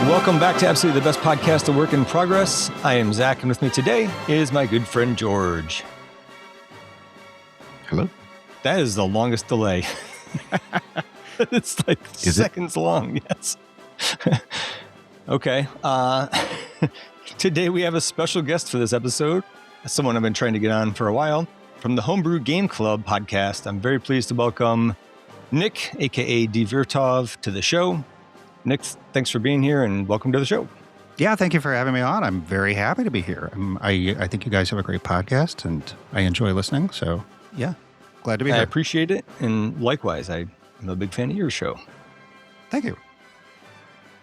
Welcome back to Absolutely the Best Podcast, A Work in Progress. I am Zach, and with me today is my good friend George. Hello? That is the longest delay. It's like seconds long, yes. Okay. Today we have a special guest for this episode, someone I've been trying to get on for a while. From the Homebrew Game Club podcast, I'm very pleased to welcome Nick, a.k.a. Dvertov, to the show. Nick, thanks for being here and welcome to the show. Yeah, thank you for having me on. I'm very happy to be here. I think you guys have a great podcast and I enjoy listening. So, yeah, glad to be here. I appreciate it. And likewise, I'm a big fan of your show. Thank you.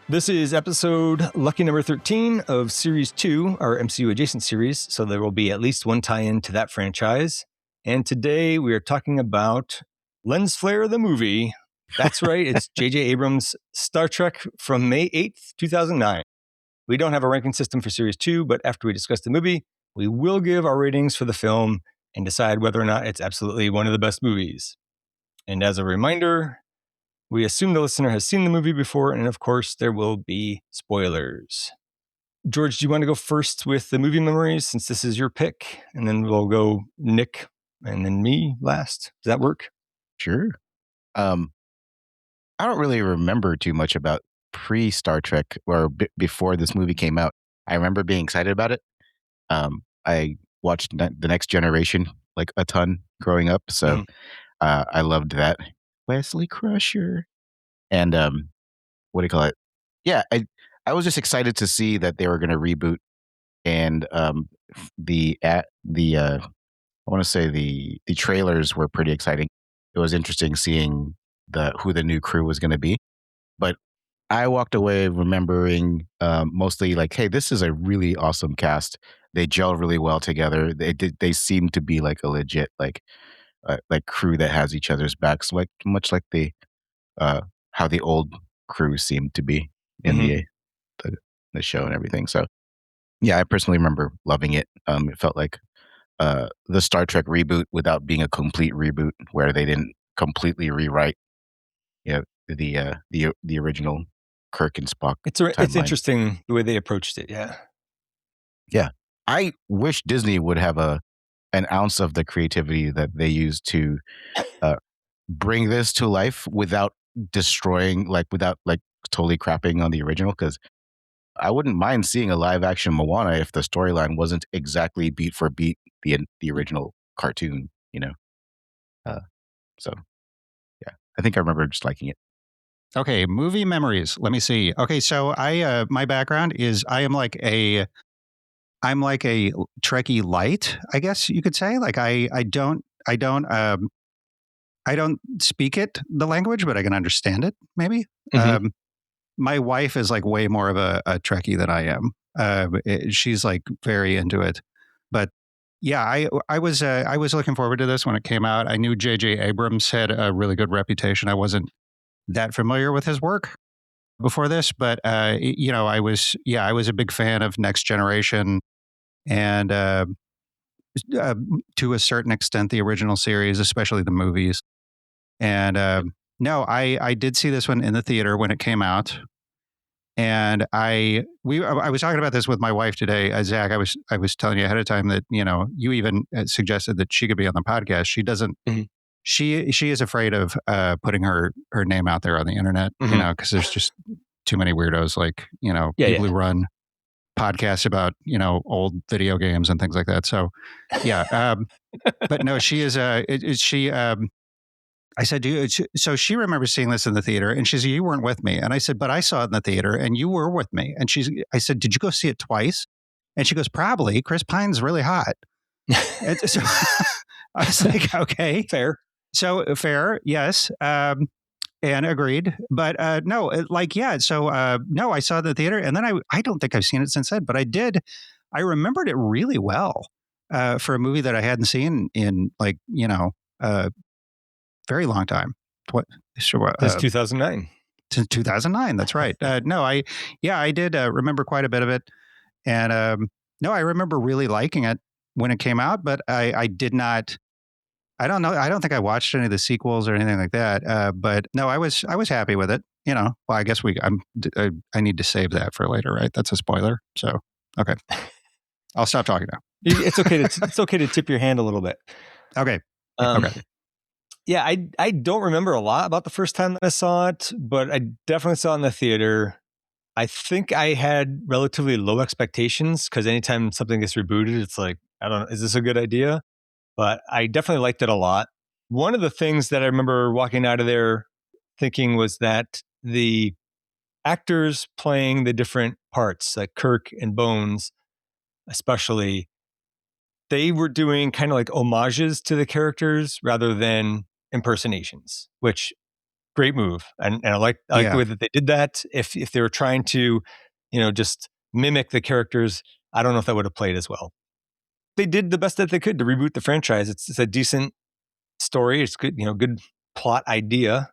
This is episode lucky number 13 of Series 2, our MCU adjacent series. So there will be at least one tie-in to that franchise. And today we are talking about Lens Flare the movie. That's right. It's J.J. Abrams' Star Trek from May 8th, 2009. We don't have a ranking system for Series 2, but after we discuss the movie, we will give our ratings for the film and decide whether or not it's absolutely one of the best movies. And as a reminder, we assume the listener has seen the movie before, and of course, there will be spoilers. George, do you want to go first with the movie memories, since this is your pick? And then we'll go Nick and then me last. Does that work? Sure. I don't really remember too much about pre-Star Trek or before this movie came out. I remember being excited about it. I watched The Next Generation like a ton growing up, so I loved that. Wesley Crusher. And what do you call it? Yeah, I was just excited to see that they were going to reboot, and I want to say the trailers were pretty exciting. It was interesting seeing who the new crew was going to be, but I walked away remembering mostly like, hey, this is a really awesome cast. They gel really well together. They seem to be like a legit like crew that has each other's backs, like much like how the old crew seemed to be in the show and everything. So yeah, I personally remember loving it. It felt like the Star Trek reboot without being a complete reboot, where they didn't completely rewrite the original Kirk and Spock. It's interesting the way they approached it. Yeah. I wish Disney would have an ounce of the creativity that they used to bring this to life without destroying, without totally crapping on the original. Because I wouldn't mind seeing a live action Moana if the storyline wasn't exactly beat for beat the original cartoon. So yeah, I think I remember just liking it. Okay, movie memories. Let me see. Okay, so my background is I'm like a Trekkie light, I guess you could say. Like I don't speak the language, but I can understand it. Maybe. My wife is like way more of a Trekkie than I am. She's like very into it, but yeah, I was looking forward to this when it came out. I knew J.J. Abrams had a really good reputation. I wasn't that familiar with his work before this, but I was a big fan of Next Generation and to a certain extent the original series, especially the movies. And I did see this one in the theater when it came out. And I was talking about this with my wife today, Zach. I was telling you ahead of time that you even suggested that she could be on the podcast. She doesn't. She is afraid of putting her name out there on the internet, because there's just too many weirdos people who run podcasts about old video games and things like that. So yeah, but no, she is. I said, so she remembers seeing this in the theater, and she said, you weren't with me. And I said, but I saw it in the theater and you were with me. And I said, did you go see it twice? And she goes, probably. Chris Pine's really hot. And so I was like, okay, fair. So fair. Yes. And agreed. But no, no, I saw it in the theater, and then I don't think I've seen it since then, but I did. I remembered it really well for a movie that I hadn't seen in very long time. Since 2009. Since 2009. That's right. I did remember quite a bit of it. And I remember really liking it when it came out, but I did not, I don't know. I don't think I watched any of the sequels or anything like that. But no, I was happy with it. well, I guess I need to save that for later, right? That's a spoiler. So, okay. I'll stop talking now. It's okay to tip your hand a little bit. Okay. Okay. Okay. Yeah, I don't remember a lot about the first time that I saw it, but I definitely saw it in the theater. I think I had relatively low expectations because anytime something gets rebooted, it's like, I don't know, is this a good idea? But I definitely liked it a lot. One of the things that I remember walking out of there thinking was that the actors playing the different parts, like Kirk and Bones, especially, they were doing kind of like homages to the characters rather than impersonations, which great move. And I like the Yeah. way that they did that. If they were trying to, just mimic the characters, I don't know if that would have played as well. They did the best that they could to reboot the franchise. It's a decent story. It's good, good plot idea.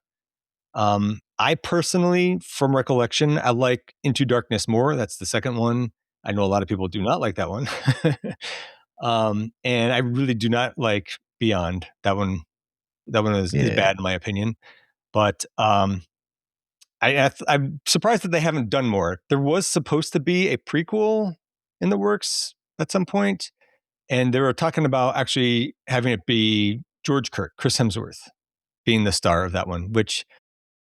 I personally, from recollection, I like Into Darkness more. That's the second one. I know a lot of people do not like that one. And I really do not like Beyond. That one is bad in my opinion. But I'm surprised that they haven't done more. There was supposed to be a prequel in the works at some point, and they were talking about actually having it be George Kirk, Chris Hemsworth, being the star of that one, which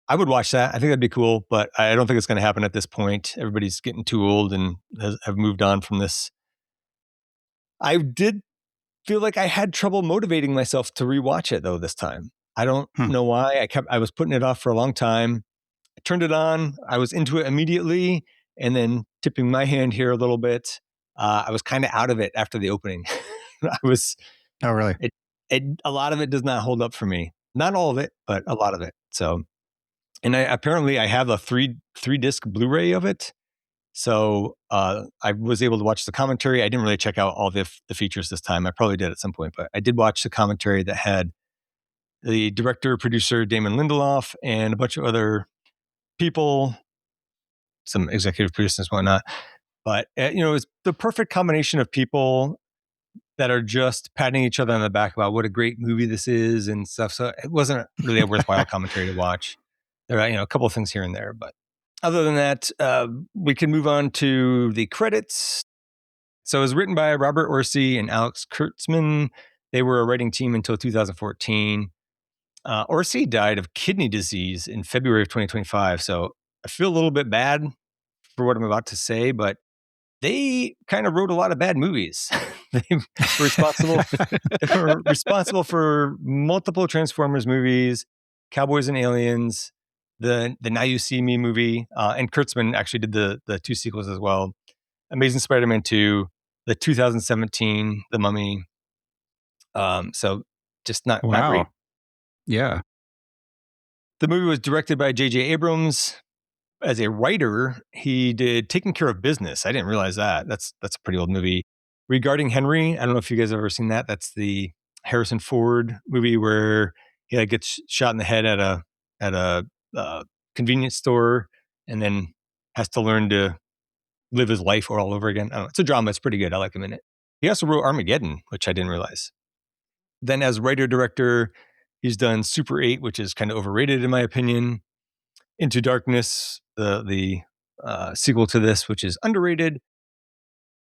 I would watch that. I think that'd be cool, but I don't think it's going to happen at this point. Everybody's getting too old and have moved on from this. I did feel like I had trouble motivating myself to rewatch it though this time. I don't know why. I was putting it off for a long time. I turned it on. I was into it immediately, and then tipping my hand here a little bit. I was kind of out of it after the opening. I was. Oh, really? A lot of it does not hold up for me. Not all of it, but a lot of it. So, and I have a three disc Blu-ray of it. So I was able to watch the commentary. I didn't really check out all the features this time. I probably did at some point, but I did watch the commentary that had the director, producer Damon Lindelof, and a bunch of other people, some executive producers and whatnot. But it's the perfect combination of people that are just patting each other on the back about what a great movie this is and stuff. So it wasn't really a worthwhile commentary to watch. There are a couple of things here and there, but other than that, we can move on to the credits. So it was written by Robert Orci and Alex Kurtzman. They were a writing team until 2014. Orci died of kidney disease in February of 2025. So I feel a little bit bad for what I'm about to say, but they kind of wrote a lot of bad movies. They were responsible for multiple Transformers movies, Cowboys and Aliens, the Now You See Me movie, and Kurtzman actually did the two sequels as well. Amazing Spider-Man 2, the 2017 The Mummy. So just not great. Yeah. The movie was directed by J.J. Abrams. As a writer, he did Taking Care of Business. I didn't realize that. That's a pretty old movie. Regarding Henry, I don't know if you guys have ever seen that. That's the Harrison Ford movie where he gets shot in the head at a convenience store and then has to learn to live his life all over again. I don't know. It's a drama. It's pretty good. I like him in it. He also wrote Armageddon, which I didn't realize. Then as writer-director, he's done Super 8, which is kind of overrated in my opinion. Into Darkness, the sequel to this, which is underrated.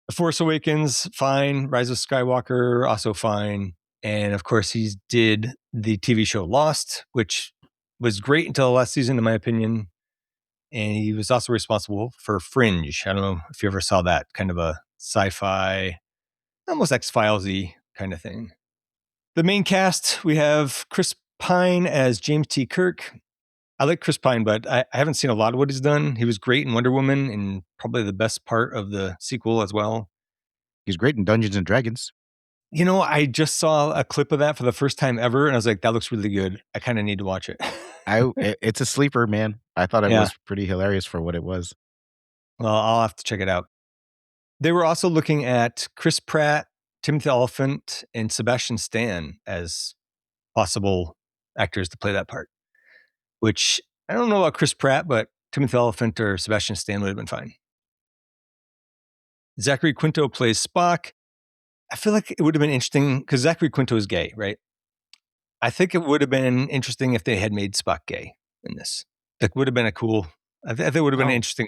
The Force Awakens, fine. Rise of Skywalker, also fine. And of course, he did the TV show Lost, which was great until the last season, in my opinion. And he was also responsible for Fringe. I don't know if you ever saw that, kind of a sci-fi, almost X-Files-y kind of thing. The main cast, we have Chris Pine as James T. Kirk. I like Chris Pine, but I haven't seen a lot of what he's done. He was great in Wonder Woman and probably the best part of the sequel as well. He's great in Dungeons and Dragons. I just saw a clip of that for the first time ever, and I was like, that looks really good. I kind of need to watch it. It's a sleeper, man. I thought it was pretty hilarious for what it was. Well, I'll have to check it out. They were also looking at Chris Pratt, Timothy Olyphant, and Sebastian Stan as possible actors to play that part, which I don't know about Chris Pratt, but Timothy Olyphant or Sebastian Stan would have been fine. Zachary Quinto plays Spock. I feel like it would have been interesting because Zachary Quinto is gay, right? I think it would have been interesting if they had made Spock gay in this. That would have been a cool. I think it would have been an interesting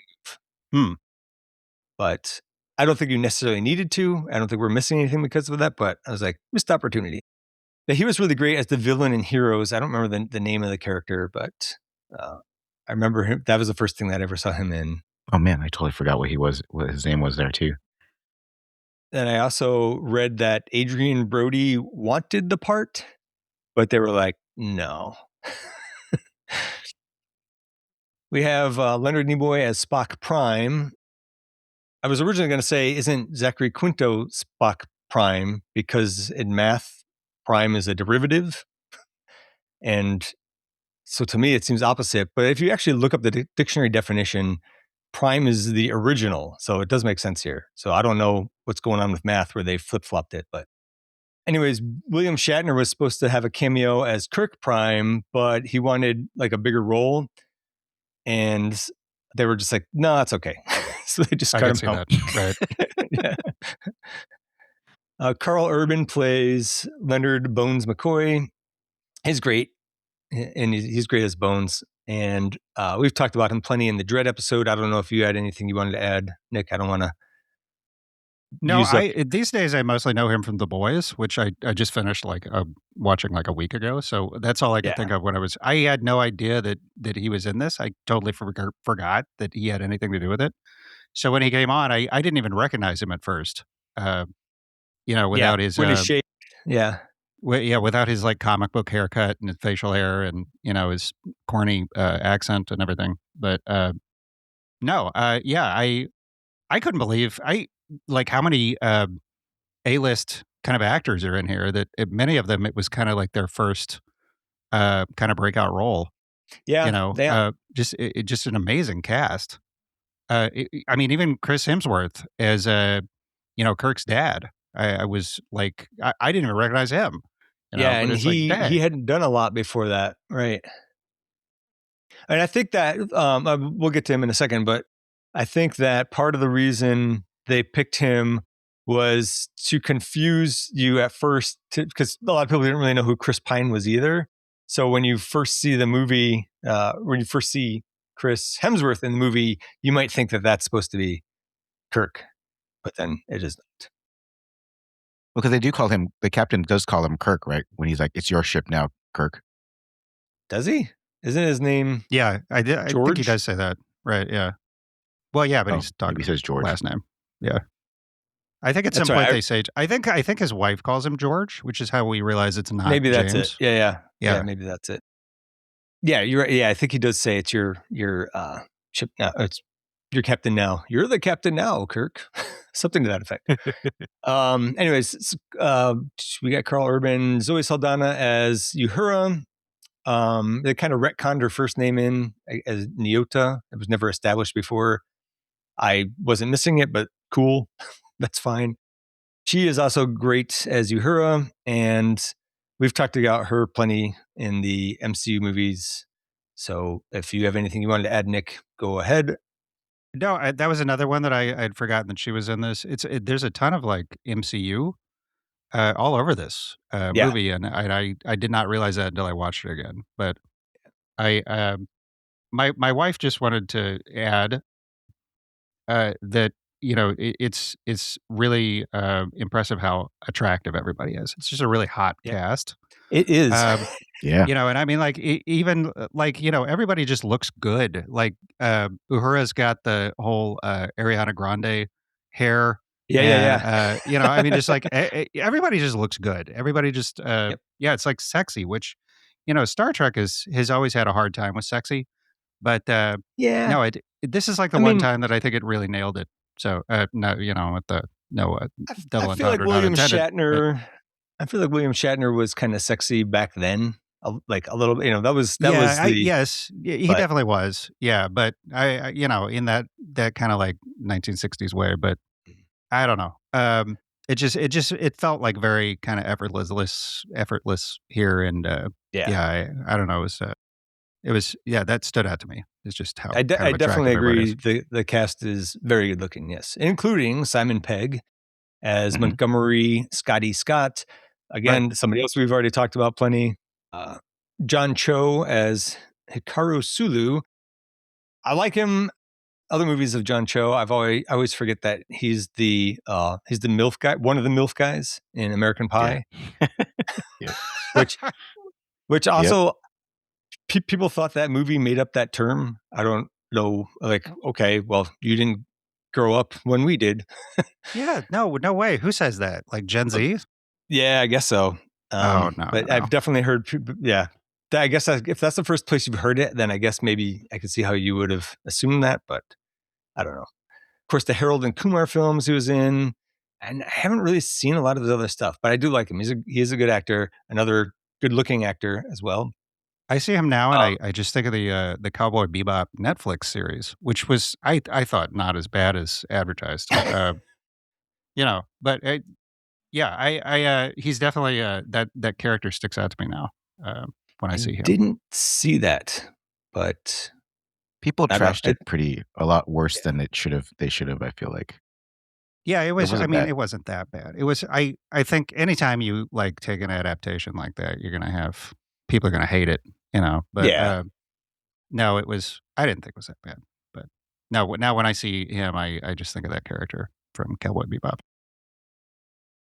move. But I don't think you necessarily needed to. I don't think we're missing anything because of that. But I was like, missed opportunity. But he was really great as the villain in Heroes. I don't remember the name of the character, but I remember him. That was the first thing that I ever saw him in. Oh man, I totally forgot what his name was there too. And I also read that Adrian Brody wanted the part, but they were like, no. We have Leonard Nimoy as Spock Prime. I was originally going to say, isn't Zachary Quinto Spock Prime? Because in math, prime is a derivative. And so to me, it seems opposite. But if you actually look up the dictionary definition, prime is the original. So it does make sense here. So I don't know what's going on with math where they flip-flopped it. But anyways, William Shatner was supposed to have a cameo as Kirk Prime, but he wanted like a bigger role. And they were just like, no, it's okay. So they just cut him out. Right. Yeah. Carl Urban plays Leonard Bones McCoy. He's great. And he's great as Bones. And we've talked about him plenty in the Dread episode. I don't know if you had anything you wanted to add, Nick. I don't want to. No, these days I mostly know him from The Boys, which I just finished watching like a week ago. So that's all I could think of when I had no idea that he was in this. I totally forgot that he had anything to do with it. So when he came on, I didn't even recognize him at first. Without his when he's shaved. Yeah. Without his like comic book haircut and his facial hair and his corny accent and everything. But I couldn't believe how many A-list kind of actors are in here that many of them, it was kind of like their first kind of breakout role. Yeah. Just an amazing cast. Even Chris Hemsworth as Kirk's dad. I was like, I didn't even recognize him. And he hadn't done a lot before that, right? And I think that we'll get to him in a second, but I think that part of the reason they picked him was to confuse you at first, because a lot of people didn't really know who Chris Pine was either. So when you first see the movie, when you first see Chris Hemsworth in the movie, you might think that that's supposed to be Kirk, but then it is not. Because they do call him, the captain does call him Kirk, right? When he's like, it's your ship now, Kirk. Does he? Isn't his name? Yeah, I think he does say that. Right, yeah. Well, yeah, but he's talking he says George. Last name. Yeah. I think at some point they say, I think his wife calls him George, which is how we realize it's not maybe James. That's it. Yeah, maybe that's it. Yeah, you're right. Yeah, I think he does say it's your ship now. It's your captain now. You're the captain now, Kirk. Something to that effect. Anyways, we got Carl Urban, Zoe Saldana as Uhura. They kind of retconned her first name in as Nyota. It was never established before. I wasn't missing it, but cool. That's fine. She is also great as Uhura, and we've talked about her plenty in the MCU movies. So if you have anything you wanted to add, Nick, go ahead. No, that was another one that I'd forgotten that she was in this. There's a ton of like MCU all over this movie, and I did not realize that until I watched it again. But my wife just wanted to add that it's really impressive how attractive everybody is. It's just a really hot cast. It is. Yeah. And I mean, like, even like, everybody just looks good. Like, Uhura's got the whole Ariana Grande hair. Yeah. I mean, just like everybody just looks good. Everybody just, it's like sexy, which, Star Trek has always had a hard time with sexy. But no, this is like the one time that I think it really nailed it. So, no, with the double I feel like William Shatner. I feel like William Shatner was kind of sexy back then, like a little. That was yes, he definitely was. Yeah, but I in that kind of like 1960s way. But I don't know. It felt like very kind of effortless here, and I don't know. It was that stood out to me. It's just how I definitely agree. The cast is very good looking, yes, including Simon Pegg as Montgomery Scotty Scott. Again, somebody else we've already talked about plenty. John Cho as Hikaru Sulu. I like him. Other movies of John Cho, I always forget that he's the MILF guy, one of the MILF guys in American Pie, Yep. which also people thought that movie made up that term. I don't know. Like, okay, well, you didn't grow up when we did. Yeah, no way. Who says that? Like Gen Z? Yeah, I guess so. No. But I've definitely heard. Yeah, I guess if that's the first place you've heard it, then I guess maybe I could see how you would have assumed that, but I don't know. Of course, the Harold and Kumar films he was in, and I haven't really seen a lot of his other stuff, but I do like him. He is a good actor, another good-looking actor as well. I see him now, and I just think of the Cowboy Bebop Netflix series, which was I thought not as bad as advertised. But he's definitely that character sticks out to me now when I see him. Didn't see that, but people trashed it a lot worse than they should have. I feel like. Yeah, it was. It wasn't that bad. It was. I think anytime you like take an adaptation like that, you're gonna have people are gonna hate it. But no, it was. I didn't think it was that bad. But now when I see him, I just think of that character from Cowboy Bebop.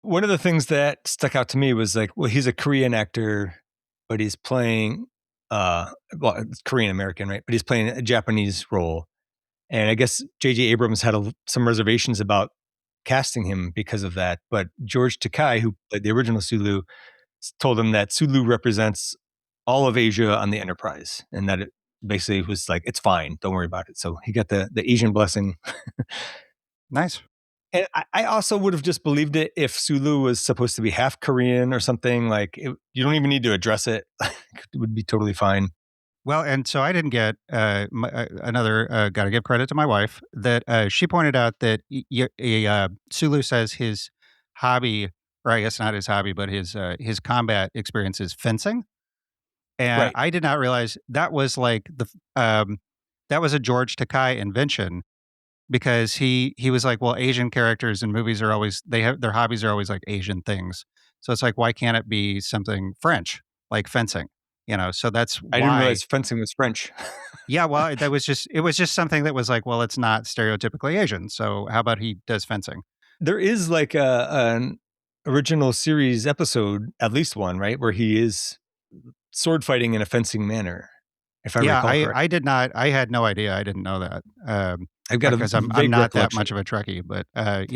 One of the things that stuck out to me was like, well, he's a Korean actor, but he's playing, it's Korean American, right? But he's playing a Japanese role. And I guess J.J. Abrams had some reservations about casting him because of that. But George Takei, who played the original Sulu, told him that Sulu represents all of Asia on the Enterprise, and that it basically was like, it's fine, don't worry about it. So he got the Asian blessing. Nice. And I also would have just believed it if Sulu was supposed to be half Korean or something. Like, you don't even need to address it. It would be totally fine. Well, and so I didn't get another, got to give credit to my wife, that she pointed out that Sulu says his hobby, or I guess not his hobby, but his combat experience is fencing. And Right. I did not realize that was like that was a George Takei invention, because he was like, well, Asian characters in movies are always, their hobbies are always like Asian things. So it's like, why can't it be something French, like fencing? So that's why. I didn't realize fencing was French. Yeah, well, it was just something that was like, well, it's not stereotypically Asian. So how about he does fencing? There is like an original series episode, at least one, right, where he is sword fighting in a fencing manner. If I recall correctly. I did not. I had no idea. I didn't know that. I've got because I'm not that much of a Trekkie, but I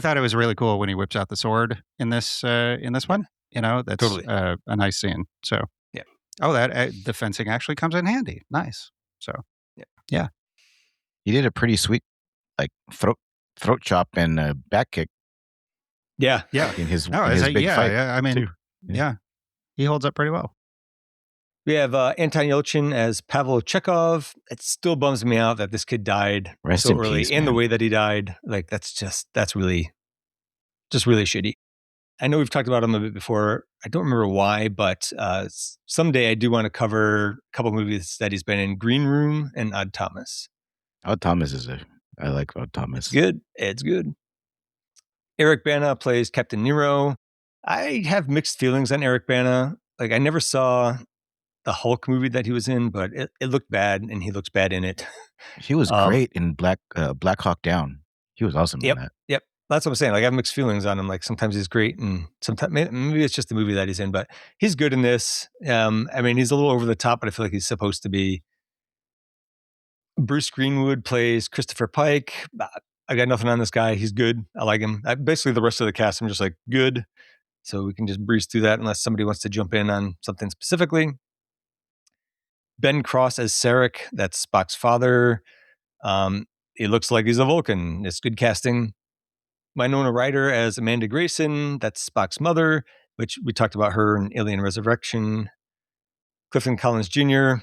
thought it was really cool when he whips out the sword in this one. That's totally a nice scene. So yeah. Oh, that the fencing actually comes in handy. Nice. So yeah. He did a pretty sweet like throat chop and back kick. Yeah. In his big fight. Yeah. I mean, yeah, he holds up pretty well. We have Anton Yelchin as Pavel Chekhov. It still bums me out that this kid died so early, peace, and the way that he died. Like, that's really shitty. I know we've talked about him a bit before. I don't remember why, but someday I do want to cover a couple movies that he's been in: Green Room and Odd Thomas. Odd Thomas I like Odd Thomas. It's good. Eric Bana plays Captain Nero. I have mixed feelings on Eric Bana. Like, I never saw the Hulk movie that he was in, but it looked bad, and he looks bad in it. He was great in Black Hawk Down. He was awesome in that. Yep. That's what I'm saying. Like, I have mixed feelings on him. Like, sometimes he's great, and sometimes maybe it's just the movie that he's in, but he's good in this. I mean, he's a little over the top, but I feel like he's supposed to be. Bruce Greenwood plays Christopher Pike. I got nothing on this guy. He's good. I like him. Basically, the rest of the cast, I'm just like, good. So we can just breeze through that unless somebody wants to jump in on something specifically. Ben Cross as Sarek. That's Spock's father. He looks like he's a Vulcan. It's good casting. Winona Ryder as Amanda Grayson. That's Spock's mother, which we talked about her in Alien Resurrection. Clifton Collins Jr.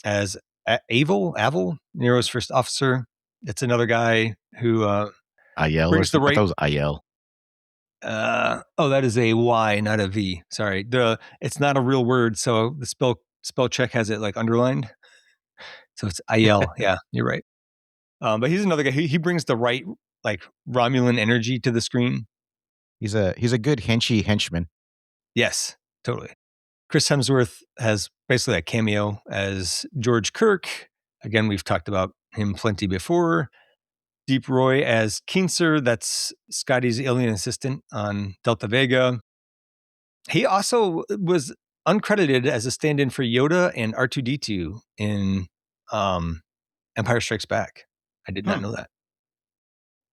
as Avel, Nero's first officer. It's another guy who Ayel brings the right. I thought it was Ayel. That is a Y, not a V. Sorry, it's not a real word, so the spell check has it like underlined. So it's Ayel. Yeah, you're right. But he's another guy. He brings the right like Romulan energy to the screen. He's a good henchman. Yes, totally. Chris Hemsworth has basically a cameo as George Kirk. Again, we've talked about him plenty before. Deep Roy as Keenser, that's Scotty's alien assistant on Delta Vega. He also was uncredited as a stand-in for Yoda and R2-D2 in Empire Strikes Back. I did not know that.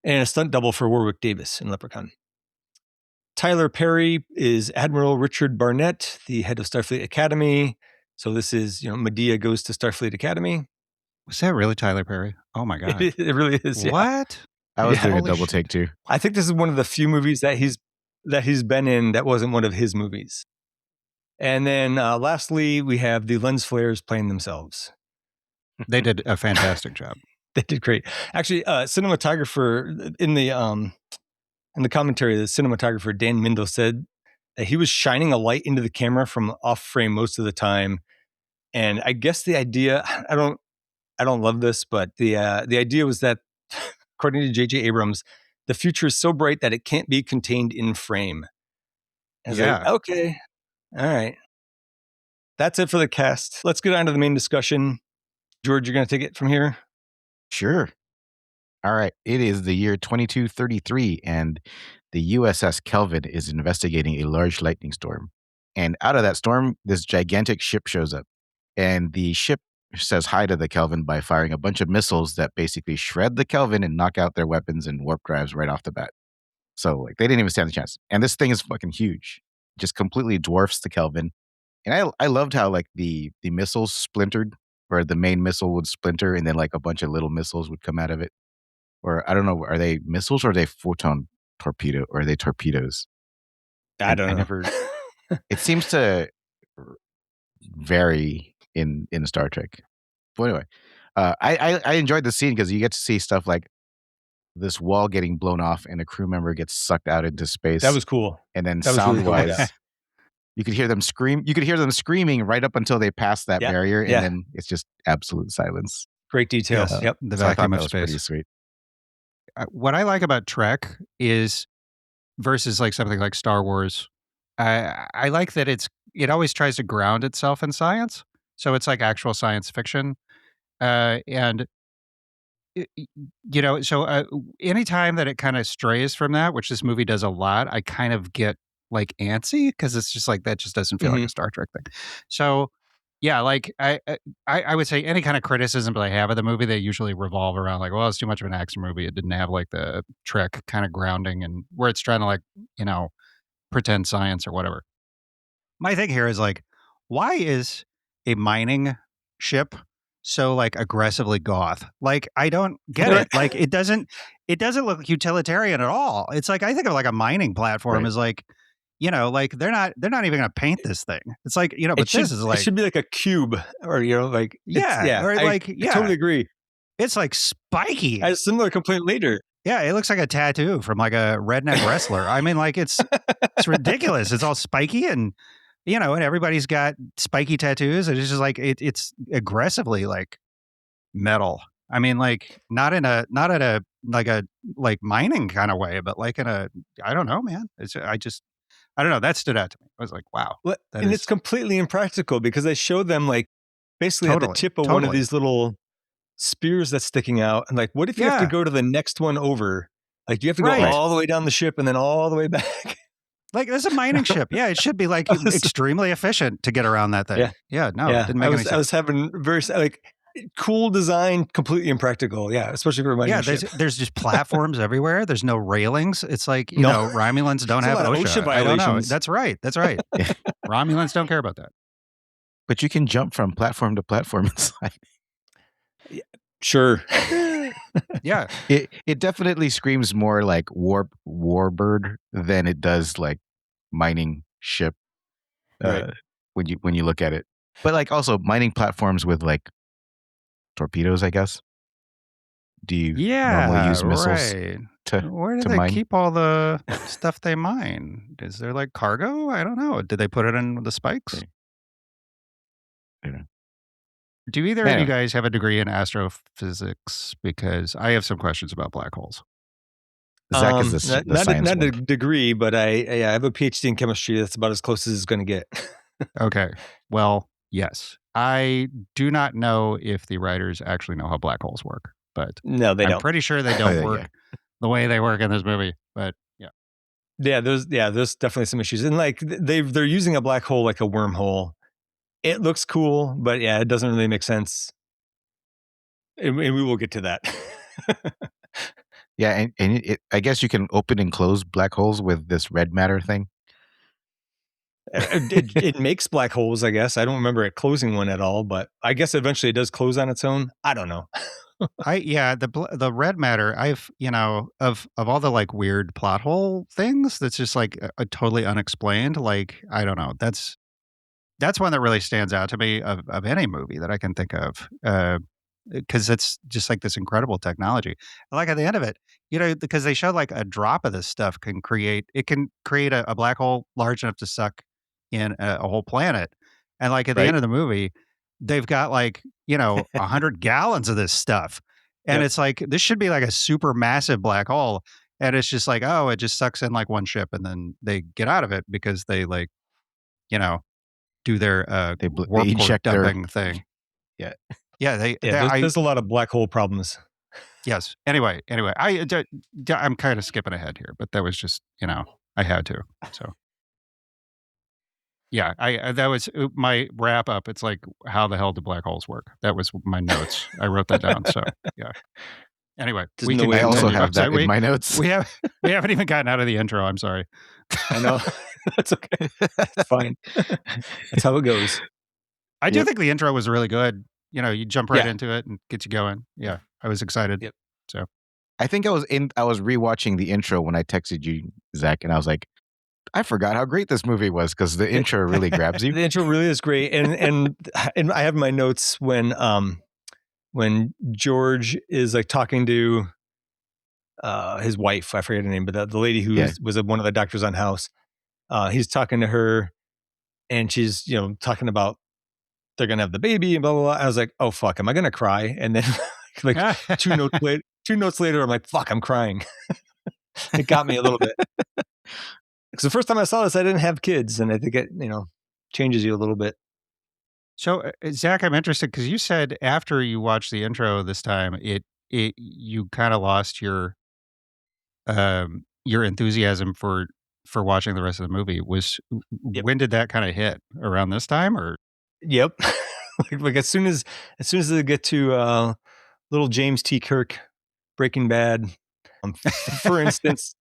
And a stunt double for Warwick Davis in Leprechaun. Tyler Perry is Admiral Richard Barnett, the head of Starfleet Academy. So this is, Medea goes to Starfleet Academy. Was that really Tyler Perry? Oh my God. It really is. Yeah. What? I was doing a Holy double shit. take too. I think this is one of the few movies that he's been in that wasn't one of his movies. And then lastly, we have the lens flares playing themselves. They did a fantastic job. They did great. Actually, cinematographer in the commentary, the cinematographer Dan Mindel said that he was shining a light into the camera from off frame most of the time. And I guess the idea, I don't love this, but the idea was that, according to J.J. Abrams, the future is so bright that it can't be contained in frame. And Yeah. like, okay, all right. That's it for the cast. Let's get on to the main discussion. George, you're going to take it from here? Sure. All right. It is the year 2233, and the USS Kelvin is investigating a large lightning storm. And out of that storm, this gigantic ship shows up. And the ship says hi to the Kelvin by firing a bunch of missiles that basically shred the Kelvin and knock out their weapons and warp drives right off the bat. So they didn't even stand a chance. And this thing is fucking huge. Just completely dwarfs the Kelvin. And I loved how the missiles splintered, or the main missile would splinter and then a bunch of little missiles would come out of it. Or I don't know, are they missiles or are they photon torpedo, or are they torpedoes? I don't know. It seems to vary in Star Trek. But anyway, I enjoyed the scene because you get to see stuff like this wall getting blown off and a crew member gets sucked out into space. That was cool. And then That was really cool, sound-wise, yeah. you could hear them scream. You could hear them screaming right up until they pass that barrier, and then it's just absolute silence. Great detail. Yes. Yep. The So I thought vacuum that of was pretty space. sweet. What I like about Trek is, versus something like Star Wars, I like that it always tries to ground itself in science. So it's like actual science fiction. And so anytime that it kind of strays from that, which this movie does a lot, I kind of get antsy, because it's just that just doesn't feel like a Star Trek thing. So yeah, I would say any kind of criticism that I have of the movie, they usually revolve around well, it's too much of an action movie. It didn't have the Trek kind of grounding, and where it's trying to pretend science or whatever. My thing here is why is a mining ship so aggressively goth? I don't get it. It doesn't look utilitarian at all. It's I think of a mining platform as they're not even going to paint this thing. It's but this is it should be a cube, or I totally agree. It's spiky. I had a similar complaint later. Yeah, it looks like a tattoo from a redneck wrestler. I mean, it's ridiculous. It's all spiky, and and everybody's got spiky tattoos. And it's just it's aggressively metal. I mean, not in a mining kind of way, but in a, I don't know, man. I don't know. That stood out to me. I was wow. It's completely impractical, because they show them basically at the tip of one of these little spears that's sticking out. And what if you have to go to the next one over? You have to go all the way down the ship and then all the way back. There's a mining ship. Yeah, it should be extremely efficient to get around that thing. Yeah, no, it didn't make any sense. I was having very cool design, completely impractical. Yeah, especially for a mining ship. There's just platforms everywhere. There's no railings. It's Romulans don't have OSHA. I don't know. That's right. Romulans don't care about that. But you can jump from platform to platform inside. Sure. Yeah. It definitely screams more like warbird than it does mining ship. When you look at it. But also mining platforms with torpedoes, I guess. Do you normally use missiles Where do to they mine? keep all the stuff they mine? Is there cargo? I don't know. Did they put it in the spikes? I don't know. Do either of you guys have a degree in astrophysics? Because I have some questions about black holes. Zach is the science not a one. degree, but I have a PhD in chemistry. That's about as close as it's going to get. Okay. Well, Yes. I do not know if the writers actually know how black holes work, but No, they I'm don't. pretty sure they don't yeah. work the way they work in this movie. But yeah. There's definitely some issues, and like they're using a black hole like a wormhole. It looks cool, but yeah, it doesn't really make sense, and we will get to that. Yeah, and I guess you can open and close black holes with this red matter thing. It makes black holes, I guess. I don't remember it closing one at all, but I guess eventually it does close on its own. I don't know. The red matter, I've, of all the like weird plot hole things that's just like a totally unexplained, like I don't know. That's one that really stands out to me of any movie that I can think of. Because it's just like this incredible technology. And like at the end of it, because they show like a drop of this stuff can create a black hole large enough to suck in a whole planet. And like at the Right? end of the movie, they've got like, 100 gallons of this stuff. And Yep. it's like, this should be like a super massive black hole. And it's just like, oh, it just sucks in like one ship and then they get out of it because they like, do their They warp core inject their dumping thing. yeah. Yeah, There's a lot of black hole problems. Yes. Anyway, I'm kind of skipping ahead here, but that was just, I had to. So, yeah, that was my wrap up. It's like, how the hell do black holes work? That was my notes. I wrote that down. So, yeah. Anyway, There's no way I also continue. have that in my notes. we haven't even gotten out of the intro. I'm sorry. I know. That's okay. It's fine. That's how it goes. I do Yep. think the intro was really good. You jump right Yeah. into it and get you going. Yeah, I was excited. Yep. So I think I was rewatching the intro when I texted you, Zach, and I was like, I forgot how great this movie was because the intro really grabs you. The intro really is great, and I have my notes when George is like talking to his wife. I forget her name, but the lady who was one of the doctors on House. He's talking to her, and she's talking about they're gonna have the baby and blah blah blah. I was like, oh fuck, am I gonna cry? And then like two notes later, I'm like, fuck, I'm crying. It got me a little bit because the first time I saw this, I didn't have kids, and I think it changes you a little bit. So, Zach, I'm interested because you said after you watched the intro this time, you kind of lost your enthusiasm for watching the rest of the movie. When did that kind of hit? Around this time, or? Yep. like as soon as they get to little James T. Kirk, Breaking Bad. For instance,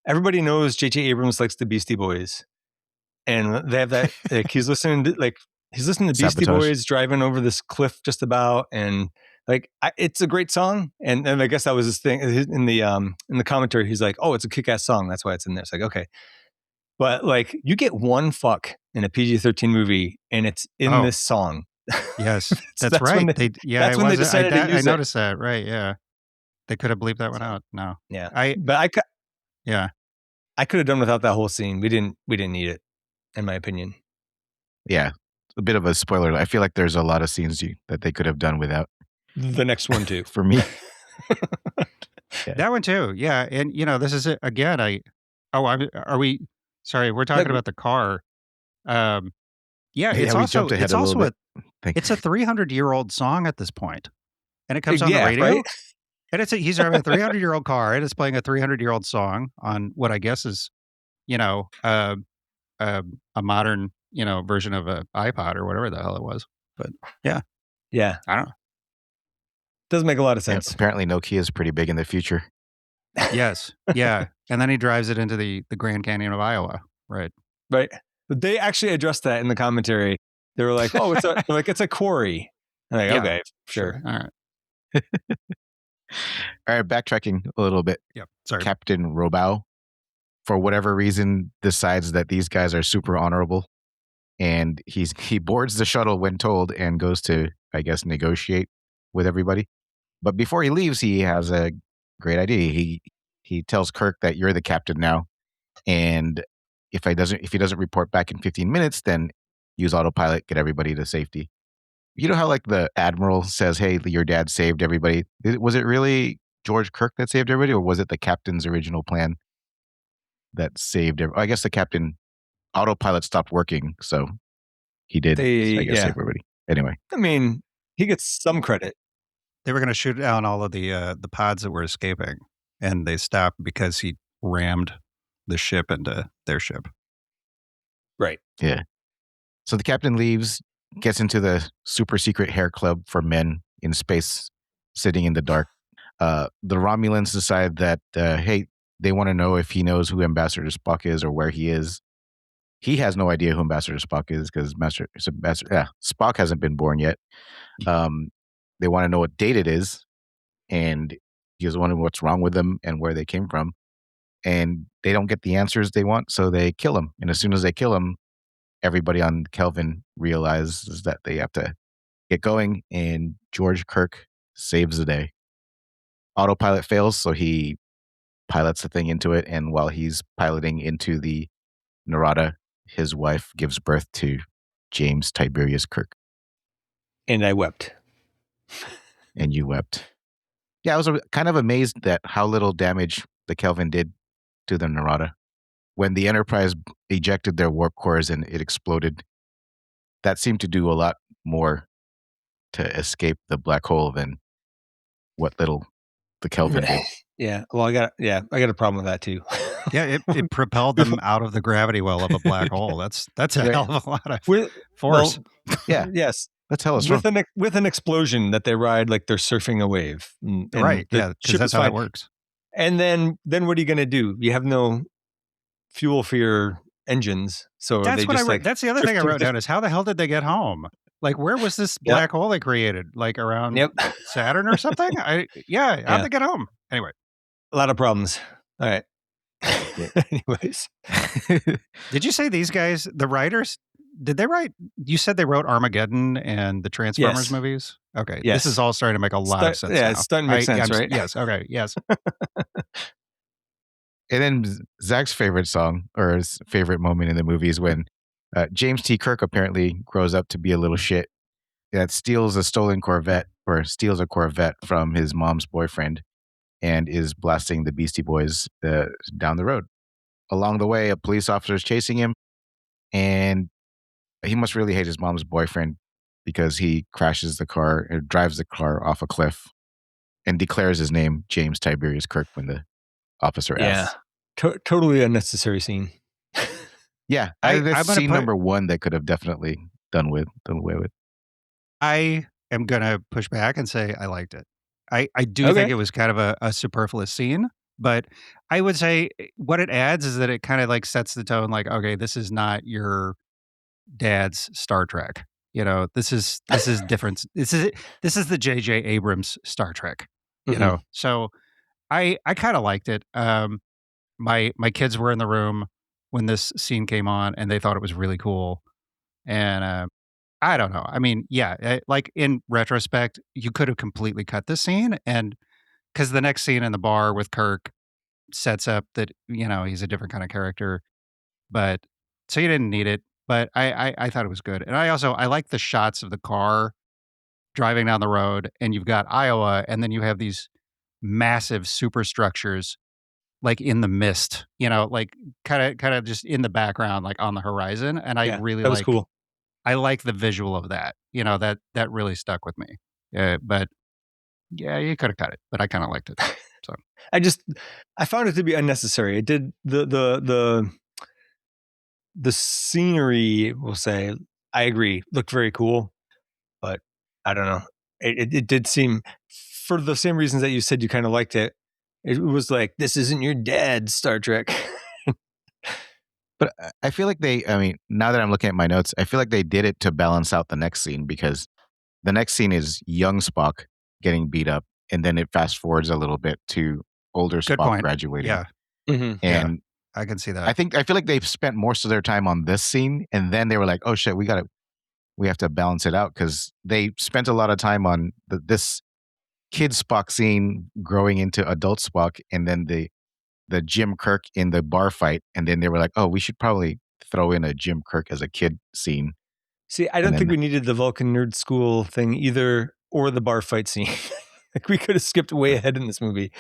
everybody knows J.J. Abrams likes the Beastie Boys, and they have that. Like he's listening to Beastie Sabotage. Boys driving over this cliff just about, and like it's a great song. And I guess that was his thing in the commentary. He's like, "Oh, it's a kick-ass song. That's why it's in there." It's like, okay. But like you get one fuck in a PG-13 movie, and it's in this song. Yes, that's right. That's when they decided to use I noticed that. Right? Yeah, they could have bleeped that one out. No. Yeah, I could have done without that whole scene. We didn't need it, in my opinion. Yeah, a bit of a spoiler. I feel like there's a lot of scenes that they could have done without. The next one too, for me. That one too. Yeah, and this is it again. Are we? Sorry, we're talking about the car. Yeah, it's also it's a 300-year-old song at this point, and it comes on the radio. Right? And he's driving a 300-year-old car, and it's playing a 300-year-old song on what I guess is, a modern, version of an iPod or whatever the hell it was. But yeah, I don't know. Doesn't make a lot of sense. Yeah, apparently, Nokia is pretty big in the future. Yes, yeah, and then he drives it into the Grand Canyon of Iowa, right? Right. But they actually addressed that in the commentary. They were like, "Oh, it's a quarry." I'm like, okay, sure. All right. All right, backtracking a little bit. Yep. Sorry. Captain Robau, for whatever reason, decides that these guys are super honorable, and he boards the shuttle when told and goes to, I guess, negotiate with everybody. But before he leaves, he has a great idea. He tells Kirk that you're the captain now, and if he doesn't report back in 15 minutes, then use autopilot, get everybody to safety. You know how like the admiral says, "Hey, your dad saved everybody." Was it really George Kirk that saved everybody, or was it the captain's original plan that saved everybody? I guess the captain autopilot stopped working, so he did, I guess, save everybody. Anyway. I mean, he gets some credit. They were going to shoot down all of the pods that were escaping, and they stopped because he rammed the ship into their ship. Right. Yeah. So the captain leaves, gets into the super secret hair club for men in space, sitting in the dark. The Romulans decide that, hey, they want to know if he knows who Ambassador Spock is or where he is. He has no idea who Ambassador Spock is because Spock hasn't been born yet. They want to know what date it is, and he's wondering what's wrong with them and where they came from. And they don't get the answers they want, so they kill him. And as soon as they kill him, everybody on Kelvin realizes that they have to get going, and George Kirk saves the day. Autopilot fails, so he pilots the thing into it, and while he's piloting into the Narada, his wife gives birth to James Tiberius Kirk. And I wept. And you wept. Yeah, I was kind of amazed at how little damage the Kelvin did to the Narada. When the Enterprise ejected their warp cores and it exploded, that seemed to do a lot more to escape the black hole than what little the Kelvin did. Yeah. Well, I got a problem with that too. Yeah, it propelled them out of the gravity well of a black hole. That's a hell of a lot of force. Well, yeah. Yes. That's hella strong. With an explosion that they ride like they're surfing a wave. And right. Yeah, because that's how it works. And then what are you going to do? You have no fuel for your engines. So that's they what just that's the other thing I wrote down is how the hell did they get home? Like, where was this black hole they created? Like around Saturn or something? How'd they get home? Anyway. A lot of problems. All right. Anyways. Did you say these guys, the writers, did they write, you said they wrote Armageddon and the Transformers movies? Okay. Yes. This is all starting to make a lot of sense now. It's starting to make sense, right? Yes. Okay. Yes. And then Zach's favorite song or his favorite moment in the movie is when James T. Kirk apparently grows up to be a little shit that steals a Corvette from his mom's boyfriend and is blasting the Beastie Boys down the road. Along the way, a police officer is chasing him, and he must really hate his mom's boyfriend because he crashes the car or drives the car off a cliff and declares his name, James Tiberius Kirk, when the officer asks. Totally unnecessary scene. Yeah, that's scene number one they could have definitely done away with. I am going to push back and say I liked it. I do think it was kind of a superfluous scene, but I would say what it adds is that it kind of like sets the tone like, okay, this is not your dad's Star Trek. You know, this is different. This is the J.J. Abrams Star Trek, you know? So I kind of liked it. My kids were in the room when this scene came on and they thought it was really cool. And I don't know. I mean, like in retrospect, you could have completely cut this scene, and because the next scene in the bar with Kirk sets up that, you know, he's a different kind of character, but so you didn't need it, but I thought it was good. And I like the shots of the car driving down the road, and you've got Iowa, and then you have these massive superstructures like in the mist, you know, like kind of just in the background, like on the horizon. And I really that was cool. I like the visual of that. You know, that really stuck with me. But yeah, you could have cut it, but I kind of liked it. So I found it to be unnecessary. It did the scenery, we'll say, I agree, looked very cool, but I don't know. It did seem, for the same reasons that you said you kind of liked it, it was like, this isn't your dad's Star Trek. But I feel like now that I'm looking at my notes, I feel like they did it to balance out the next scene, because the next scene is young Spock getting beat up, and then it fast forwards a little bit to older Spock graduating. Yeah. And I can see that. I feel like they've spent most of their time on this scene, and then they were like, oh shit, we have to balance it out, because they spent a lot of time on this kid Spock scene growing into adult Spock, and then the Jim Kirk in the bar fight, and then they were like, oh, we should probably throw in a Jim Kirk as a kid scene. See, I don't think we needed the Vulcan Nerd School thing either, or the bar fight scene. Like we could have skipped way ahead in this movie.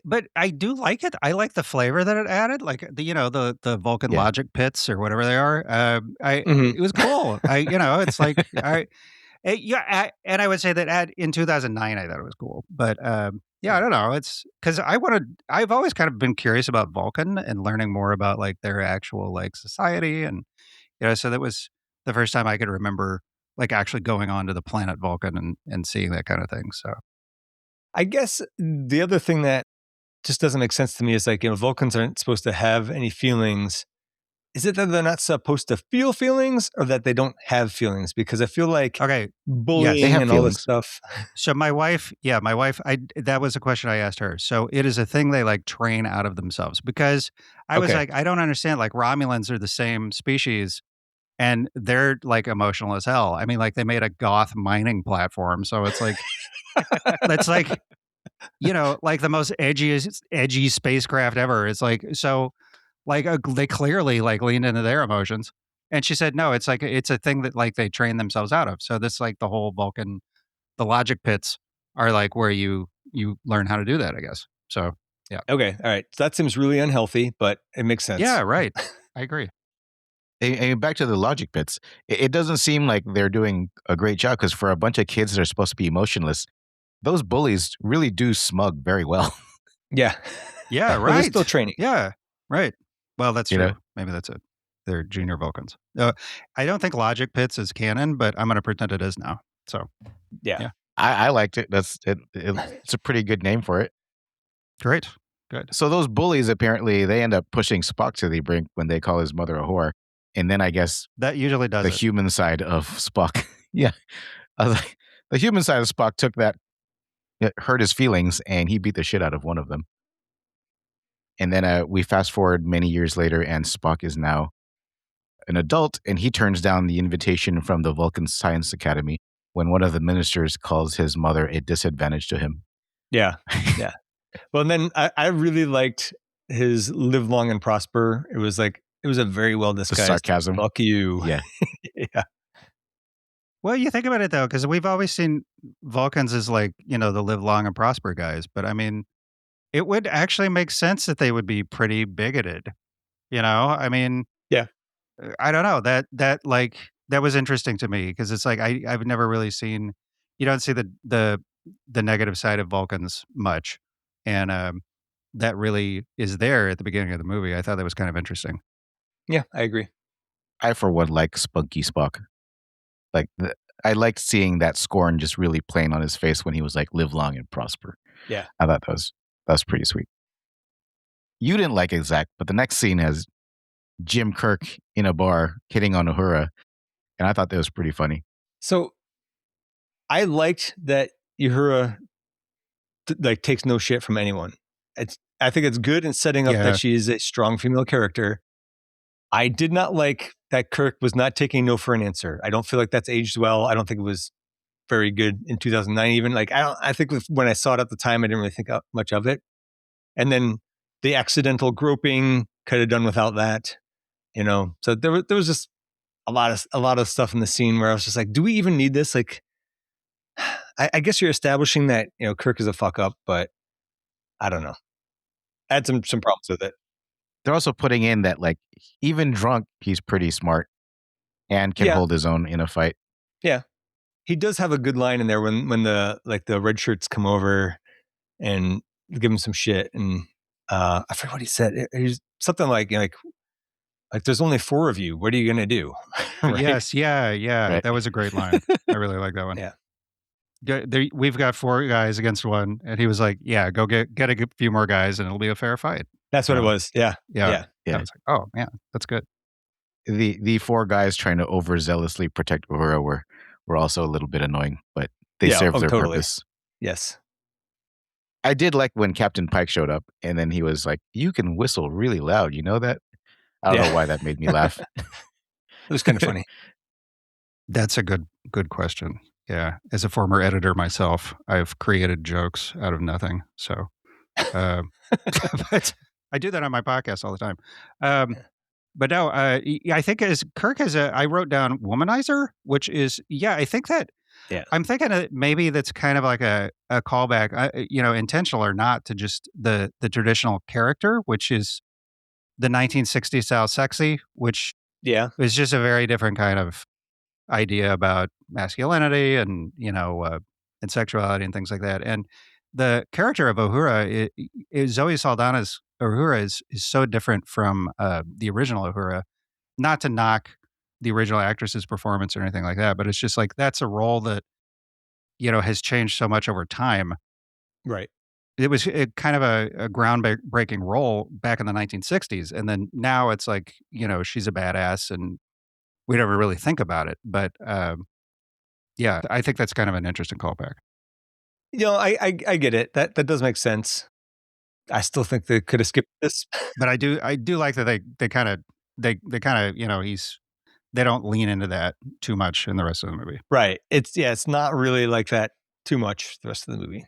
But I do like it. I like the flavor that it added, like the Vulcan Yeah. logic pits or whatever they are. Mhm. It was cool. It's like and I would say that in 2009 I thought it was cool. But I don't know. It's because I've always kind of been curious about Vulcan and learning more about like their actual like society, and so that was the first time I could remember like actually going onto the planet Vulcan and seeing that kind of thing. So I guess the other thing that just doesn't make sense to me is like, Vulcans aren't supposed to have any feelings. Is it that they're not supposed to feel feelings or that they don't have feelings? Because I feel like okay, bullying they have and all this feelings. stuff. so my wife, that was a question I asked her. So it is a thing they like train out of themselves because I was Okay. like, I don't understand. Like Romulans are the same species and they're like emotional as hell. I mean, like they made a goth mining platform. So it's like, that's like, like the most edgy spacecraft ever. It's like, so like they clearly like leaned into their emotions. And she said, no, it's like, it's a thing that like they train themselves out of. So this like the whole Vulcan, the logic pits are like where you learn how to do that, I guess. So yeah. Okay. All right. So that seems really unhealthy, but it makes sense. Yeah, right. I agree. And back to the logic bits, it doesn't seem like they're doing a great job because for a bunch of kids that are supposed to be emotionless, those bullies really do smug very well. Yeah. Yeah, Well, they're right. still training. Yeah, right. Well, that's You true. know? Maybe that's it. They're junior Vulcans. I don't think Logic Pits is canon, but I'm going to pretend it is now. So Yeah. Yeah. I liked it. It's a pretty good name for it. Great. Good. So those bullies, apparently, they end up pushing Spock to the brink when they call his mother a whore. And then I guess That usually does the it. human side of Spock. Yeah. I was like, the human side of Spock took that, it hurt his feelings, and he beat the shit out of one of them. And then we fast forward many years later, and Spock is now an adult, and he turns down the invitation from the Vulcan Science Academy when one of the ministers calls his mother a disadvantage to him. Yeah. Yeah. Well, and then I really liked his live long and prosper. It was a very well disguised sarcasm. Fuck you. Yeah. Yeah. Well, you think about it though, because we've always seen Vulcans as like, the live long and prosper guys. But I mean, it would actually make sense that they would be pretty bigoted. I mean, Yeah. I don't know that was interesting to me because it's like I've never really seen. You don't see the negative side of Vulcans much, and that really is there at the beginning of the movie. I thought that was kind of interesting. Yeah, I agree. I, for one, like Spunky Spock. I liked seeing that scorn just really plain on his face when he was like, live long and prosper. Yeah. I thought that was pretty sweet. You didn't like it, Zach, but the next scene has Jim Kirk in a bar hitting on Uhura, and I thought that was pretty funny. So I liked that Uhura takes no shit from anyone. I think it's good in setting up Yeah. that she is a strong female character. I did not like that Kirk was not taking no for an answer. I don't feel like that's aged well. I don't think it was very good in 2009 even. I think when I saw it at the time, I didn't really think much of it. And then the accidental groping, could have done without that, So there was just a lot of stuff in the scene where I was just like, do we even need this? Like, I guess you're establishing that, Kirk is a fuck up, but I don't know. I had some problems with it. They're also putting in that, like, even drunk, he's pretty smart and can Yeah. hold his own in a fight. Yeah. He does have a good line in there when the red shirts come over and give him some shit. And I forget what he said. He's something like there's only 4 of you. What are you going to do? Right? Yes. Yeah. Right. That was a great line. I really like that one. Yeah. We've got 4 guys against 1, and he was like, "Yeah, go get a few more guys, and it'll be a fair fight." That's what it was. Yeah. Yeah. Yeah. I was like, "Oh man, that's good." The 4 guys trying to overzealously protect Uhura were also a little bit annoying, but they Yeah, served their totally. purpose. Yes. I did like when Captain Pike showed up, and then he was like, "You can whistle really loud. You know that?" I don't know why that made me laugh. It was kind of funny. That's a good question. Yeah, as a former editor myself, I've created jokes out of nothing. So, but I do that on my podcast all the time. But no, I think as Kirk has I wrote down womanizer, which is, I think that Yeah. I'm thinking maybe that's kind of like a callback, intentional or not, to just the traditional character, which is the 1960s style sexy, which Yeah. is just a very different kind of idea about masculinity and, and sexuality and things like that. And the character of Uhura is Zoe Saldana's Uhura is so different from the original Uhura. Not to knock the original actress's performance or anything like that, but it's just like that's a role that has changed so much over time. Right. It was kind of a groundbreaking role back in the 1960s, and then now it's like she's a badass, and we never really think about it. But yeah, I think that's kind of an interesting callback. I get it. That does make sense. I still think they could have skipped this. But I do like that they kind of they don't lean into that too much in the rest of the movie. Right. It's not really like that too much the rest of the movie.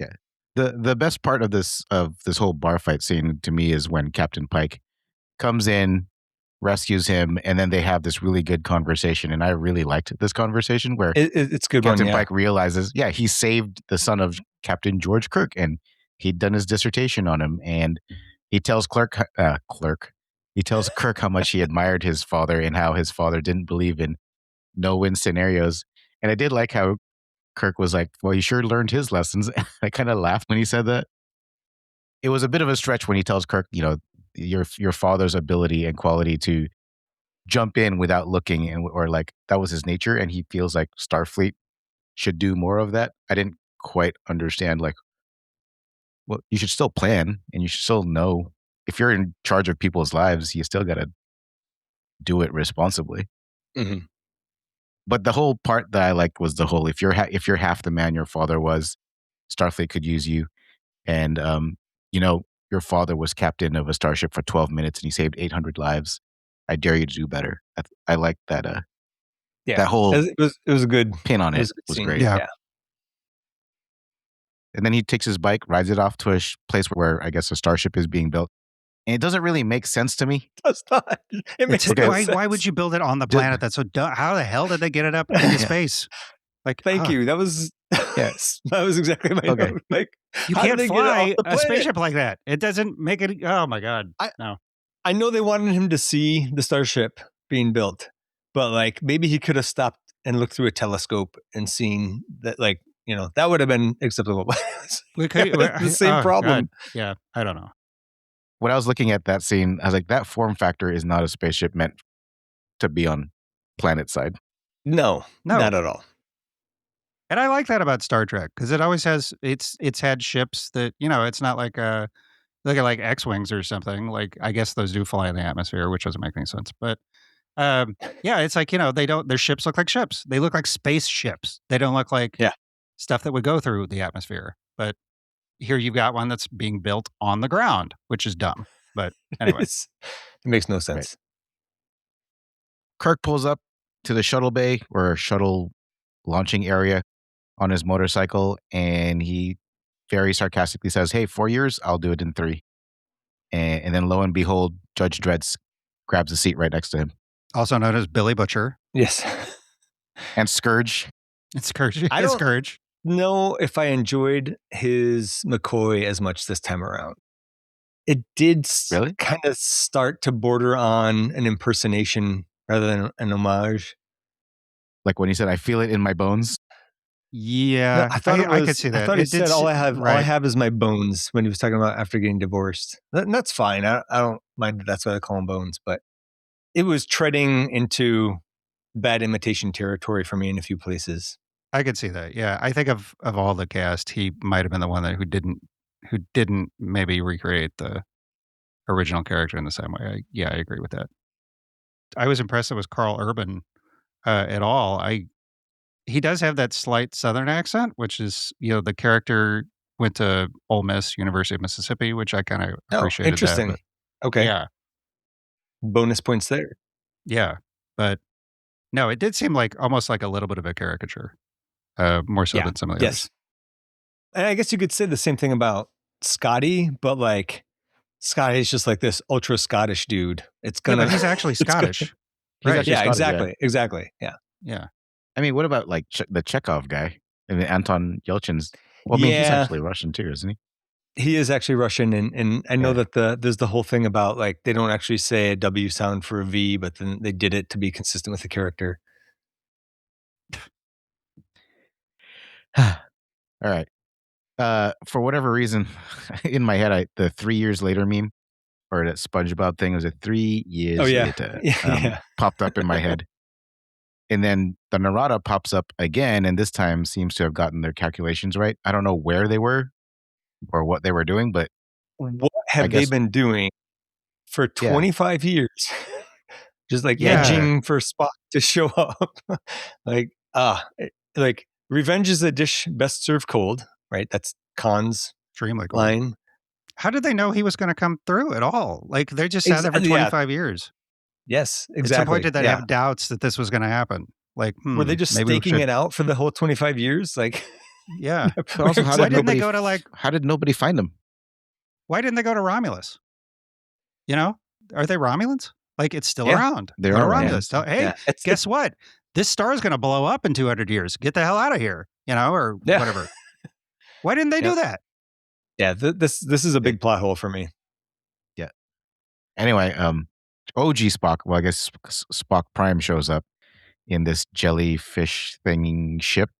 Yeah. The best part of this whole bar fight scene to me is when Captain Pike comes in, rescues him, and then they have this really good conversation. And I really liked this conversation where It's a good Captain one, yeah. Pike realizes, he saved the son of Captain George Kirk, and he'd done his dissertation on him. And he tells he tells Kirk how much he admired his father and how his father didn't believe in no-win scenarios. And I did like how Kirk was like, well, he sure learned his lessons. I kind of laughed when he said that. It was a bit of a stretch when he tells Kirk, your father's ability and quality to jump in without looking, or like that was his nature, and he feels like Starfleet should do more of that. I didn't quite understand, like, well, you should still plan and you should still know if you're in charge of people's lives, you still got to do it responsibly. Mm-hmm. But the whole part that I liked was the whole, if you're half the man your father was, Starfleet could use you. And, your father was captain of a starship for 12 minutes and he saved 800 lives. I dare you to do better. I like that. That whole it was a good pin on it it was scene. great. Yeah. And then he takes his bike, rides it off to a place where I guess a starship is being built. And it doesn't really make sense to me. That's not. It makes no sense. Why would you build it on the planet that's so dumb? How the hell did they get it up into space? Like, thank you. That was Yes. that was exactly my note. Like, you how can't did they get it fly off the a planet? spaceship like that. It doesn't make it. Oh my god! No. I know they wanted him to see the starship being built, but like maybe he could have stopped and looked through a telescope and seen that, like, that would have been acceptable. The same problem. God. Yeah, I don't know. When I was looking at that scene, I was like, that form factor is not a spaceship meant to be on planet side. No, not at all. And I like that about Star Trek because it always has it's had ships that it's not like look at like X-wings or something. Like I guess those do fly in the atmosphere, which doesn't make any sense. But yeah, it's like they don't. Their ships look like ships. They look like spaceships. They don't look like stuff that would go through the atmosphere. But here you've got one that's being built on the ground, which is dumb. But anyway, it makes no sense. Right. Kirk pulls up to the shuttle bay or shuttle launching area on his motorcycle, and he very sarcastically says, "Hey, 4 years, I'll do it in 3." And then lo and behold, Judge Dredd grabs a seat right next to him. Also known as Billy Butcher. Yes. And Scourge. It's Scourge. I don't Scourge. know if I enjoyed his McCoy as much this time around. It did really kind of start to border on an impersonation rather than an homage. Like when he said, "I feel it in my bones." Yeah, No, I thought I could see that. I thought he said, all I have is my bones when he was talking about after getting divorced. That's fine. I don't mind that that's why they call them bones, but it was treading into bad imitation territory for me in a few places. I could see that. Yeah, I think of all the cast, he might have been the one who didn't maybe recreate the original character in the same way. I agree with that. I was impressed it was Carl Urban at all. He does have that slight Southern accent, which is, the character went to Ole Miss, University of Mississippi, which I kind of appreciated. Interesting. Okay. Yeah. Bonus points there. Yeah. But no, it did seem like almost like a little bit of a caricature, more so than some of the others. And I guess you could say the same thing about Scotty, but like Scotty's just like this ultra Scottish dude. It's gonna. But he's actually Scottish. Right. Yeah. Exactly. Yeah. Yeah. I mean, what about like the Chekhov guy? I mean, Anton Yelchin's. Well, I mean, he's actually Russian too, isn't he? He is actually Russian, and I know Yeah. that there's the whole thing about like they don't actually say a W sound for a V, but then they did it to be consistent with the character. All right. For whatever reason, in my head, the 3 years later meme or that SpongeBob thing was 3 years later. Popped up in my head. And then the Narada pops up again, and this time seems to have gotten their calculations right. I don't know where they were or what they were doing, but what have they been doing for 25 years? Just like edging for Spock to show up. like revenge is a dish best served cold, right? That's Khan's line. How did they know he was going to come through at all? Like they just sat there for 25 years. Yes, exactly. At some point, did they have doubts that this was going to happen? Like, were they just staking it out for the whole 25 years? Like, yeah. Also, why didn't they go to like? How did nobody find them? Why didn't they go to Romulus? You know, are they Romulans? Like, it's still around. They're around. Romulus. Hey, guess what? This star is going to blow up in 200 years. Get the hell out of here. You know, or whatever. Why didn't they do that? Yeah, this is a big plot hole for me. Yeah. Anyway, OG Spock, well, I guess Spock Prime shows up in this jellyfish thinging ship,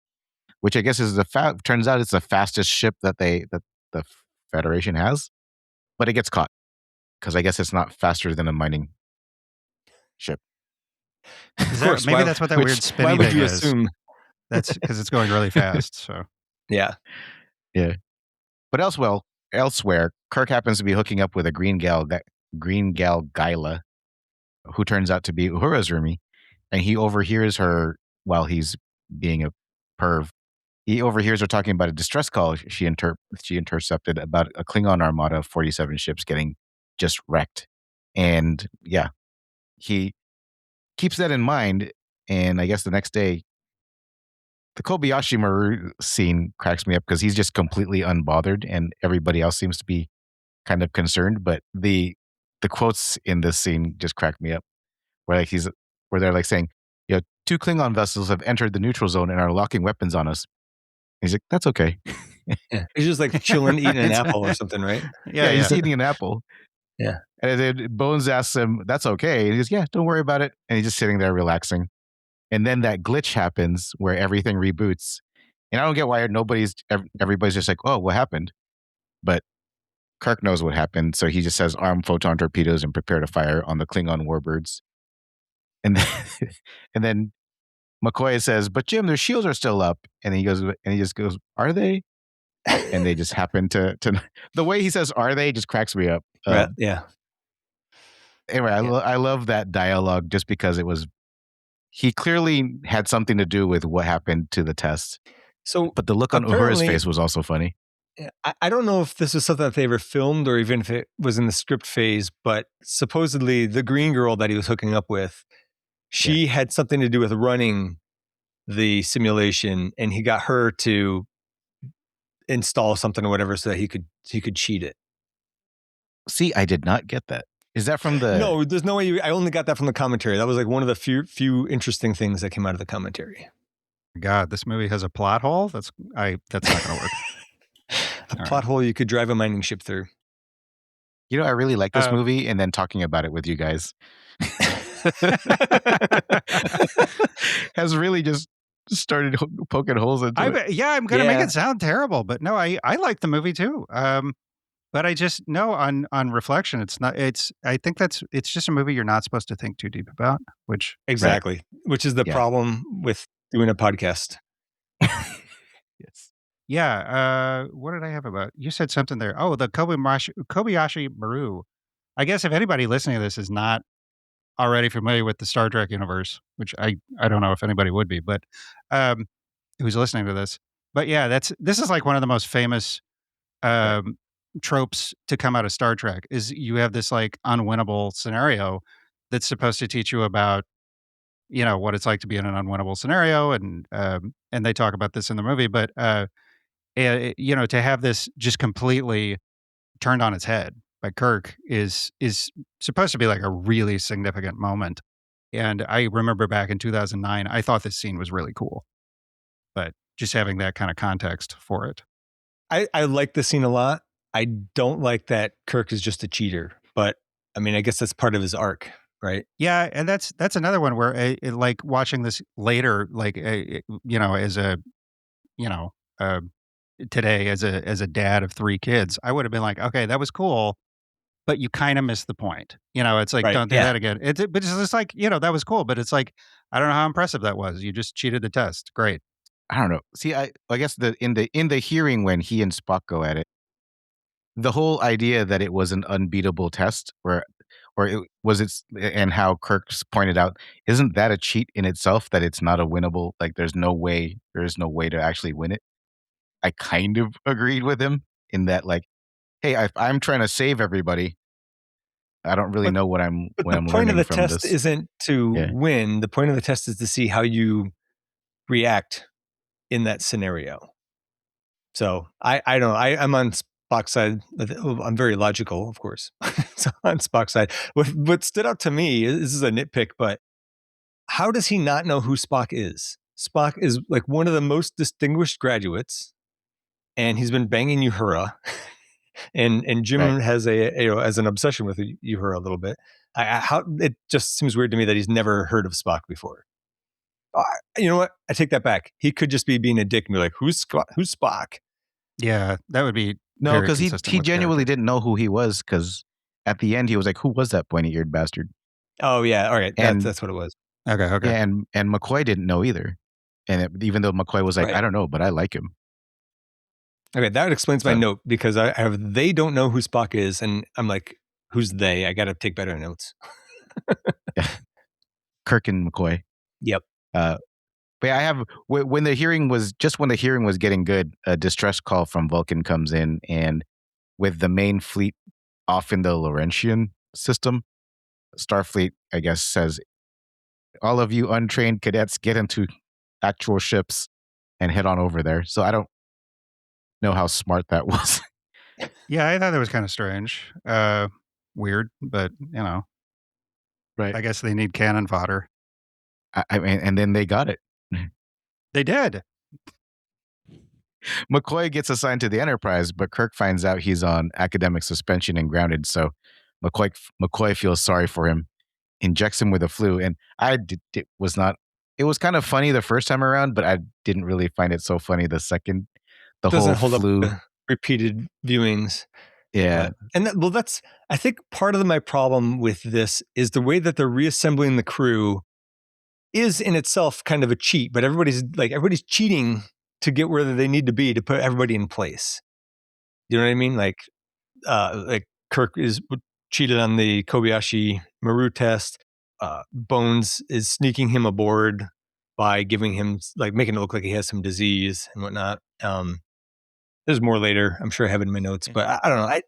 which I guess is turns out it's the fastest ship that the Federation has, but it gets caught because I guess it's not faster than a mining ship. Maybe that's what that weird spinny thing is. Assume? That's because it's going really fast. So yeah. But elsewhere, Kirk happens to be hooking up with a green gal Gyla, who turns out to be Uhura's roomie, and he overhears her while he's being a perv. He overhears her talking about a distress call she intercepted about a Klingon armada of 47 ships getting just wrecked. And he keeps that in mind. And I guess the next day, the Kobayashi Maru scene cracks me up because he's just completely unbothered and everybody else seems to be kind of concerned. But the quotes in this scene just crack me up where they're like saying, 2 Klingon vessels have entered the neutral zone and are locking weapons on us. He's like, that's okay. He's just like chilling, eating an apple or something, right? Yeah, he's eating an apple. Yeah. And then Bones asks him, that's okay. And he goes, yeah, don't worry about it. And he's just sitting there relaxing. And then that glitch happens where everything reboots. And I don't get why everybody's just like, oh, what happened? But Kirk knows what happened. So he just says, arm photon torpedoes and prepare to fire on the Klingon warbirds. And then McCoy says, but Jim, their shields are still up. And he just goes, are they? And they just happen to the way he says, are they, just cracks me up. Yeah. Anyway, I love that dialogue just because he clearly had something to do with what happened to the test. So, but the look on Uhura's face was also funny. I don't know if this was something that they ever filmed or even if it was in the script phase, but supposedly the green girl that he was hooking up with, she had something to do with running the simulation, and he got her to install something or whatever so that he could cheat it. See, I did not get that. Is that from the... No, there's no way. I only got that from the commentary. That was like one of the few interesting things that came out of the commentary. God, this movie has a plot hole? That's not going to work. Plot hole you could drive a mining ship through. I really like this movie, and then talking about it with you guys has really just started poking holes into it. Yeah, I'm going to make it sound terrible, but no, I like the movie too. But I just know on reflection, it's not. I think it's just a movie you're not supposed to think too deep about. Which which is the problem with doing a podcast. Yes. Yeah. What did I have about? You said something there. Oh, the Kobayashi Maru. I guess if anybody listening to this is not already familiar with the Star Trek universe, which I don't know if anybody would be, but who's listening to this. But yeah, this is like one of the most famous tropes to come out of Star Trek is you have this like unwinnable scenario that's supposed to teach you about, what it's like to be in an unwinnable scenario. And they talk about this in the movie, but, to have this just completely turned on its head by Kirk is supposed to be like a really significant moment And I remember back in 2009, I thought this scene was really cool. But just having that kind of context for it. I like the scene a lot. I don't like that Kirk is just a cheater, but I mean, I guess that's part of his arc, right? Yeah, and that's another one where like watching this later, like as a uh, today as a dad of 3 kids, I would have been like, okay, that was cool, but you kind of missed the point. It's like, Right. don't do Yeah. that again. But it's just like, that was cool, but it's like, I don't know how impressive that was. You just cheated the test. Great. I don't know. See, I guess in the hearing when he and Spock go at it, the whole idea that it was an unbeatable test, or it was it's and how Kirk's pointed out, isn't that a cheat in itself that it's not a winnable? Like, there's no way to actually win it. I kind of agreed with him in that, like, hey, I'm trying to save everybody. I don't really But know what I'm but what the I'm point of learning the from test this. isn't to Yeah, win. The point of the test is to see how you react in that scenario. So I don't know. I'm on Spock's side. I'm very logical, of course. So on Spock's side. What stood out to me, this is a nitpick, but how does he not know who Spock is? Spock is like one of the most distinguished graduates, and he's been banging Uhura. And right. Jim has as an obsession with Uhura a little bit. How it just seems weird to me that he's never heard of Spock before. You know what? I take that back. He could just be being a dick and be like, "Who's Spock?" Yeah, that would be No, very because he consistent he with the genuinely character. didn't know who he was. Because at the end he was like, "Who was that pointy eared bastard?" Oh yeah, all right. That's And that's what it was. Okay, okay. yeah, and McCoy didn't know either. And even though McCoy was like, Right. "I don't know, but I like him." Okay, that explains my So note because I have they don't know who Spock is, and I'm like, who's they? I got to take better notes. Kirk and McCoy. Yep. Uh, but yeah, I have when the hearing was getting good, a distress call from Vulcan comes in, and with the main fleet off in the Laurentian system, Starfleet, I guess, says, "All of you untrained cadets, get into actual ships and head on over there." So I don't know how smart that was. Yeah, I thought that was kind of strange. Weird, but Right. I guess they need cannon fodder. I mean, and then they got it. They did. McCoy gets assigned to the Enterprise, but Kirk finds out he's on academic suspension and grounded. So McCoy feels sorry for him, injects him with a flu, and it was not. It was kind of funny the first time around, but I didn't really find it so funny the second. The whole Doesn't hold up flu. to repeated viewings. Yeah. That's I think part of my problem with this is the way that they're reassembling the crew is in itself kind of a cheat, but everybody's cheating to get where they need to be to put everybody in place. You know what I mean? Like Kirk is cheated on the Kobayashi Maru test. Bones is sneaking him aboard by giving him like making it look like he has some disease and whatnot. There's more later. I'm sure I have it in my notes, but I don't know. I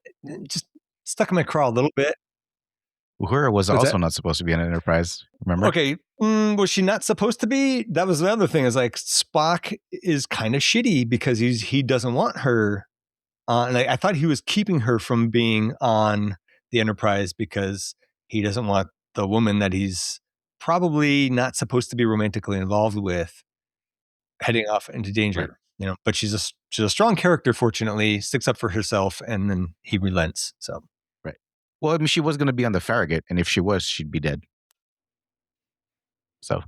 just stuck in my craw a little bit. Uhura was Was also that not supposed to be on Enterprise. Remember? okay? Was she not supposed to be? That was the other thing. Is like Spock is kind of shitty because he doesn't want her on. Like, I thought he was keeping her from being on the Enterprise because he doesn't want the woman that he's probably not supposed to be romantically involved with heading off into Right. danger. But she's a strong character. Fortunately, sticks up for herself, and then he relents. So Right. Well, I mean, she was going to be on the Farragut, and if she was, she'd be dead. So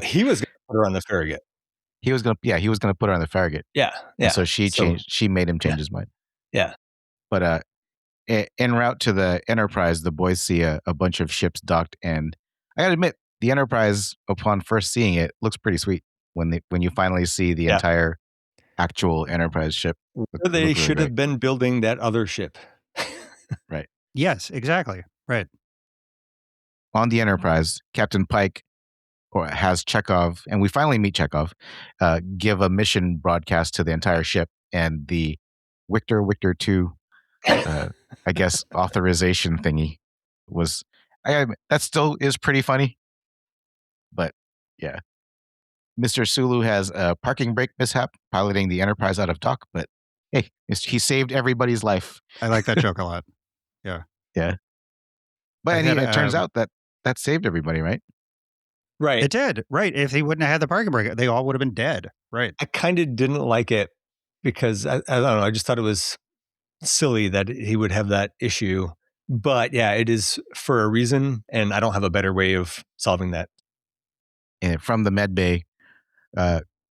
he was going to put her on the Farragut. he was going to put her on the Farragut. Yeah, yeah. And so she made him change yeah. his mind. Yeah. But en route to the Enterprise, the boys see a bunch of ships docked, and I gotta admit, the Enterprise, upon first seeing it, looks pretty sweet when you finally see the Yeah. entire actual Enterprise ship. Where Look they really should great. have been building that other ship. Right. Yes, exactly. Right. On the Enterprise, Captain Pike has Chekhov, and we finally meet Chekhov, give a mission broadcast to the entire ship, and the Victor 2, I guess, authorization thingy was, that still is pretty funny. But yeah, Mr. Sulu has a parking brake mishap piloting the Enterprise out of dock, but hey, he saved everybody's life. I like that joke a lot. Yeah. Yeah. But I had it turns out that saved everybody, right? Right. It did. Right. If he wouldn't have had the parking brake, they all would have been dead. Right. I kind of didn't like it because I don't know. I just thought it was silly that he would have that issue. But yeah, it is for a reason, and I don't have a better way of solving that. And from the med bay,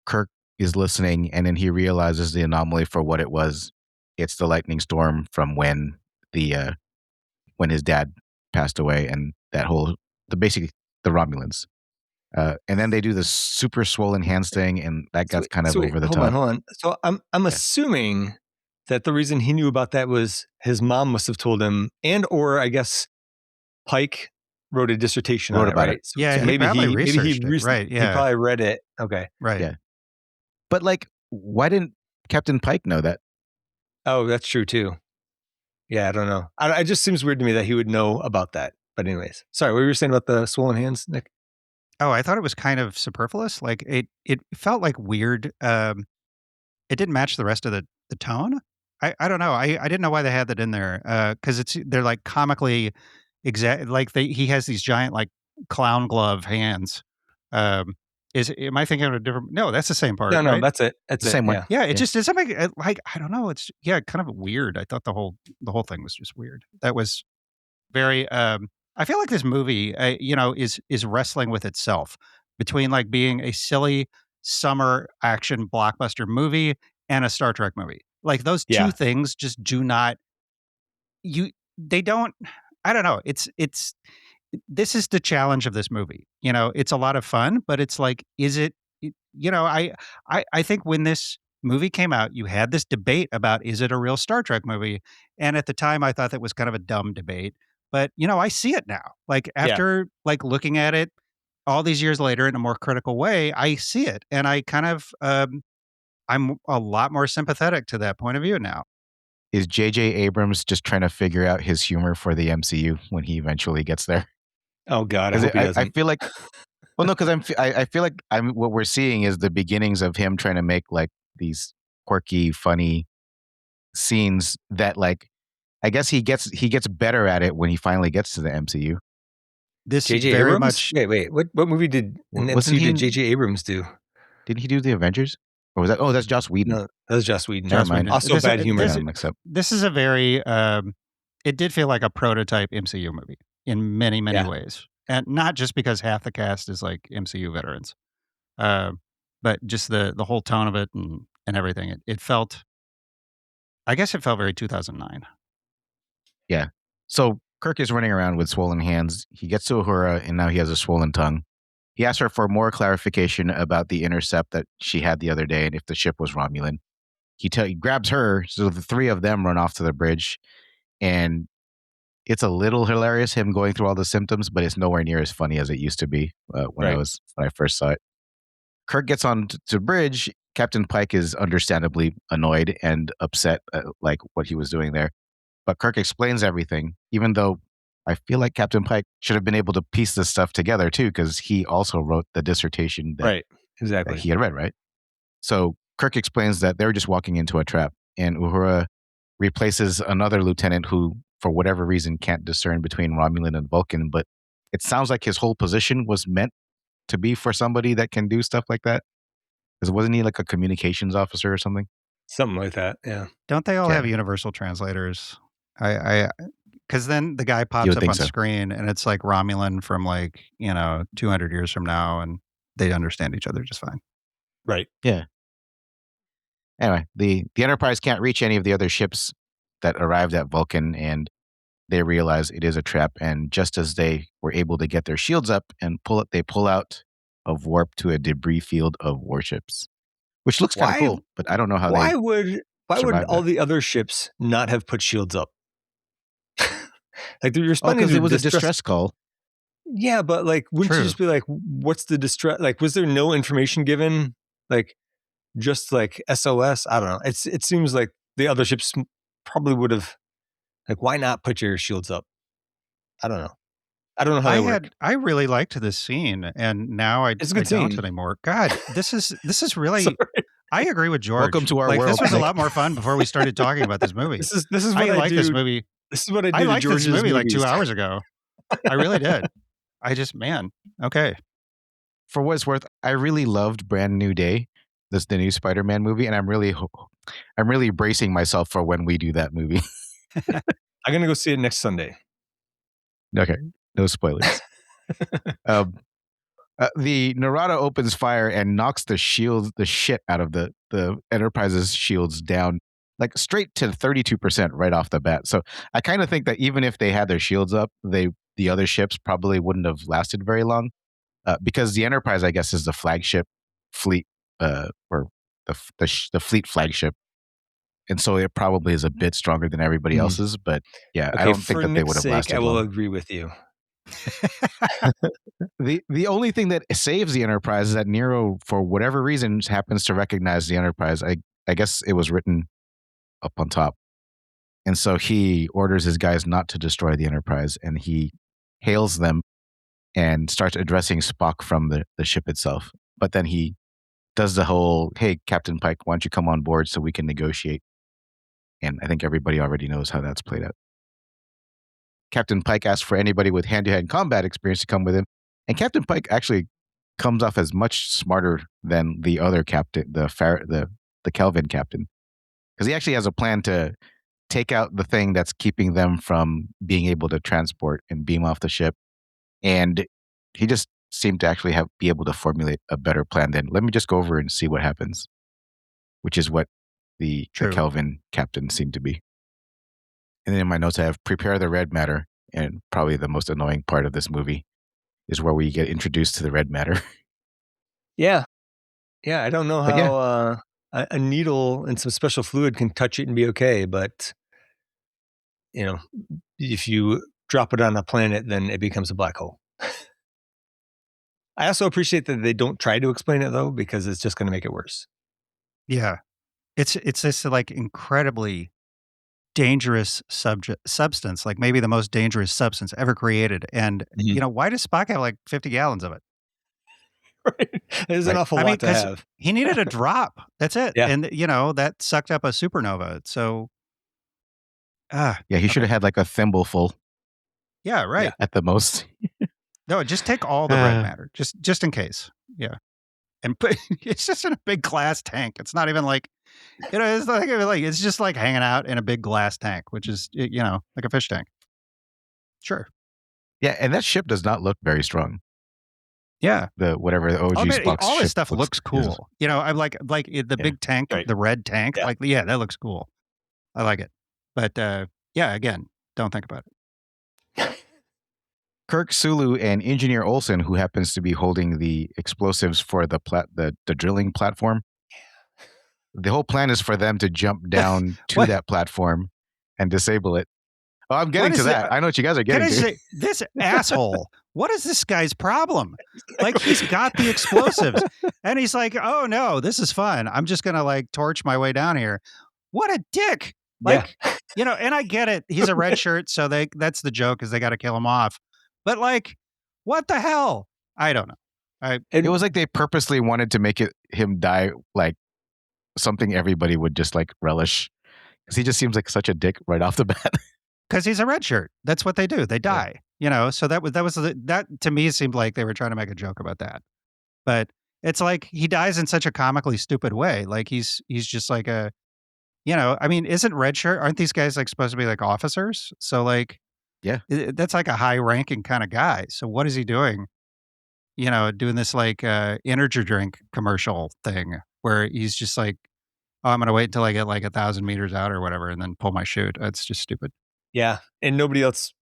Kirk is listening, and then he realizes the anomaly for what it was. It's the lightning storm from when his dad passed away, and that whole basically the Romulans. And then they do this super swollen hands thing, and that gets kind of over the top. Hold on. So I'm assuming that the reason he knew about that was his mom must have told him, and or I guess Pike wrote a dissertation on it, about right? it. So, Yeah, so he maybe probably he researched it, right? He Yeah. probably read it. Okay. Right. Yeah. But like, why didn't Captain Pike know that? Oh, that's true too. Yeah, I don't know. It just seems weird to me that he would know about that. But anyways, sorry, what were you saying about the swollen hands, Nick? Oh, I thought it was kind of superfluous. Like it felt like weird. It didn't match the rest of the tone. I don't know. I didn't know why they had that in there. Because they're like comically like he has these giant like clown glove hands. Am I thinking of a different? No, that's the same part. No, right? that's it. That's The it. same one. Yeah. Yeah, it just doesn't make it like I don't know. It's kind of weird. I thought the whole thing was just weird. That was very. I feel like this movie, is wrestling with itself between like being a silly summer action blockbuster movie and a Star Trek movie. Like those two things just do not. They don't. I don't know. This is the challenge of this movie. It's a lot of fun, but it's like, is it? I think when this movie came out, you had this debate about is it a real Star Trek movie, and at the time, I thought that was kind of a dumb debate. But I see it now. Like after like looking at it all these years later in a more critical way, I see it, and I kind of I'm a lot more sympathetic to that point of view now. Is J.J. Abrams just trying to figure out his humor for the MCU when he eventually gets there? Oh God, I hope he doesn't. I feel like, well, no, because I feel like what we're seeing is the beginnings of him trying to make like these quirky, funny scenes that like, I guess he gets better at it when he finally gets to the MCU. This J.J. very Abrams? much. Wait. What movie did J.J. Abrams do? Didn't he do the Avengers? Or was that? Oh, that's Joss Whedon. No, that was Joss Whedon. Never mind. Also bad humor. This is a very. It did feel like a prototype MCU movie in many ways, and not just because half the cast is like MCU veterans, but just the whole tone of it and everything. It felt. I guess it felt very 2009. Yeah. So Kirk is running around with swollen hands. He gets to Uhura, and now he has a swollen tongue. He asks her for more clarification about the intercept that she had the other day and if the ship was Romulan. He grabs her, so the three of them run off to the bridge, and it's a little hilarious, him going through all the symptoms, but it's nowhere near as funny as it used to be when I first saw it. Kirk gets on to the bridge. Captain Pike is understandably annoyed and upset at like what he was doing there. But Kirk explains everything, even though I feel like Captain Pike should have been able to piece this stuff together too, because he also wrote the dissertation that he had read, right? So Kirk explains that they're just walking into a trap, and Uhura replaces another lieutenant who, for whatever reason, can't discern between Romulan and Vulcan, but it sounds like his whole position was meant to be for somebody that can do stuff like that. Because wasn't he like a communications officer or something? Something like that, yeah. Don't they all have universal translators? Because then the guy pops up on screen and it's like Romulan from like, 200 years from now, and they understand each other just fine. Right. Yeah. Anyway, the Enterprise can't reach any of the other ships that arrived at Vulcan, and they realize it is a trap. And just as they were able to get their shields up and they pull out of warp to a debris field of warships, which looks kind of cool, but I don't know how why would all the other ships not have put shields up? Like they're responding because it was a distress call. Yeah, but like, wouldn't you just be like, what's the distress? Like, was there no information given? Like, just like SOS? I don't know. It seems like the other ships probably would have, like, why not put your shields up? I don't know. I don't know how they work. I really liked this scene, and now I don't anymore. God, this is really. I agree with George. Welcome to our world. This was a lot more fun before we started talking about this movie. This is what I like this movie. This is what I do. I liked this movie like 2 hours ago. I really did. I just, okay. for what it's worth, I really loved Brand New Day, the new Spider-Man movie, and I'm really bracing myself for when we do that movie. I'm gonna go see it next Sunday. Okay, no spoilers. The Narada opens fire and knocks the shit out of the Enterprise's shields down, like straight to 32% right off the bat. So I kind of think that even if they had their shields up, the other ships probably wouldn't have lasted very long, because the Enterprise, I guess, is the flagship fleet, or the fleet flagship, and so it probably is a bit stronger than everybody else's. But yeah, Okay, I don't think for that they would Nick's have lasted sake, I will long. agree with you. The only thing that saves the Enterprise is that Nero, for whatever reason, happens to recognize the Enterprise. I guess it was written up on top. And so he orders his guys not to destroy the Enterprise, and he hails them and starts addressing Spock from the ship itself. But then he does the whole, hey, Captain Pike, why don't you come on board so we can negotiate? And I think everybody already knows how that's played out. Captain Pike asks for anybody with hand-to-hand combat experience to come with him. And Captain Pike actually comes off as much smarter than the other captain, the Kelvin captain, because he actually has a plan to take out the thing that's keeping them from being able to transport and beam off the ship. And he just seemed to actually be able to formulate a better plan than, let me just go over and see what happens, which is what the Kelvin captain seemed to be. And then in my notes, I have prepare the red matter. And probably the most annoying part of this movie is where we get introduced to the red matter. Yeah. Yeah, I don't know how a needle and some special fluid can touch it and be okay, but if you drop it on a planet, then it becomes a black hole. I also appreciate that they don't try to explain it, though, because it's just going to make it worse. Yeah. It's this like incredibly dangerous substance, like maybe the most dangerous substance ever created. And, why does Spock have like 50 gallons of it? Right. There's an awful lot to have. He needed a drop. That's it. Yeah. And, that sucked up a supernova. So, he should have had like a thimbleful. Yeah, right. At the most. No, just take all the red matter, just in case. Yeah. And it's just in a big glass tank. It's not even like, it's like it's just like hanging out in a big glass tank, which is, like a fish tank. Sure. Yeah, and that ship does not look very strong. Yeah. The OG Spock's all ship this stuff looks cool. I'm like the big tank, the red tank. Yeah. That looks cool. I like it. But again, don't think about it. Kirk, Sulu, and Engineer Olsen, who happens to be holding the explosives for the drilling platform. The whole plan is for them to jump down to that platform and disable it. Oh, I'm getting to that. I know what you guys are getting to. This asshole, what is this guy's problem? Like, he's got the explosives and he's like, oh no, this is fun. I'm just going to like torch my way down here. What a dick. Like, and I get it. He's a red shirt. So that's the joke, is they got to kill him off. But like, what the hell? I don't know. It was like they purposely wanted to make him die like something everybody would just like relish, because he just seems like such a dick right off the bat. Because he's a red shirt. That's what they do. They die. So that to me seemed like they were trying to make a joke about that. But it's like he dies in such a comically stupid way. Like he's just like a, isn't red shirt? Aren't these guys like supposed to be like officers? So like. Yeah, that's like a high-ranking kind of guy. So what is he doing? Doing this like energy drink commercial thing where he's just like, oh, I'm going to wait until I get like 1,000 meters out or whatever and then pull my chute. That's just stupid. Yeah, and nobody else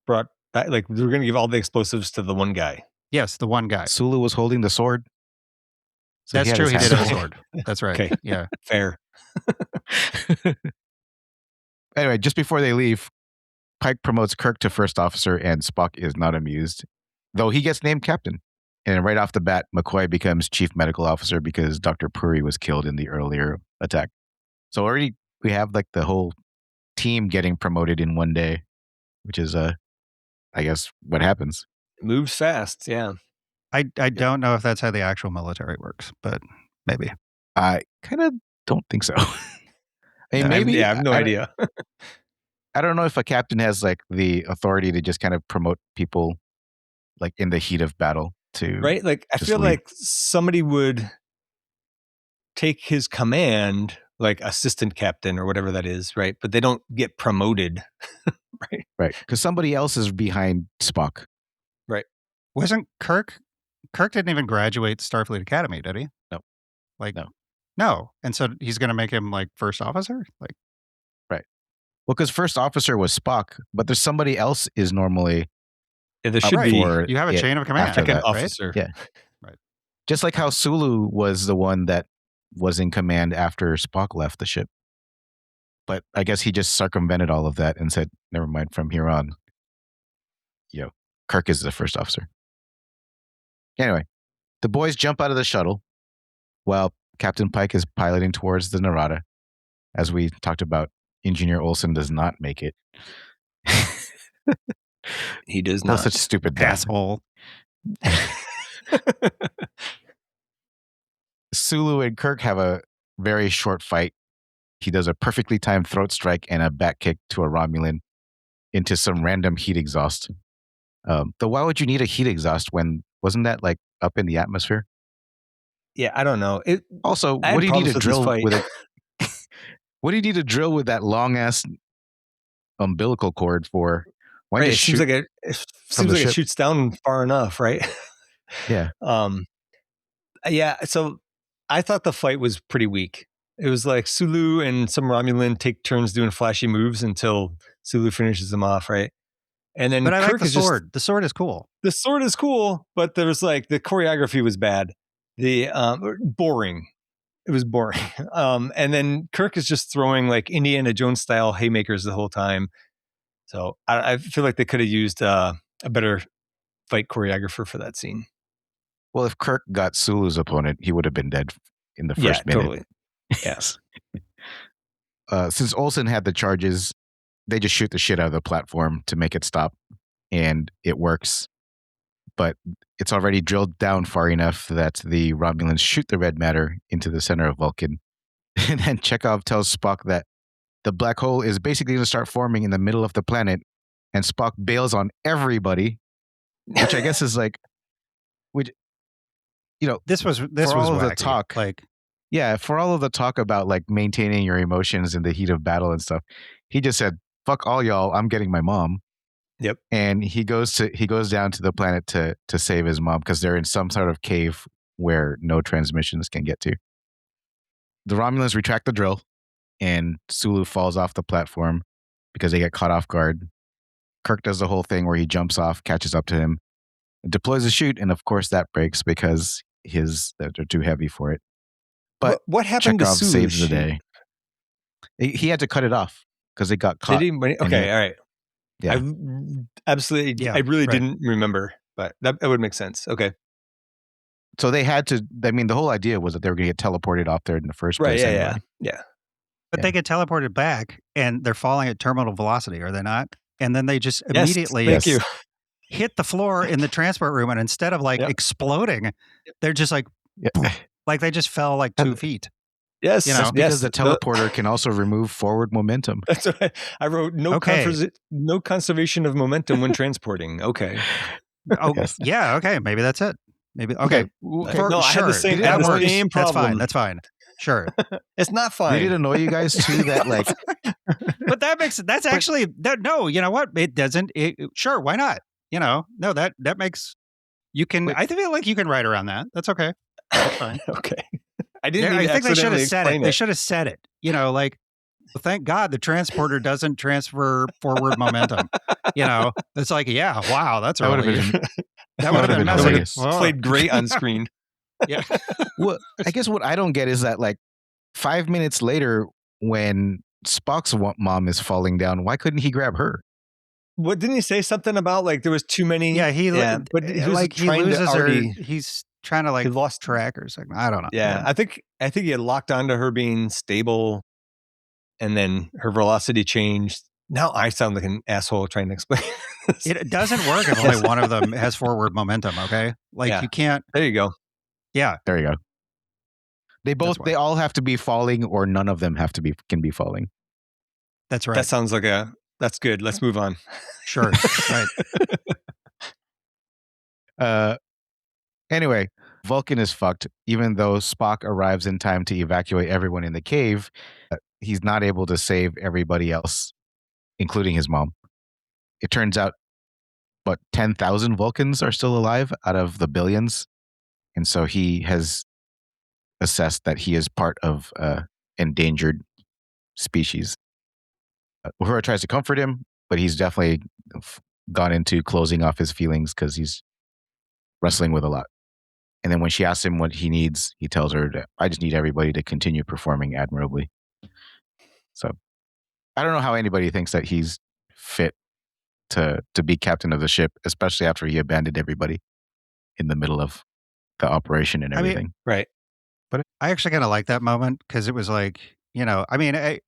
brought that. Like, we're going to give all the explosives to the one guy. Yes, the one guy. Sulu was holding the sword. So that's true. He did have a sword. That's right. Okay. Yeah. Fair. Anyway, just before they leave, Pike promotes Kirk to first officer, and Spock is not amused, though he gets named captain. And right off the bat, McCoy becomes chief medical officer because Dr. Puri was killed in the earlier attack. So already we have like the whole team getting promoted in one day, which is, I guess, what happens. It moves fast, yeah. I don't know if that's how the actual military works, but maybe. I kind of don't think so. Maybe. I have no idea. I don't know if a captain has like the authority to just kind of promote people like in the heat of battle. to right? Like I just feel leave. like somebody would take his command, like assistant captain or whatever that is, right? But they don't get promoted, right? Right. Because somebody else is behind Spock. Right. Wasn't Kirk didn't even graduate Starfleet Academy, did he? No. Like, No. no. And so he's going to make him like first officer? Like, right. Well, because first officer was Spock, but there's somebody else is normally. Yeah, there should be. You have a chain of command. Second that, officer. Right? Yeah. Right. Just like how Sulu was the one that was in command after Spock left the ship. But I guess he just circumvented all of that and said, never mind, from here on, Kirk is the first officer. Anyway, the boys jump out of the shuttle while Captain Pike is piloting towards the Narada. As we talked about, Engineer Olsen does not make it. He does That not. was such stupid death. Asshole. Sulu and Kirk have a very short fight. He does a perfectly timed throat strike and a back kick to a Romulan into some random heat exhaust. Though why would you need a heat exhaust when wasn't that like up in the atmosphere? Yeah, I don't know. Also, what do you need to drill with it? What do you need to drill with that long ass umbilical cord for? Why right, just it seems shoot like it shoots down far enough, right? Yeah. Yeah. So I thought the fight was pretty weak. It was like Sulu and some Romulan take turns doing flashy moves until Sulu finishes them off, right? And then but I Kirk like the sword. The sword is cool. The sword is cool, but there's like the choreography was bad. The boring. It was boring. And then Kirk is just throwing like Indiana Jones style haymakers the whole time. So I feel like they could have used a better fight choreographer for that scene. Well, if Kirk got Sulu's opponent, he would have been dead in the first minute. Totally. Yes. Since Olsen had the charges, they just shoot the shit out of the platform to make it stop, and it works. But it's already drilled down far enough that the Romulans shoot the red matter into the center of Vulcan. And then Chekhov tells Spock that the black hole is basically going to start forming in the middle of the planet, and Spock bails on everybody, which I guess is like, this was all of wacky. the talk, like, yeah, for all of the talk about like maintaining your emotions in the heat of battle and stuff, he just said, "Fuck all y'all, I'm getting my mom." Yep. And he goes down to the planet to save his mom because they're in some sort of cave where no transmissions can get to. The Romulans retract the drill, and Sulu falls off the platform because they get caught off guard. Kirk does the whole thing where he jumps off, catches up to him, deploys a chute, and of course that breaks because they're too heavy for it. But what happened Chekhov to Sulu's saves the day. He had to cut it off because it got caught. Did he? Okay, all right. Yeah. I really didn't remember, but that would make sense. Okay. So they had to, I mean, the whole idea was that they were going to get teleported off there in the first place. Right, anyway. Yeah. But they get teleported back and they're falling at terminal velocity, are they not? And then they just immediately hit the floor in the transport room, and instead of like exploding, they're just like, like they just fell like 2 feet. Yes, because the teleporter can also remove forward momentum. That's what I wrote. No conservation of momentum when transporting. Okay. Oh, yeah. Okay. Maybe that's it. Maybe. Okay. No, I had the same problem. That's fine. Sure. It's not fine. Did it annoy you guys too that like but no, you know what? It doesn't sure, why not? No, that makes you can I feel like you can write around that. That's okay. That's fine. Okay. I think they should have said it. They should have said it. Like, well, thank God the transporter doesn't transfer forward momentum. It's like, yeah, wow, that would have been messy. Played great on screen. Yeah. Well, I guess what I don't get is that like 5 minutes later, when Spock's mom is falling down, why couldn't he grab her? What didn't he say something about like there was too many? Yeah, but he was like he loses her. He's trying to like he lost track or something. I don't know. Yeah, I think he had locked onto her being stable, and then her velocity changed. Now I sound like an asshole trying to explain this. It doesn't work if only one of them has forward momentum. Okay, you can't. There you go. Yeah, there you go. They all have to be falling, or none of them can be falling. That's right. That sounds like that's good. Let's move on. Sure. Right. Anyway, Vulcan is fucked. Even though Spock arrives in time to evacuate everyone in the cave, he's not able to save everybody else, including his mom. It turns out, 10,000 Vulcans are still alive out of the billions. And so he has assessed that he is part of endangered species. Uhura tries to comfort him, but he's definitely gone into closing off his feelings because he's wrestling with a lot. And then when she asks him what he needs, he tells her that I just need everybody to continue performing admirably. So I don't know how anybody thinks that he's fit to be captain of the ship, especially after he abandoned everybody in the middle of the operation and everything. I mean, right. But I actually kind of like that moment because it was like, I mean, I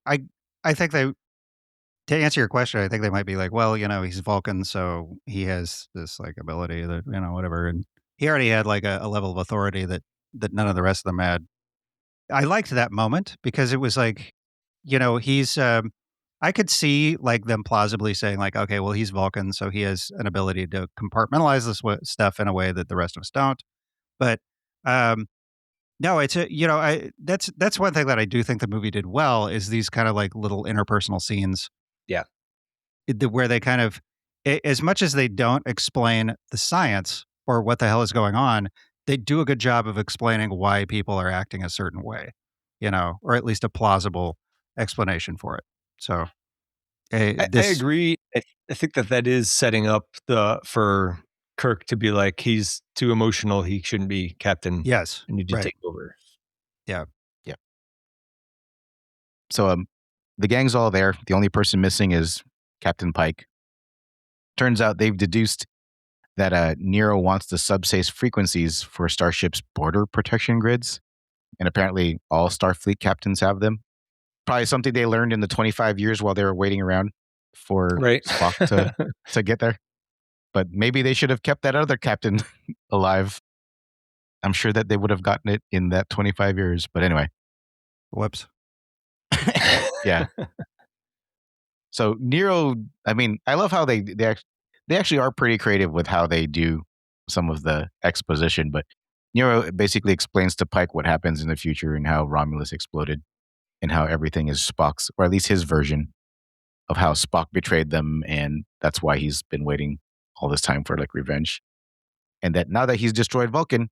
think they, to answer your question, I think they might be like, well, he's Vulcan, so he has this like ability that, whatever. And he already had like a level of authority that none of the rest of them had. I liked that moment because it was like, he's, I could see like them plausibly saying like, okay, well, he's Vulcan, so he has an ability to compartmentalize this stuff in a way that the rest of us don't. But, no, it's that's one thing that I do think the movie did well is these kind of like little interpersonal scenes. Yeah. Where they kind of, as much as they don't explain the science or what the hell is going on, they do a good job of explaining why people are acting a certain way, or at least a plausible explanation for it. So I agree. I think that is setting up for Kirk to be like, he's too emotional. He shouldn't be captain. Yes. And you just right. take over. Yeah. Yeah. So the gang's all there. The only person missing is Captain Pike. Turns out they've deduced that Nero wants the subspace frequencies for Starship's border protection grids. And apparently all Starfleet captains have them. Probably something they learned in the 25 years while they were waiting around for Spock to get there. But maybe they should have kept that other captain alive. I'm sure that they would have gotten it in that 25 years. But anyway. Whoops. Yeah. So Nero, I mean, I love how they actually are pretty creative with how they do some of the exposition. But Nero basically explains to Pike what happens in the future and how Romulus exploded and how everything is Spock's, or at least his version of how Spock betrayed them. And that's why he's been waiting all this time for like revenge. And that now that he's destroyed Vulcan,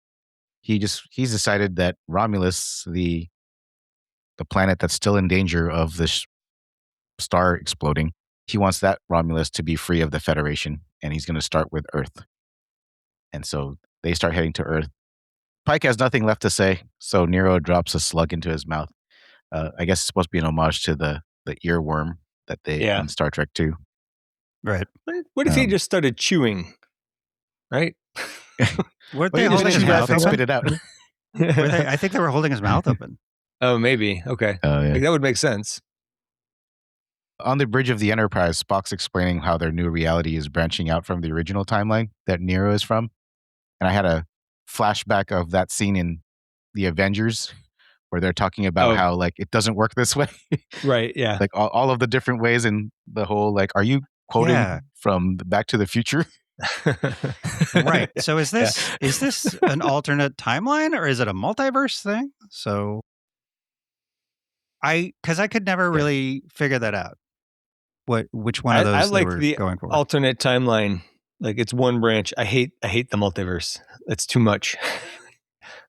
he's decided that Romulus, the planet that's still in danger of this star exploding, he wants that Romulus to be free of the Federation, and he's going to start with Earth. And so they start heading to Earth. Pike has nothing left to say, so Nero drops a slug into his mouth. I guess it's supposed to be an homage to the earworm that they in Star Trek 2. Right. What if he just started chewing? Right? Weren't they holding his mouth open? Spit it out. I think they were holding his mouth open. Oh, maybe. Okay. Yeah. Like, that would make sense. On the bridge of the Enterprise, Spock's explaining how their new reality is branching out from the original timeline that Nero is from. And I had a flashback of that scene in the Avengers where they're talking about how like it doesn't work this way. Right. Yeah. Like all of the different ways and the whole like, are you quoting from Back to the Future? Right. So is this an alternate timeline or is it a multiverse thing? So because I could never really figure that out. Which one of those I like they were the going for? Alternate timeline. Like it's one branch. I hate the multiverse. It's too much.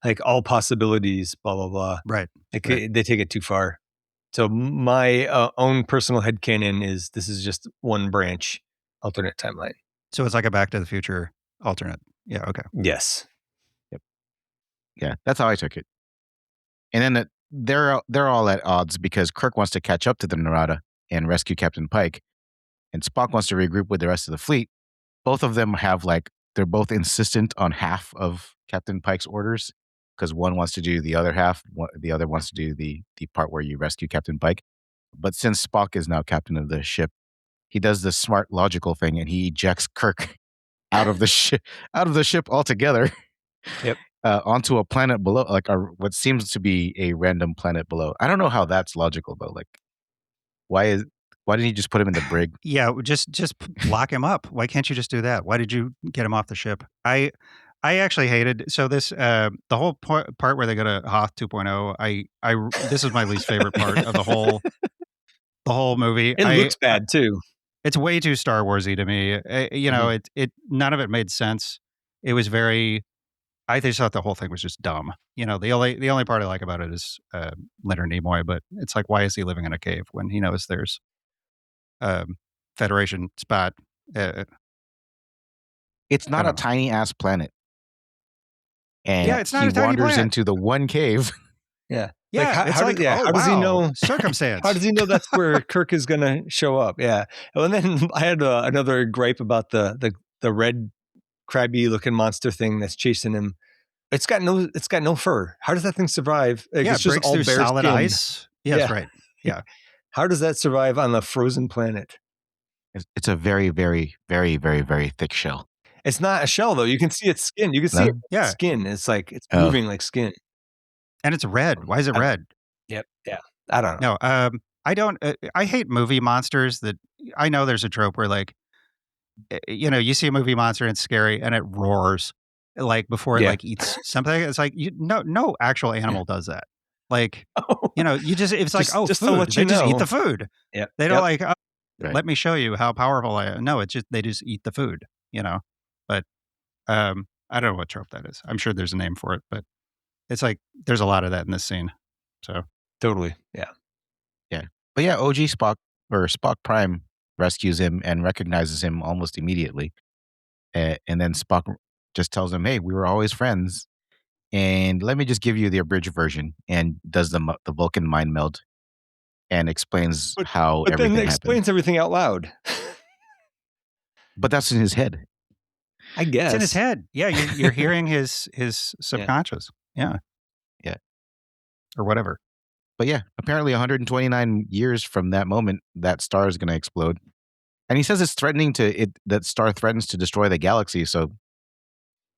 Like all possibilities, blah blah blah. Right. They take it too far. So my own personal headcanon is this is just one branch, alternate timeline. So it's like a Back to the Future alternate. Yeah. Okay. Yes. Yep. Yeah, that's how I took it. And then they're all at odds because Kirk wants to catch up to the Narada and rescue Captain Pike, and Spock wants to regroup with the rest of the fleet. Both of them have they're both insistent on half of Captain Pike's orders because one wants to do the other half, the other wants to do the part where you rescue Captain Pike. But since Spock is now captain of the ship, he does the smart, logical thing and he ejects Kirk out of the ship altogether. Yep. Onto a planet below, like what seems to be a random planet below. I don't know how that's logical though. Like, why didn't you just put him in the brig? Yeah, just lock him up. Why can't you just do that? Why did you get him off the ship? I actually hated this. The whole part where they go to Hoth 2.0. This is my least favorite part of the whole movie. It looks bad too. It's way too Star Warsy to me. It none of it made sense. It was very. I just thought the whole thing was just dumb. The only part I like about it is Leonard Nimoy, but it's like, why is he living in a cave when he knows there's Federation spot? It's not a tiny ass planet. And yeah, it's not he a tiny wanders planet. into the one cave. Yeah. Yeah. How does he know circumstance? How does he know that's where Kirk is going to show up? Yeah. And then I had another gripe about the red crabby looking monster thing that's chasing him. It's got no fur. How does that thing survive? Like, yeah, it's just breaks all through bare solid skin. ice. Yeah, that's right. Yeah. How does that survive on a frozen planet? It's a very, very, very, very, very thick shell. It's not a shell though. You can see its skin. You can see its skin. It's like it's moving like skin. And it's red. Why is it red? Yep. Yeah. I don't know. No. I don't. I hate movie monsters. That I know there's a trope where like, you see a movie monster and it's scary and it roars like before it like eats something. It's like no actual animal does that. Like you just it's like just food. They just eat the food. Yeah. They don't like let me show you how powerful I am. No, it's just they just eat the food. But I don't know what trope that is. I'm sure there's a name for it, but it's like there's a lot of that in this scene. So totally, yeah. But yeah, OG Spock or Spock Prime rescues him and recognizes him almost immediately, and then Spock just tells him, "Hey, we were always friends, and let me just give you the abridged version." And does the Vulcan mind meld and explains how everything happened. But then explains everything out loud. But that's in his head. I guess it's in his head. Yeah, you're hearing his subconscious. Yeah, or whatever. But yeah, apparently 129 years from that moment, that star is going to explode, and he says that star threatens to destroy the galaxy. So,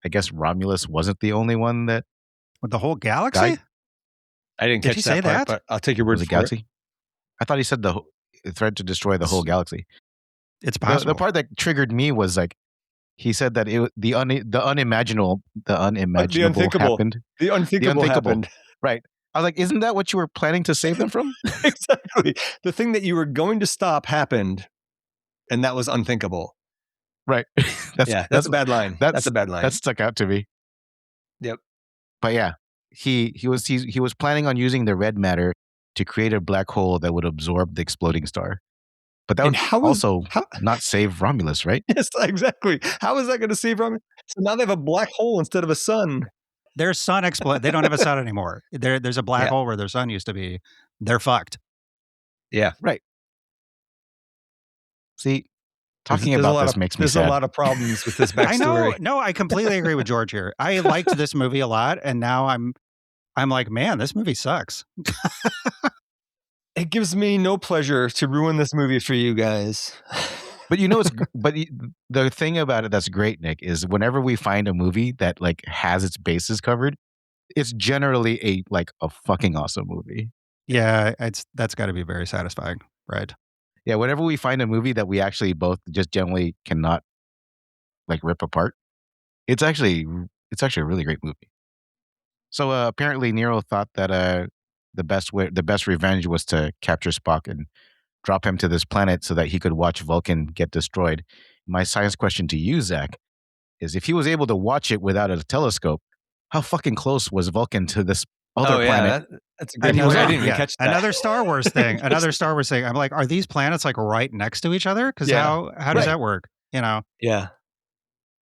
I guess Romulus wasn't the only one that with the whole galaxy. Died? I didn't catch that part, but I'll take your word for galaxy? it. I thought he said the threat to destroy the whole galaxy. It's possible. The part that triggered me was like he said that the unimaginable happened. The unthinkable happened. Right. I was like, isn't that what you were planning to save them from? Exactly. The thing that you were going to stop happened, and that was unthinkable. Right. That's a bad line. That's a bad line. That stuck out to me. Yep. But yeah, he was planning on using the red matter to create a black hole that would absorb the exploding star. But that would not save Romulus, right? Yes, exactly. How is that going to save Romulus? So now they have a black hole instead of a sun. Their sun exploded. They don't have a sun anymore. There's a black hole where their sun used to be. They're fucked. Yeah. Right. See, talking about this makes me sad. There's a lot of problems with this backstory. I know. No, I completely agree with George here. I liked this movie a lot, and now I'm like, man, this movie sucks. It gives me no pleasure to ruin this movie for you guys. But the thing about it that's great, Nick, is whenever we find a movie that like has its bases covered, it's generally a fucking awesome movie. Yeah, that's got to be very satisfying, right? Yeah, whenever we find a movie that we actually both just generally cannot like rip apart, it's actually a really great movie. So apparently Nero thought that the best revenge was to capture Spock and drop him to this planet so that he could watch Vulcan get destroyed. My science question to you, Zach, is if he was able to watch it without a telescope, how fucking close was Vulcan to this other planet? That's a great point. I didn't even catch that. Another Star Wars thing. I'm like, are these planets like right next to each other? Because how does that work? Yeah.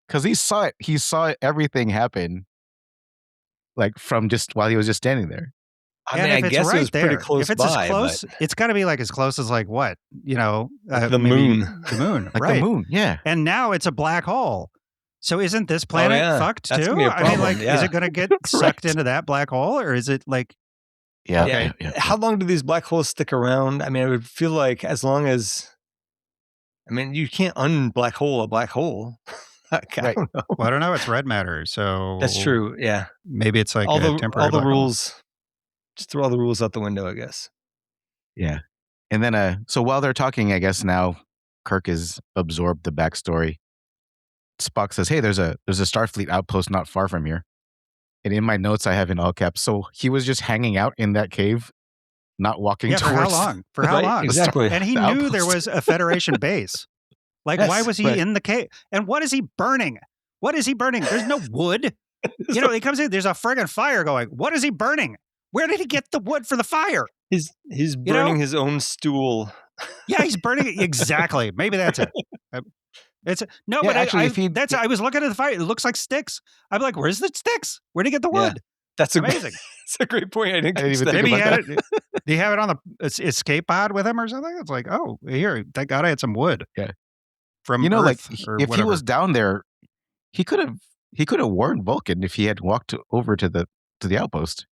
Because he saw it. He saw everything happen, like from just while he was just standing there. I guess it was pretty close. If it's as close, it's got to be like as close as like what? the moon. The moon, like right? The moon, yeah. And now it's a black hole. So isn't this planet fucked too? I mean, like, is it going to get sucked into that black hole, or is it like? Yeah. How long do these black holes stick around? I mean, I would feel like as long as, you can't unblack hole a black hole. I don't know. Well, I don't know. It's red matter, so that's true. Yeah, maybe it's like all the rules. Just throw all the rules out the window, I guess. Yeah, and then so while they're talking, I guess now Kirk has absorbed the backstory, Spock says, "Hey, there's a Starfleet outpost not far from here." And in my notes, I have in all caps. So he was just hanging out in that cave, not walking Yeah, towards. for how long? For how Right, long? exactly. And he the knew there outpost. was a Federation base. Like, Yes, why was he right. in the cave? And what is he burning? What is he burning? There's no wood. You know, he comes in, there's a friggin' fire going. What is he burning? Where did he get the wood for the fire? He's You know? burning his own stool. Yeah, he's burning it. Exactly. Maybe that's it. It's no, Yeah, but actually, I was looking at the fire. It looks like sticks. I'm like, where's the sticks? Where did he get the Yeah. wood? That's Amazing. That's a great point. I didn't I didn't catch even that. think Maybe he about had it. Did he have it on the escape pod with him or something? It's like, oh, here, thank God I had some wood. Yeah. From You know, like Earth or if whatever. he was down there, he could have warned Vulcan if he had walked over to the outpost.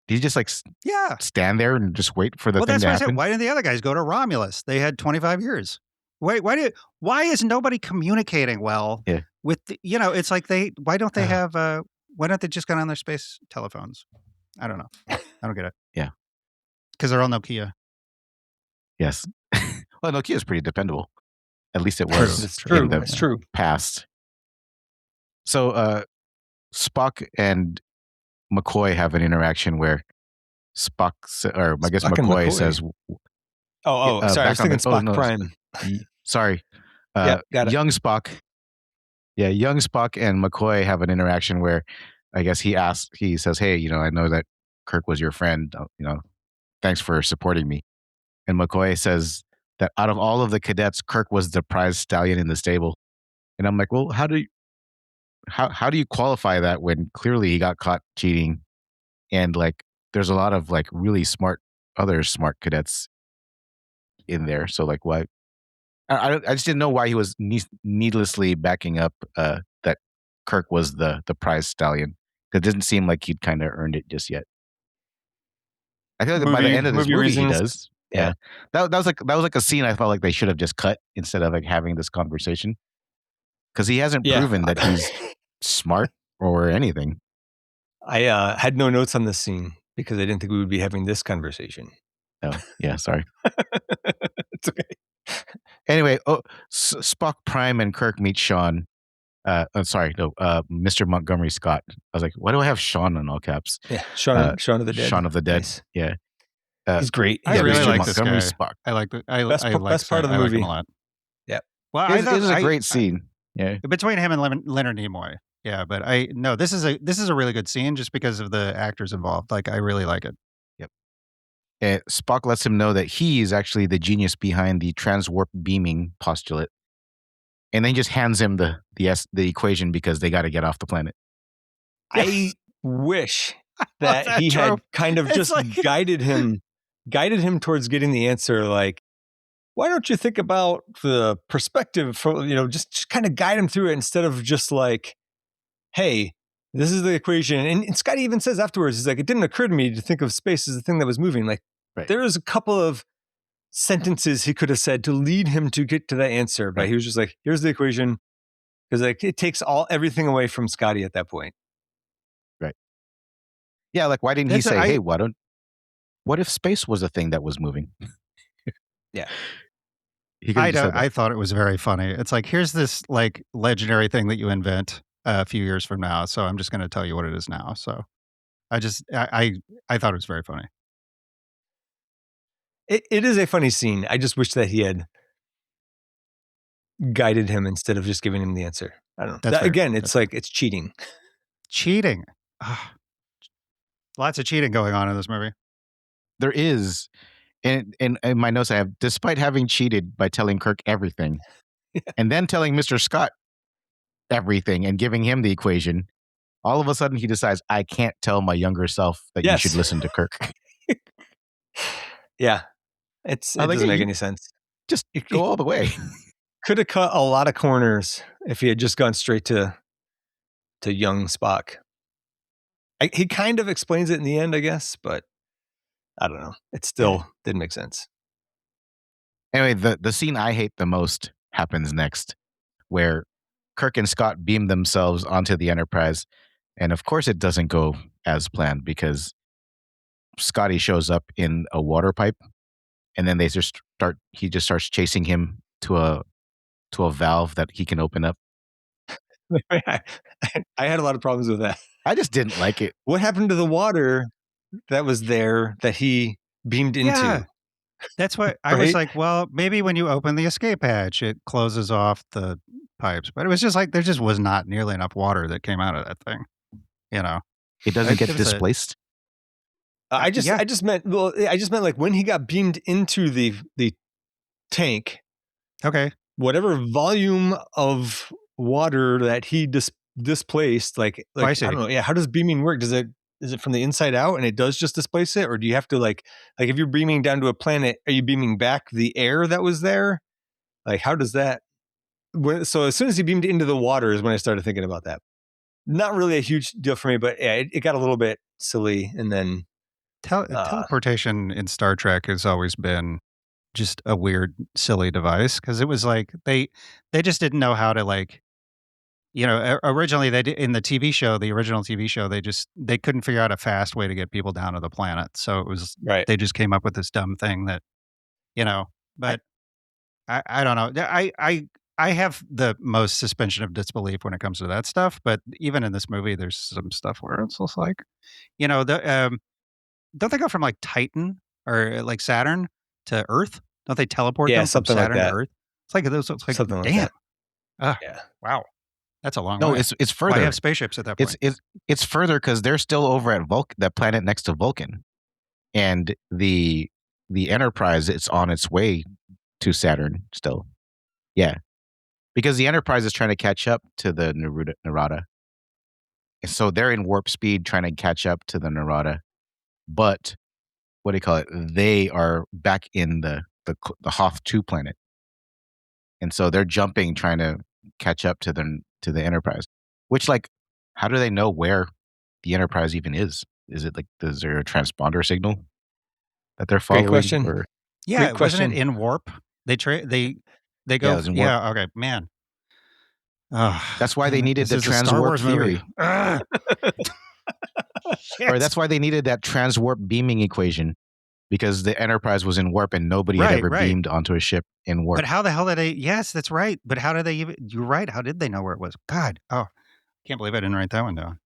Did he just like Yeah. stand there and just wait for the Well, thing that's to what I happen? said. Why didn't the other guys go to Romulus? They had 25 years. Why is nobody communicating well Yeah. with you know, it's like why don't they have why don't they just get on their space telephones? I don't know. I don't get it. Yeah. Because they're all Nokia. Yes. Well, Nokia is pretty dependable. At least it True. was It's true. in the It's true. past. So Spock and McCoy have an interaction where Spock, or I guess Spock and McCoy McCoy. says, Oh, sorry. I was back on thinking the- Spock no, Prime. sorry, Yeah, got it. young Spock. Yeah, young Spock and McCoy have an interaction where I guess he says, "Hey, you know, I know that Kirk was your friend. You know, thanks for supporting me." And McCoy says that out of all of the cadets, Kirk was the prize stallion in the stable. And I'm like, well, how do you qualify that when clearly he got caught cheating, and like there's a lot of like really other smart cadets in there. So like, why? I just didn't know why he was needlessly backing up that Kirk was the prize stallion. It doesn't seem like he'd kind of earned it just yet. I feel like by the end of this movie, he reasons. does. Yeah, that was like a scene I felt like they should have just cut instead of like having this conversation, because he hasn't proven that he's smart or anything. I had no notes on this scene because I didn't think we would be having this conversation. Oh, yeah, sorry. It's okay. Anyway, Spock Prime and Kirk meet Sean. Mr. Montgomery Scott. I was like, why do I have Sean in all caps? Yeah, Shaun of the Dead. Shaun of the Dead. Nice. Yeah. He's great. I really Mr. like this Montgomery guy. Spock. I like Best part of the I like him movie. a lot. Yeah. Well, It was a great scene. Yeah. Between him and Leonard Nimoy. Yeah, but this is a really good scene just because of the actors involved. Like, I really like it. Yep. Spock lets him know that he is actually the genius behind the transwarp beaming postulate, and then just hands him the equation because they got to get off the planet. I wish that he true? had kind of It's just like- guided him towards getting the answer. Like, why don't you think about the perspective from, just kind of guide him through it instead of just like, hey, this is the equation. And Scotty even says afterwards, he's like, it didn't occur to me to think of space as the thing that was moving. Like, Right. there was a couple of sentences he could have said to lead him to get to that answer, but Right. he was just like, here's the equation. Because like it takes everything away from Scotty at that point. Yeah, like why didn't he It's say, a- I- "Hey, what if space was a thing that was moving?" Yeah. He could have just said that. I thought it was very funny. It's like, here's this like legendary thing that you invent a few years from now. So I'm just going to tell you what it is now. So I thought it was very funny. It is a funny scene. I just wish that he had guided him instead of just giving him the answer. I don't know. That's fair. Again, it's like it's cheating. Cheating. Lots of cheating going on in this movie. There is, and in my notes I have, despite having cheated by telling Kirk everything, and then telling Mr. Scott everything and giving him the equation, all of a sudden he decides, I can't tell my younger self that Yes. you should listen to Kirk. Yeah. It I like doesn't it. make You- any sense. Just go all the way. Could have cut a lot of corners if he had just gone straight to young Spock. He kind of explains it in the end, I guess, but I don't know. It still didn't make sense. Anyway, the scene I hate the most happens next, where Kirk and Scott beam themselves onto the Enterprise, and of course it doesn't go as planned because Scotty shows up in a water pipe, and then he just starts chasing him to a valve that he can open up, I had a lot of problems with that. I just didn't like it. What happened to the water that was there that he beamed into? Yeah. That's why I was Right? like, well, maybe when you open the escape hatch, it closes off the pipes. But it was just like there just was not nearly enough water that came out of that thing. You know, It doesn't It get was a- displaced. I just yeah. meant like when he got beamed into the tank, Okay. whatever volume of water that he displaced, like I I see. don't know, yeah. How does beaming work? Is it from the inside out and it does just displace it, or do you have to like if you're beaming down to a planet, are you beaming back the air that was there? Like how does that? So as soon as he beamed into the water is when I started thinking about that. Not really a huge deal for me, but yeah, it got a little bit silly, and then Teleportation in Star Trek has always been just a weird, silly device because it was like they just didn't know how to like. Originally they did in the TV show, the original TV show, they couldn't figure out a fast way to get people down to the planet. So it was right. they just came up with this dumb thing that, but I don't know. I have the most suspension of disbelief when it comes to that stuff. But even in this movie, there's some stuff where it's just like, don't they go from like Titan or like Saturn to Earth? Don't they teleport Yeah, them from something like Saturn to that. Earth? It's like Something like damn. that. Ugh, Yeah. wow. That's a long No, way. it's Why further. have spaceships at that point? It's further because they're still over at that planet next to Vulcan, and the Enterprise is on its way to Saturn still. Yeah, because the Enterprise is trying to catch up to the Narada, and so they're in warp speed trying to catch up to the Narada. But what do you call it? They are back in the Hoth 2 planet, and so they're jumping trying to catch up to the Enterprise. Which, like, how do they know where the Enterprise even is? Is it like, is there a transponder signal that they're following? Great question. Or, Yeah, Great question. wasn't it in warp? They go. Yeah, it was in warp. Yeah, okay, man. Oh, That's why they needed the this is a Star transwarp Wars movie. theory. Or that's why they needed that transwarp beaming equation, because the Enterprise was in warp and nobody had ever beamed onto a ship in warp. But how the hell did they? Yes, that's right. But how did they even? You're right. How did they know where it was? God, can't believe I didn't write that one down.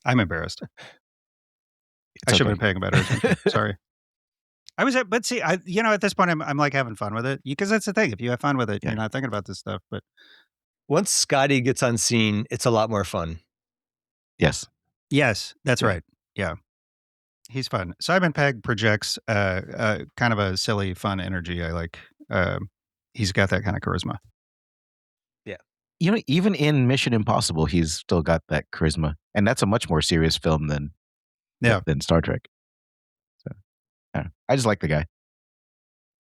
I'm embarrassed. I should have been paying better attention. Sorry. I was, but see, at this point, I'm like having fun with it because that's the thing. If you have fun with it, you're not thinking about this stuff. But once Scotty gets on scene, it's a lot more fun. Yes, that's right. Yeah, he's fun. Simon Pegg projects kind of a silly, fun energy. I like. He's got that kind of charisma. Yeah, even in Mission Impossible, he's still got that charisma, and that's a much more serious film than Star Trek. So, I just like the guy.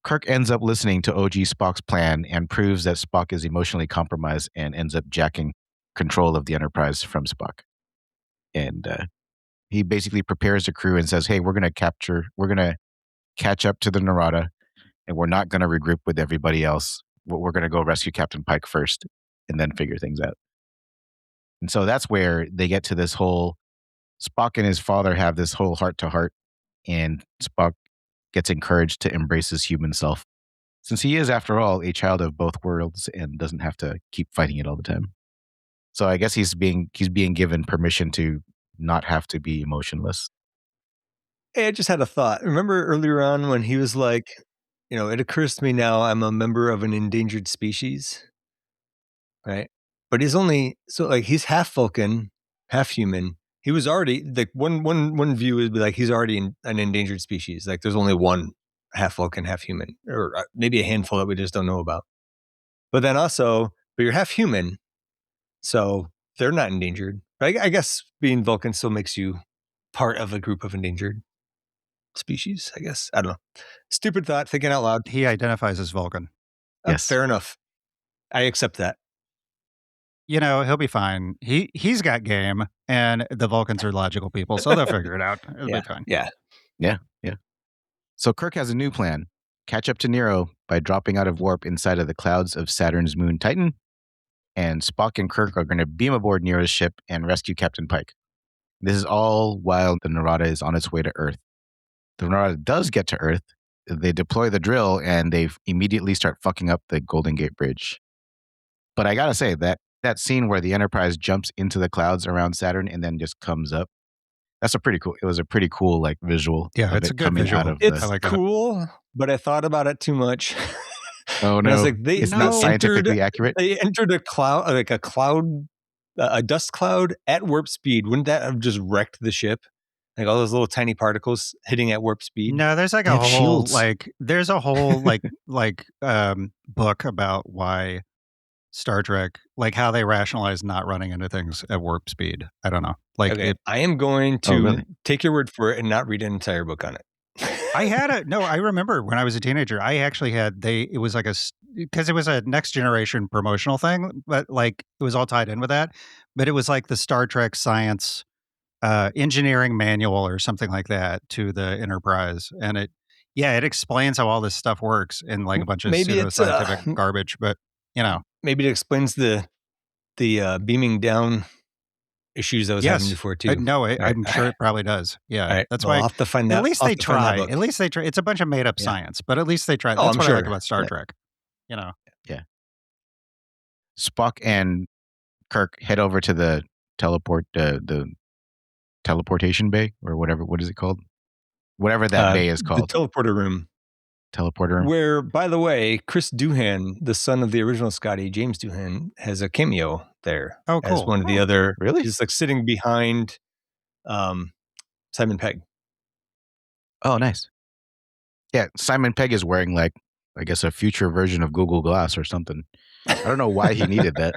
Kirk ends up listening to OG Spock's plan and proves that Spock is emotionally compromised and ends up jacking control of the Enterprise from Spock. And he basically prepares the crew and says, hey, we're going to catch up to the Narada, and we're not going to regroup with everybody else. We're going to go rescue Captain Pike first and then figure things out. And so that's where they get to this whole Spock and his father have this whole heart-to-heart, and Spock gets encouraged to embrace his human self, since he is, after all, a child of both worlds and doesn't have to keep fighting it all the time. So I guess he's being given permission to not have to be emotionless. Hey, I just had a thought. Remember earlier on when he was like, it occurs to me now I'm a member of an endangered species, right? But he's he's half Vulcan, half human. He was already like one view would be like he's already an endangered species. Like there's only one half Vulcan, half human, or maybe a handful that we just don't know about. But then also, you're half human, so they're not endangered. I guess being Vulcan still makes you part of a group of endangered species, I guess. I don't know. Stupid thought, thinking out loud. He identifies as Vulcan. Yes. Fair enough. I accept that. He'll be fine. He's got game, and the Vulcans are logical people, so they'll figure it out. It'll be fine. Yeah. So Kirk has a new plan. Catch up to Nero by dropping out of warp inside of the clouds of Saturn's moon Titan. And Spock and Kirk are going to beam aboard Nero's ship and rescue Captain Pike. This is all while the Narada is on its way to Earth. The Narada does get to Earth. They deploy the drill and they immediately start fucking up the Golden Gate Bridge. But I gotta say that that scene where the Enterprise jumps into the clouds around Saturn and then just comes up. That's it was a pretty cool like visual. Yeah, of it's it a good coming visual. out of It's I like that. cool, but I thought about it too much. Oh And I was no, like, it's not scientifically accurate. They entered a cloud, like a cloud, a dust cloud at warp speed. Wouldn't that have just wrecked the ship? Like all those little tiny particles hitting at warp speed. No, there's like They a have whole shields. there's a whole book about why Star Trek, like how they rationalize not running into things at warp speed. I don't know. Like Okay, I am going Oh, to really? take your word for it and not read an entire book on it. I remember when I was a teenager, I actually had it was like because it was a next generation promotional thing, but like it was all tied in with that. But it was like the Star Trek science engineering manual or something like that to the Enterprise. And it explains how all this stuff works in like a bunch of Maybe it's pseudoscientific garbage, but you know. maybe it explains the beaming down issues I was having before too. No, All I'm sure it probably does. Yeah. All right. That's Well, why I'll have to find that. at least I'll they have to find that try. book. At least they try. It's a bunch of made up Yeah. science, but at least they try. Oh, That's I'm what I sure. like about Star Yeah. Trek. You know. Yeah. Spock and Kirk head over to the teleportation bay or whatever. What is it called? Whatever that bay is called. The teleporter room. Teleporter room. Where, by the way, Chris Doohan, the son of the original Scotty, James Doohan, has a cameo there. Oh, cool. As one of the other. Really? He's like sitting behind Simon Pegg. Oh, nice. Yeah, Simon Pegg is wearing like, I guess, a future version of Google Glass or something. I don't know why he needed that.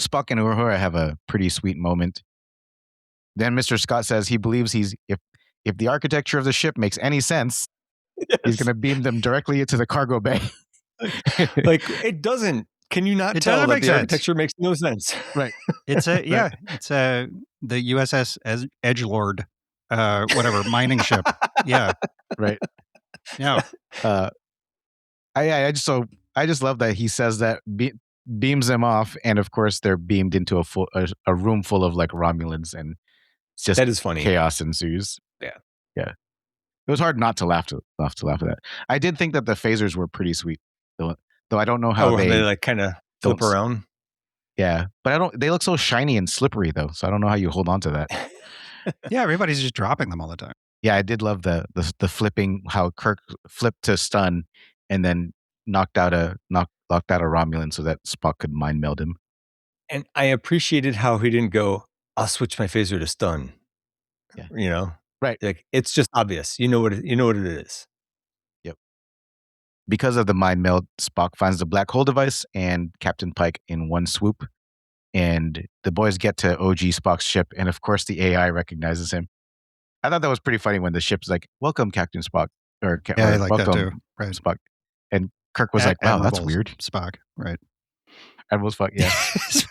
Spock and Uhura have a pretty sweet moment. Then Mr. Scott says he believes if the architecture of the ship makes any sense, he's going to beam them directly into the cargo bay. Like it doesn't. Can you not tell that the architecture makes no sense? Right. It's the USS Edgelord, whatever mining ship. Yeah. Right. Yeah. I just love that he says that beams them off, and of course they're beamed into a room full of like Romulans, and it's just that is funny. Chaos ensues. Yeah. It was hard not to laugh at that. I did think that the phasers were pretty sweet, though I don't know how they like kind of flip around. Yeah, but they look so shiny and slippery though, so I don't know how you hold on to that. Yeah, everybody's just dropping them all the time. Yeah, I did love the flipping, how Kirk flipped to stun and then locked out a Romulan so that Spock could mind meld him. And I appreciated how he didn't go, I'll switch my phaser to stun. Yeah. You know? Right. Like it's just obvious. You know what it is. Yep. Because of the mind meld, Spock finds the black hole device and Captain Pike in one swoop. And the boys get to OG Spock's ship, and of course the AI recognizes him. I thought that was pretty funny when the ship's like, "Welcome, Captain Spock," or I like "Welcome, that too. Right. Spock." And Kirk was like, "Wow, that's weird." Spock, right? Admiral Spock, yeah.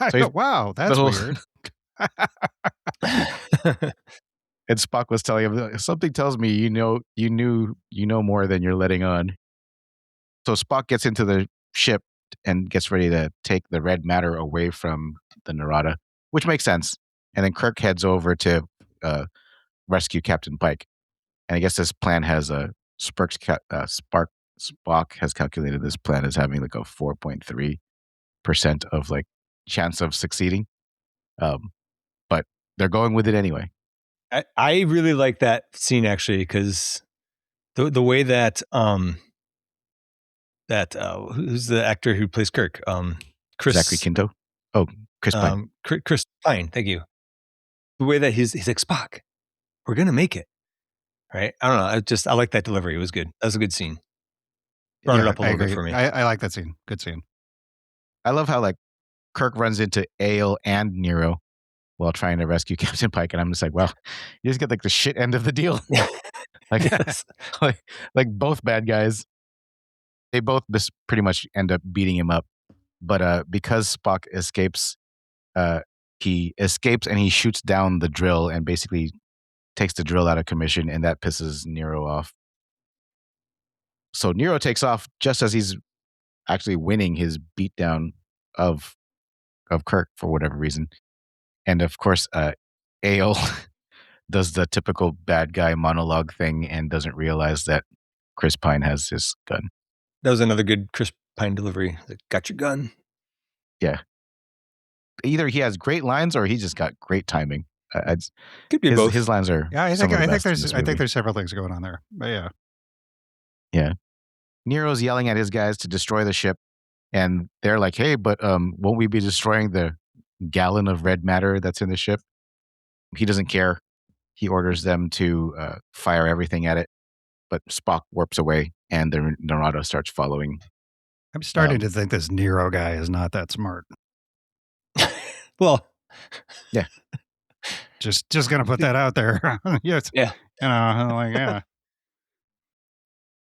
So wow, that's weird. And Spock was telling him, "Something tells me you know more than you're letting on." So Spock gets into the ship and gets ready to take the red matter away from the Narada, which makes sense. And then Kirk heads over to rescue Captain Pike. And I guess this plan has Spock has calculated this plan as having like a 4.3% of like chance of succeeding. But they're going with it anyway. I really like that scene actually, because the way that who's the actor who plays Kirk? Chris Zachary Quinto. Oh, Chris Pine. Chris Pine. Thank you. The way that he's like, Spock, we're gonna make it, right? I don't know. I like that delivery. It was good. That was a good scene. Brought it up a little bit for me. I like that scene. Good scene. I love how like Kirk runs into Ale and Nero while trying to rescue Captain Pike, and I'm just like, well, you just get like the shit end of the deal. Like, Yes. like both bad guys. They both just pretty much end up beating him up. But because Spock escapes, he escapes and he shoots down the drill and basically takes the drill out of commission, and that pisses Nero off. So Nero takes off just as he's actually winning his beatdown of Kirk for whatever reason. And of course, Ale does the typical bad guy monologue thing and doesn't realize that Chris Pine has his gun. That was another good Chris Pine delivery. Like, got your gun. Yeah. Either he has great lines or he just got great timing. Could be both. His lines are Yeah, I some think of the I think best in there's this I think movie. there's several things going on there. But yeah. Yeah. Nero's yelling at his guys to destroy the ship, and they're like, "Hey, but won't we be destroying the gallon of red matter that's in the ship?" He doesn't care. He orders them to fire everything at it, but Spock warps away, and the Narada starts following. I'm starting to think this Nero guy is not that smart. Well, yeah. Just gonna put that out there. Yes. Yeah. Like, yeah.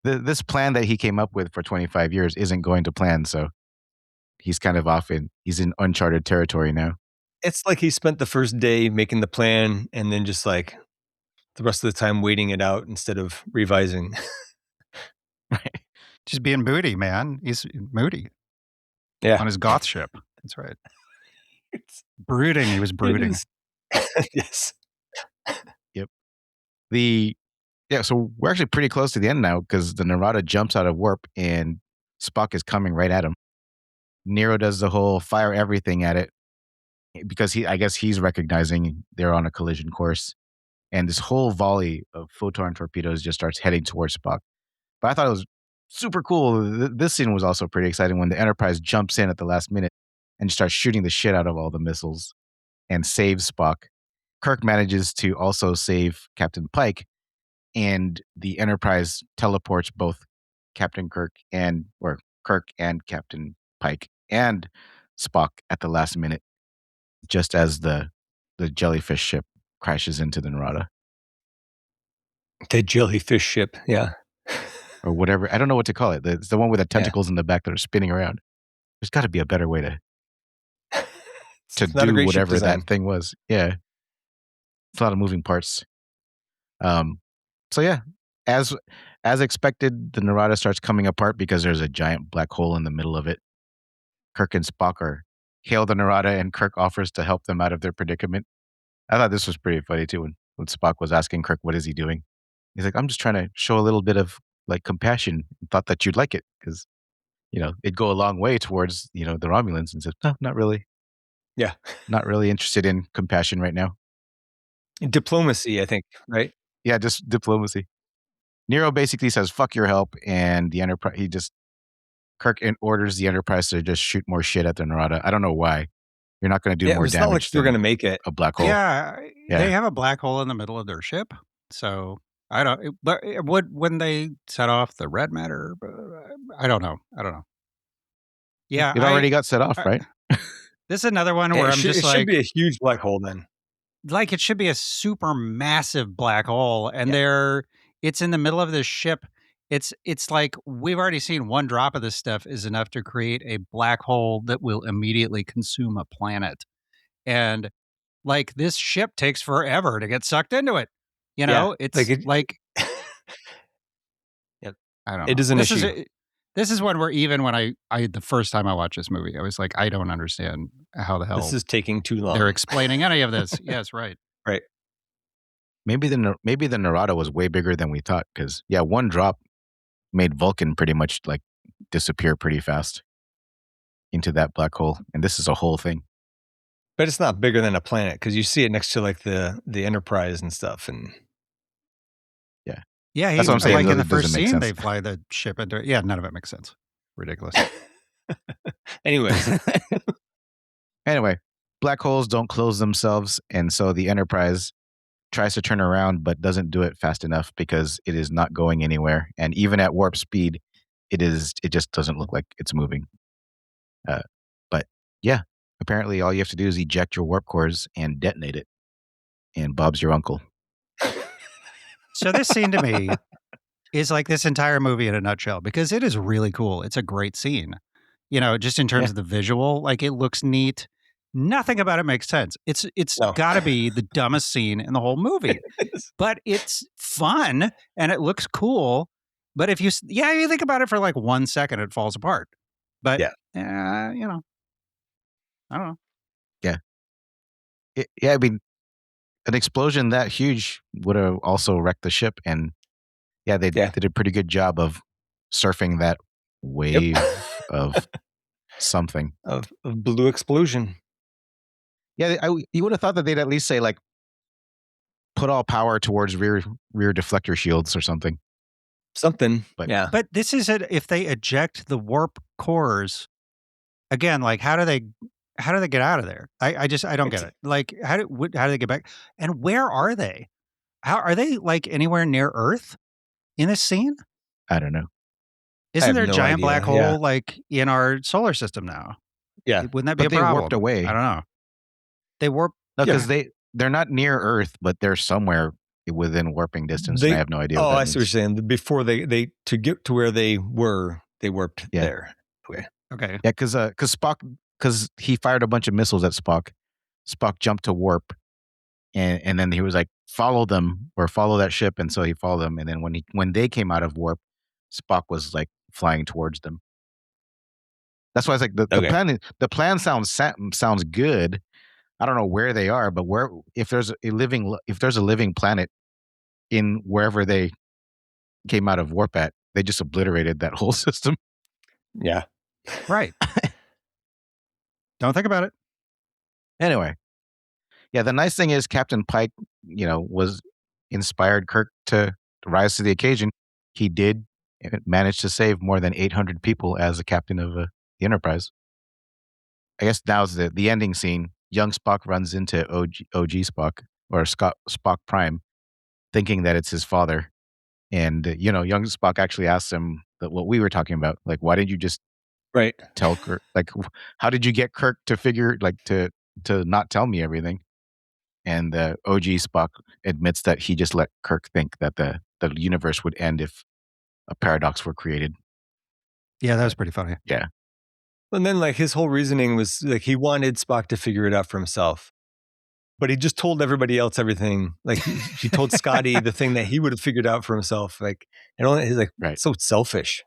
This plan that he came up with for 25 years isn't going to plan, so he's kind of he's in uncharted territory now. It's like he spent the first day making the plan and then just like the rest of the time waiting it out instead of revising. Right. Just being moody, man. He's moody. Yeah. On his goth ship. That's right. Brooding. He was brooding. Yes. Yep. So we're actually pretty close to the end now because the Narada jumps out of warp and Spock is coming right at him. Nero does the whole fire everything at it because I guess he's recognizing they're on a collision course. And this whole volley of photon torpedoes just starts heading towards Spock. But I thought it was super cool. This scene was also pretty exciting when the Enterprise jumps in at the last minute and starts shooting the shit out of all the missiles and saves Spock. Kirk manages to also save Captain Pike, and the Enterprise teleports both Captain Kirk and Captain Pike and Spock at the last minute, just as the jellyfish ship crashes into the Narada. The jellyfish ship, yeah. Or whatever. I don't know what to call it. It's the one with the tentacles in the back that are spinning around. There's got to be a better way to do whatever that thing was. Yeah. It's a lot of moving parts. So yeah, as expected, the Narada starts coming apart because there's a giant black hole in the middle of it. Kirk and Spock hail the Narada, and Kirk offers to help them out of their predicament. I thought this was pretty funny too when Spock was asking Kirk, what is he doing? He's like, I'm just trying to show a little bit of like compassion. Thought that you'd like it because, it'd go a long way towards, the Romulans. And said, no, not really. Yeah. Not really interested in compassion right now. Diplomacy, I think, right? Yeah, just diplomacy. Nero basically says, fuck your help. And the Enterprise, Kirk orders the Enterprise to just shoot more shit at the Narada. I don't know why. You're not going to do more damage. It's not like they're going to make it a black hole. Yeah, they have a black hole in the middle of their ship. So I don't. But when they set off the red matter, I don't know. Yeah, it already got set off, right? This is another one where I'm just like, it should be a huge black hole then. Like it should be a super massive black hole, and it's in the middle of this ship. It's like we've already seen one drop of this stuff is enough to create a black hole that will immediately consume a planet. And like this ship takes forever to get sucked into it. It's like yeah. I don't know. It is an issue. This is one where even when I the first time I watched this movie, I was like, I don't understand how the hell this is taking too long. They're explaining any of this. Yes, right. Right. Maybe the Narada was way bigger than we thought because one drop made Vulcan pretty much like disappear pretty fast into that black hole, and this is a whole thing. But it's not bigger than a planet because you see it next to like the Enterprise and stuff, and yeah, that's what I'm saying. Like in the first scene, they fly the ship into it. Yeah, none of it makes sense. Ridiculous. Anyways, anyway, black holes don't close themselves, and so the Enterprise tries to turn around but doesn't do it fast enough because it is not going anywhere, and even at warp speed, it just doesn't look like it's moving. But yeah, apparently all you have to do is eject your warp cores and detonate it, and Bob's your uncle. So this scene to me is like this entire movie in a nutshell because it is really cool. It's a great scene. Just in terms of the visual, like it looks neat. Nothing about it makes sense. It's got to be the dumbest scene in the whole movie. But it's fun and it looks cool. But if you think about it for like 1 second, it falls apart. But I don't know. Yeah. I mean, an explosion that huge would have also wrecked the ship, and they did a pretty good job of surfing that wave of something of blue explosion. Yeah, you would have thought that they'd at least say like put all power towards rear deflector shields or something. Something, But- yeah. But this is it. If they eject the warp cores, again, like how do they get out of there? I don't get it. Like how do they get back? And where are they? How are they like anywhere near Earth in this scene? I don't know. Isn't have there a no giant idea, black hole yeah. like in our solar system now? Yeah. Wouldn't that be But a they problem? warped away. I don't know. They warped. No, because they're not near Earth, but they're somewhere within warping distance. And I have no idea. Oh, what that I see what you're saying. Before they to get to where they were, they warped there. Okay. Yeah, because Spock, because he fired a bunch of missiles at Spock. Spock jumped to warp, and then he was like, follow them or follow that ship, and so he followed them. And then when they came out of warp, Spock was like flying towards them. That's why it's like the plan sounds good. I don't know where they are, but if there's a living planet in wherever they came out of warp at, they just obliterated that whole system. Yeah. Right. Don't think about it. Anyway, yeah, the nice thing is Captain Pike, was inspired Kirk to rise to the occasion. He did manage to save more than 800 people as the captain of the Enterprise. I guess now's the ending scene. Young Spock runs into OG Spock or Spock Prime, thinking that it's his father. And, young Spock actually asks him what we were talking about. Like, why didn't you just tell Kirk? Like, how did you get Kirk to figure, like, to not tell me everything? And the OG Spock admits that he just let Kirk think that the universe would end if a paradox were created. Yeah, that was pretty funny. Yeah. And then, like, his whole reasoning was like he wanted Spock to figure it out for himself. But he just told everybody else everything. Like he told Scotty the thing that he would have figured out for himself. Like, and he's like, so selfish.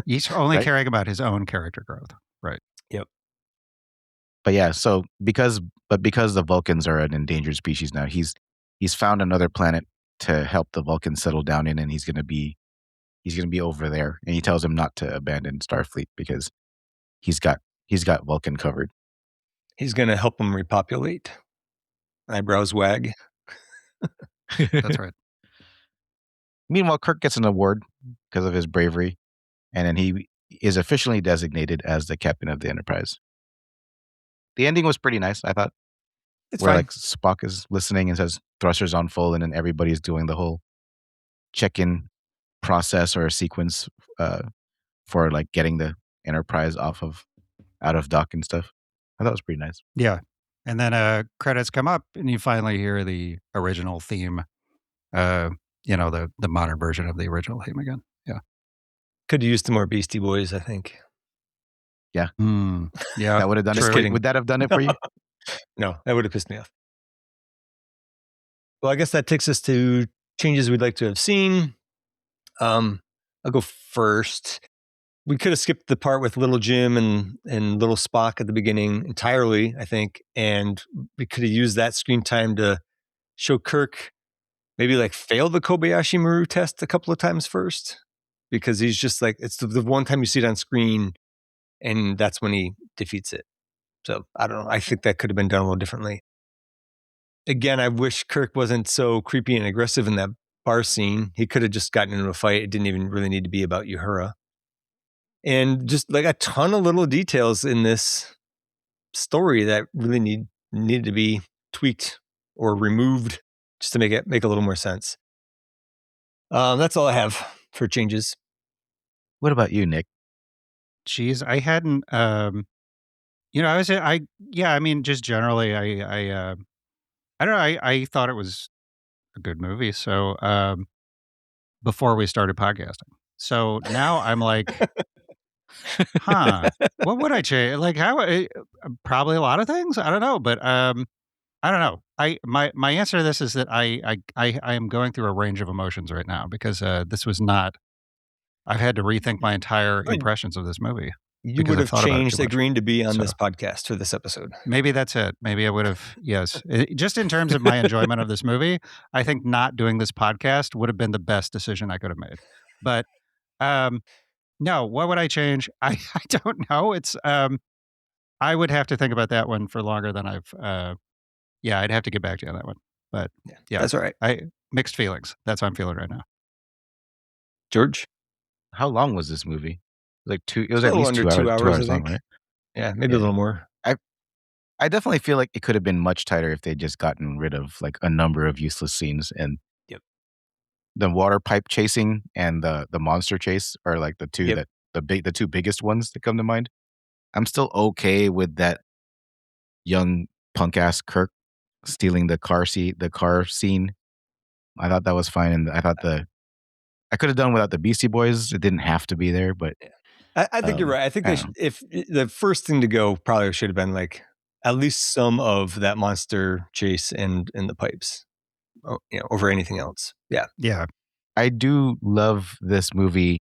He's only caring about his own character growth. Right. Yep. But yeah, so because the Vulcans are an endangered species now, he's found another planet to help the Vulcans settle down in, and he's gonna be over there. And he tells him not to abandon Starfleet because he's got Vulcan covered. He's gonna help them repopulate. Eyebrows wag. That's right. Meanwhile, Kirk gets an award because of his bravery, and then he is officially designated as the captain of the Enterprise. The ending was pretty nice, I thought. It's where fine. like Spock is listening and says thrusters on full, and then everybody's doing the whole check-in process or a sequence for like getting the Enterprise out of dock and stuff. I thought it was pretty nice. Yeah. And then credits come up and you finally hear the original theme, the modern version of the original theme again. Yeah. Could have used some more Beastie Boys, I think. Yeah. Yeah. That would have done Just it. kidding. Would that have done it for you? No, that would have pissed me off. Well, I guess that takes us to changes we'd like to have seen. I'll go first. We could have skipped the part with Little Jim and Little Spock at the beginning entirely, I think. And we could have used that screen time to show Kirk maybe like fail the Kobayashi Maru test a couple of times first. Because he's just like, it's the one time you see it on screen and that's when he defeats it. So I don't know. I think that could have been done a little differently. Again, I wish Kirk wasn't so creepy and aggressive in that bar scene. He could have just gotten into a fight. It didn't even really need to be about Uhura. And just like a ton of little details in this story that really needed to be tweaked or removed just to make a little more sense. That's all I have for changes. What about you, Nick? Geez, I hadn't, just generally, I don't know, I thought it was a good movie. So, before we started podcasting. So now I'm like, what would I change? Like probably a lot of things. I don't know, but, I don't know. My answer to this is that I am going through a range of emotions right now because, this was not, I've had to rethink my entire impressions of this movie. You would have changed agreeing to be on this podcast for this episode. Maybe that's it. Maybe I would have, yes. Just in terms of my enjoyment of this movie, I think not doing this podcast would have been the best decision I could have made. But No, what would I change? I don't know. It's I would have to think about that one for longer than I've yeah, I'd have to get back to you on that one. But yeah, That's all right. I mixed feelings. That's how I'm feeling right now. George? How long was this movie? Like two. It It's was a at little least under 2 hours. 2 2 hours, I hours long, think. right? Yeah, maybe a Yeah. little more. I definitely feel like it could have been much tighter if they just gotten rid of like a number of useless scenes, and Yep. the water pipe chasing and the monster chase are like the two Yep. that the two biggest ones that come to mind. I'm still okay with that young punk ass Kirk stealing the car scene. I thought that was fine, and I thought I could have done without the Beastie Boys. It didn't have to be there, but I think you're right. I think I they don't know. should, if the first thing to go probably should have been like at least some of that monster chase and the pipes, over anything else. Yeah. Yeah. I do love this movie.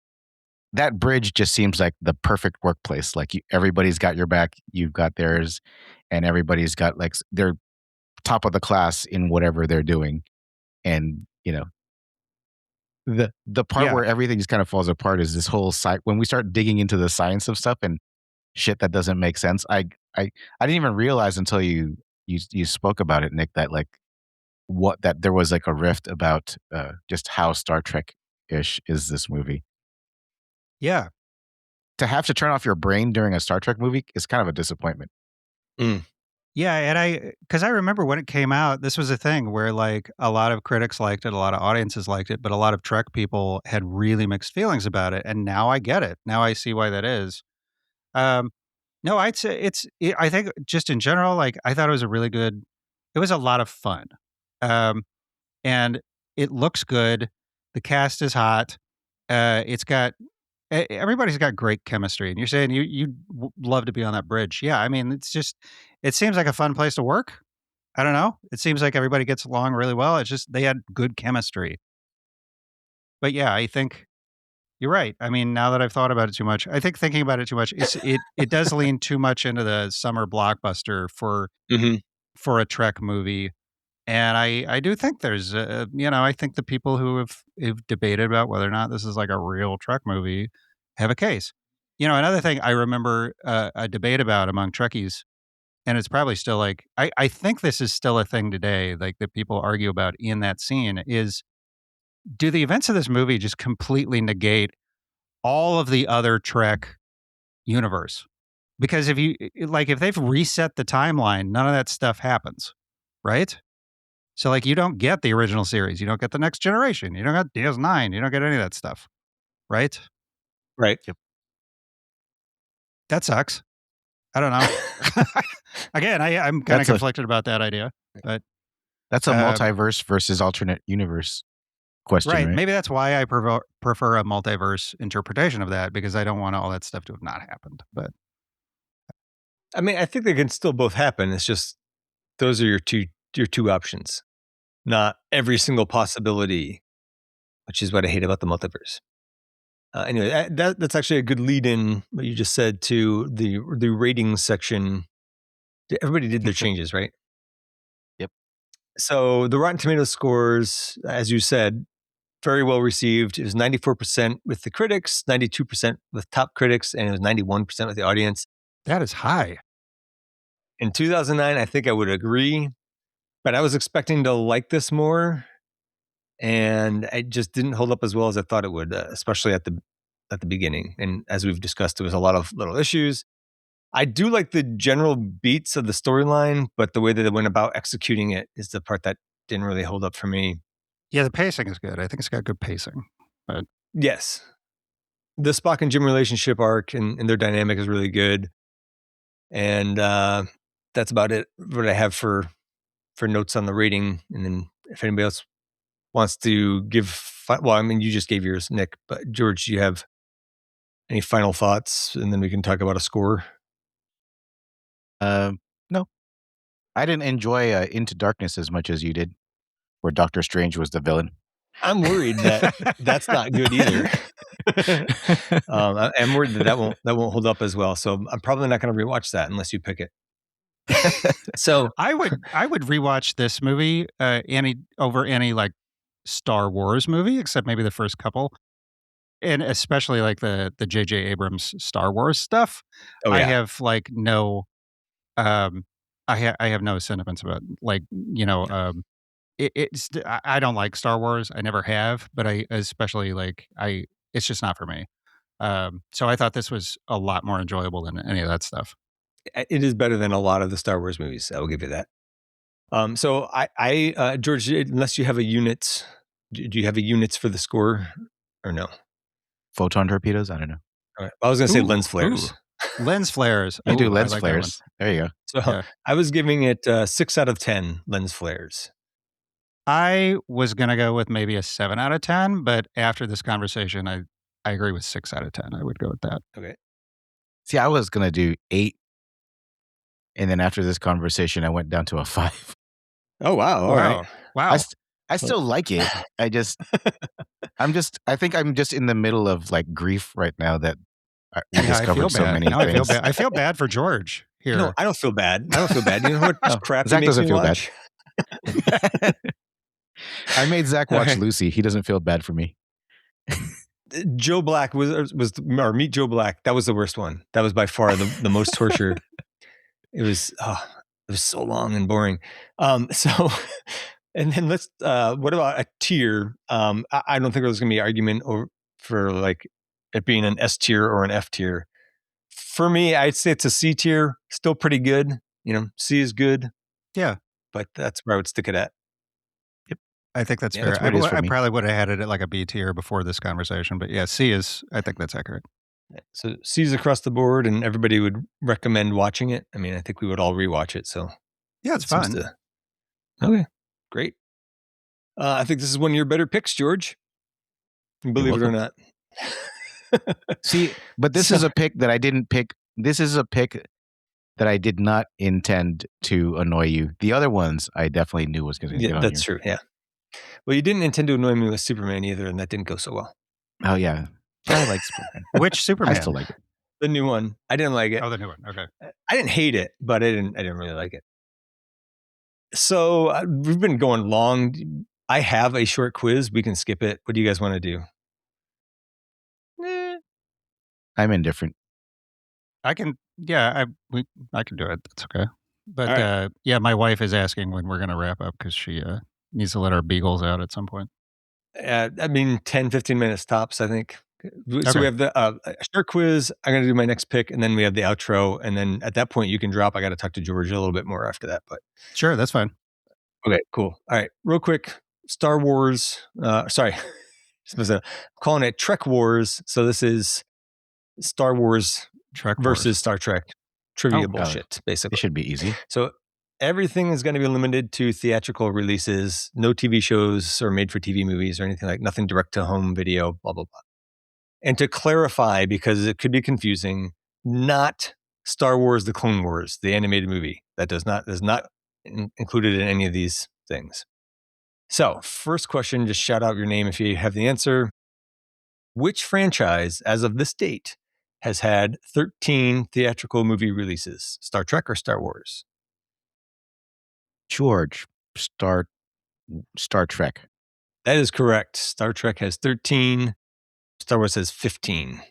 That bridge just seems like the perfect workplace. Like everybody's got your back, you've got theirs, and everybody's got like they're top of the class in whatever they're doing. And the part Yeah. where everything just kind of falls apart is this whole when we start digging into the science of stuff and shit that doesn't make sense. I didn't even realize until you spoke about it, Nick, that like that there was like a rift about just how Star Trek ish is this movie. Yeah. To have to turn off your brain during a Star Trek movie is kind of a disappointment. Yeah, and because I remember when it came out, this was a thing where like a lot of critics liked it, a lot of audiences liked it, but a lot of Trek people had really mixed feelings about it. And now I get it. Now I see why that is. Um, no, I'd say I think just in general, like I thought it was a really good. It was a lot of fun, and it looks good. The cast is hot. It's got everybody's got great chemistry, and you're saying you'd love to be on that bridge. Yeah, I mean, it seems like a fun place to work. I don't know. It seems like everybody gets along really well. It's just they had good chemistry. But yeah, I think you're right. I mean, now that I've thought about it too much, I think thinking about it too much, it does lean too much into the summer blockbuster Mm-hmm. for a Trek movie. And I do think there's I think the people who have debated about whether or not this is like a real Trek movie have a case. Another thing I remember a debate about among Trekkies, and it's probably still like I think this is still a thing today, like that people argue about in that scene is, do the events of this movie just completely negate all of the other Trek universe? Because if they've reset the timeline, none of that stuff happens, right? So like you don't get the original series, you don't get the Next Generation, you don't get DS9, you don't get any of that stuff, right? Right. Yep. That sucks. I don't know. Again, I'm kind of conflicted about that idea, but that's a multiverse versus alternate universe question, right? Maybe that's why I prefer a multiverse interpretation of that, because I don't want all that stuff to have not happened. But I mean, I think they can still both happen. It's just those are your two options, not every single possibility, which is what I hate about the multiverse. Anyway, that's actually a good lead in what you just said to the ratings section. Everybody did their changes, right? Yep. So the Rotten Tomatoes scores, as you said, very well received. It was 94% with the critics, 92% with top critics, and it was 91% with the audience. That is high. In 2009, I think I would agree, but I was expecting to like this more, and it just didn't hold up as well as I thought it would, especially at the beginning. And as we've discussed, there was a lot of little issues. I do like the general beats of the storyline, but the way that they went about executing it is the part that didn't really hold up for me. Yeah, the pacing is good. I think it's got good pacing. But yes, the Spock and Jim relationship arc and their dynamic is really good. And that's about it. What I have for notes on the rating. And then if anybody else wants to give, well, I mean, you just gave yours, Nick, but George, do you have any final thoughts? And then we can talk about a score. No, I didn't enjoy Into Darkness as much as you did, where Doctor Strange was the villain. I'm worried that that's not good either. I'm worried that won't hold up as well. So I'm probably not going to rewatch that unless you pick it. So I would rewatch this movie over any like Star Wars movie, except maybe the first couple. and especially like the J.J. Abrams Star Wars stuff. Oh, I yeah. have like no, I have no sentiments about like I don't like Star Wars. I never have, but I especially like it's just not for me. So I thought this was a lot more enjoyable than any of that stuff. It is better than a lot of the Star Wars movies. I will give you that. So George, unless you have a unit, do you have a units for the score or no? Photon torpedoes? I don't know. All right. I was going to say Ooh, lens flares. Lens flares. I do Ooh, lens like that one. flares. There you go. So Yeah. I was giving it 6 out of 10 lens flares. I was gonna go with maybe a 7 out of 10, but after this conversation, I agree with 6 out of 10. I would go with that. Okay. See, I was going to do 8. And then after this conversation, I went down to a 5. Oh, wow. All right. Wow. I still like it. I think I'm just in the middle of like grief right now that we discovered so many I feel things. bad. I feel bad for George here. No, I don't feel bad. I don't feel bad. You know what crap Zach he makes doesn't me feel watch? bad. I made Zach watch Okay. Lucy. He doesn't feel bad for me. Joe Black or Meet Joe Black. That was the worst one. That was by far the most torture. It was so long and boring. So, and then what about a tier? I don't think there's going to be argument for like it being an S tier or an F tier. For me, I'd say it's a C tier. Still pretty good. C is good. Yeah. But that's where I would stick it at. I think that's Yeah, fair. that's what it is for I me. probably would have had it at like a B tier before this conversation, but yeah, C is, I think that's accurate. So C's across the board, and everybody would recommend watching it. I mean, I think we would all rewatch it. So Yeah, it's fun. Okay, great. I think this is one of your better picks, George. Believe it or not. See, but this is a pick that I didn't pick. This is a pick that I did not intend to annoy you. The other ones I definitely knew was going to get on that's true. Yeah. Well, you didn't intend to annoy me with Superman either, and that didn't go so well. Oh yeah, I like Superman. Which Superman? I still like it. The new one. I didn't like it. Oh, the new one. Okay. I didn't hate it, but I didn't really like it. So we've been going long. I have a short quiz. We can skip it. What do you guys want to do? I'm indifferent. I can do it. That's okay. But right. yeah, my wife is asking when we're going to wrap up because she needs to let our beagles out at some point. I mean, 10, 15 minutes tops, I think. So Okay. we have the short quiz. I'm going to do my next pick, and then we have the outro. And then at that point, you can drop. I got to talk to George a little bit more after that. But Sure, that's fine. okay, cool. All right, real quick. Star Wars. Sorry, I'm calling it Trek Wars. So this is Star Wars Trek versus Wars. Star Trek trivia bullshit, basically. It should be easy. So everything is going to be limited to theatrical releases. No TV shows or made-for-TV movies or anything nothing direct-to-home video. Blah blah blah. And to clarify, because it could be confusing, not Star Wars: The Clone Wars, the animated movie. That is not included in any of these things. So, first question, just shout out your name if you have the answer. Which franchise, as of this date, has had 13 theatrical movie releases? Star Trek or Star Wars? George, Star Trek. That is correct. Star Trek has 13. Star Wars has 15.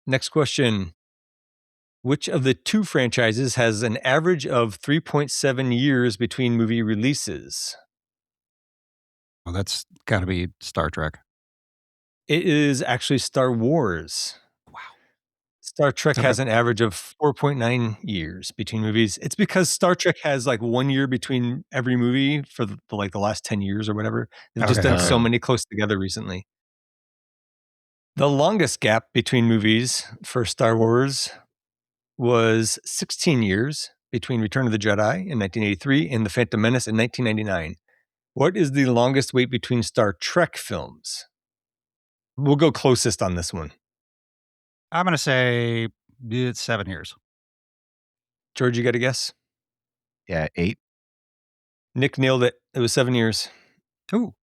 Next question. Which of the two franchises has an average of 3.7 years between movie releases? Well, that's got to be Star Trek. It is actually Star Wars. Wow. Star Trek has an average of 4.9 years between movies. It's because Star Trek has like 1 year between every movie for the last 10 years or whatever. They've just done so many close together recently. The longest gap between movies for Star Wars was 16 years between Return of the Jedi in 1983 and The Phantom Menace in 1999. What is the longest wait between Star Trek films? We'll go closest on this one. I'm going to say it's 7 years. George, you got a guess? Yeah, 8. Nick nailed it. It was 7 years. Ooh.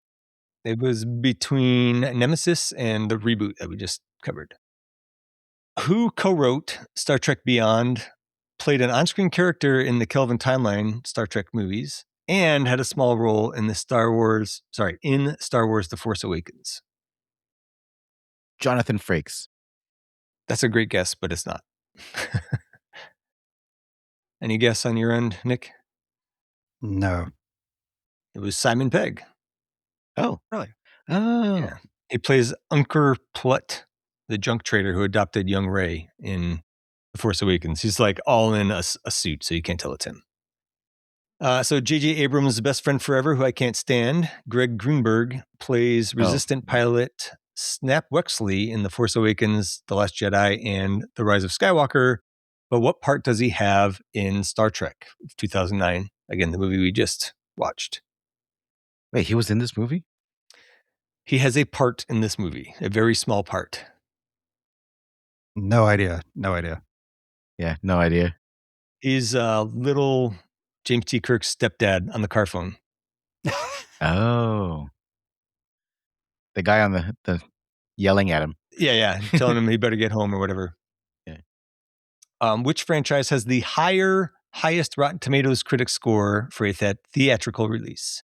It was between Nemesis and the reboot that we just covered. Who co-wrote Star Trek Beyond, played an on-screen character in the Kelvin Timeline Star Trek movies, and had a small role in Star Wars: The Force Awakens? Jonathan Frakes. That's a great guess, but it's not. Any guess on your end, Nick? No. It was Simon Pegg. Oh, Really? oh, Yeah. He plays Unker Plutt, the junk trader who adopted young Rey in The Force Awakens. He's like all in a suit, so you can't tell it's him. So J.J. Abrams' best friend forever, who I can't stand, Greg Grunberg, plays resistant pilot Snap Wexley in The Force Awakens, The Last Jedi, and The Rise of Skywalker. But what part does he have in Star Trek 2009? Again, the movie we just watched. wait, he was in this movie? He has a part in this movie, a very small part. No idea. No idea. Yeah, no idea. He's little James T. Kirk's stepdad on the car phone. Oh, the guy on the yelling at him. Yeah, telling him he better get home or whatever. Yeah. Which franchise has the highest Rotten Tomatoes critic score for a theatrical release?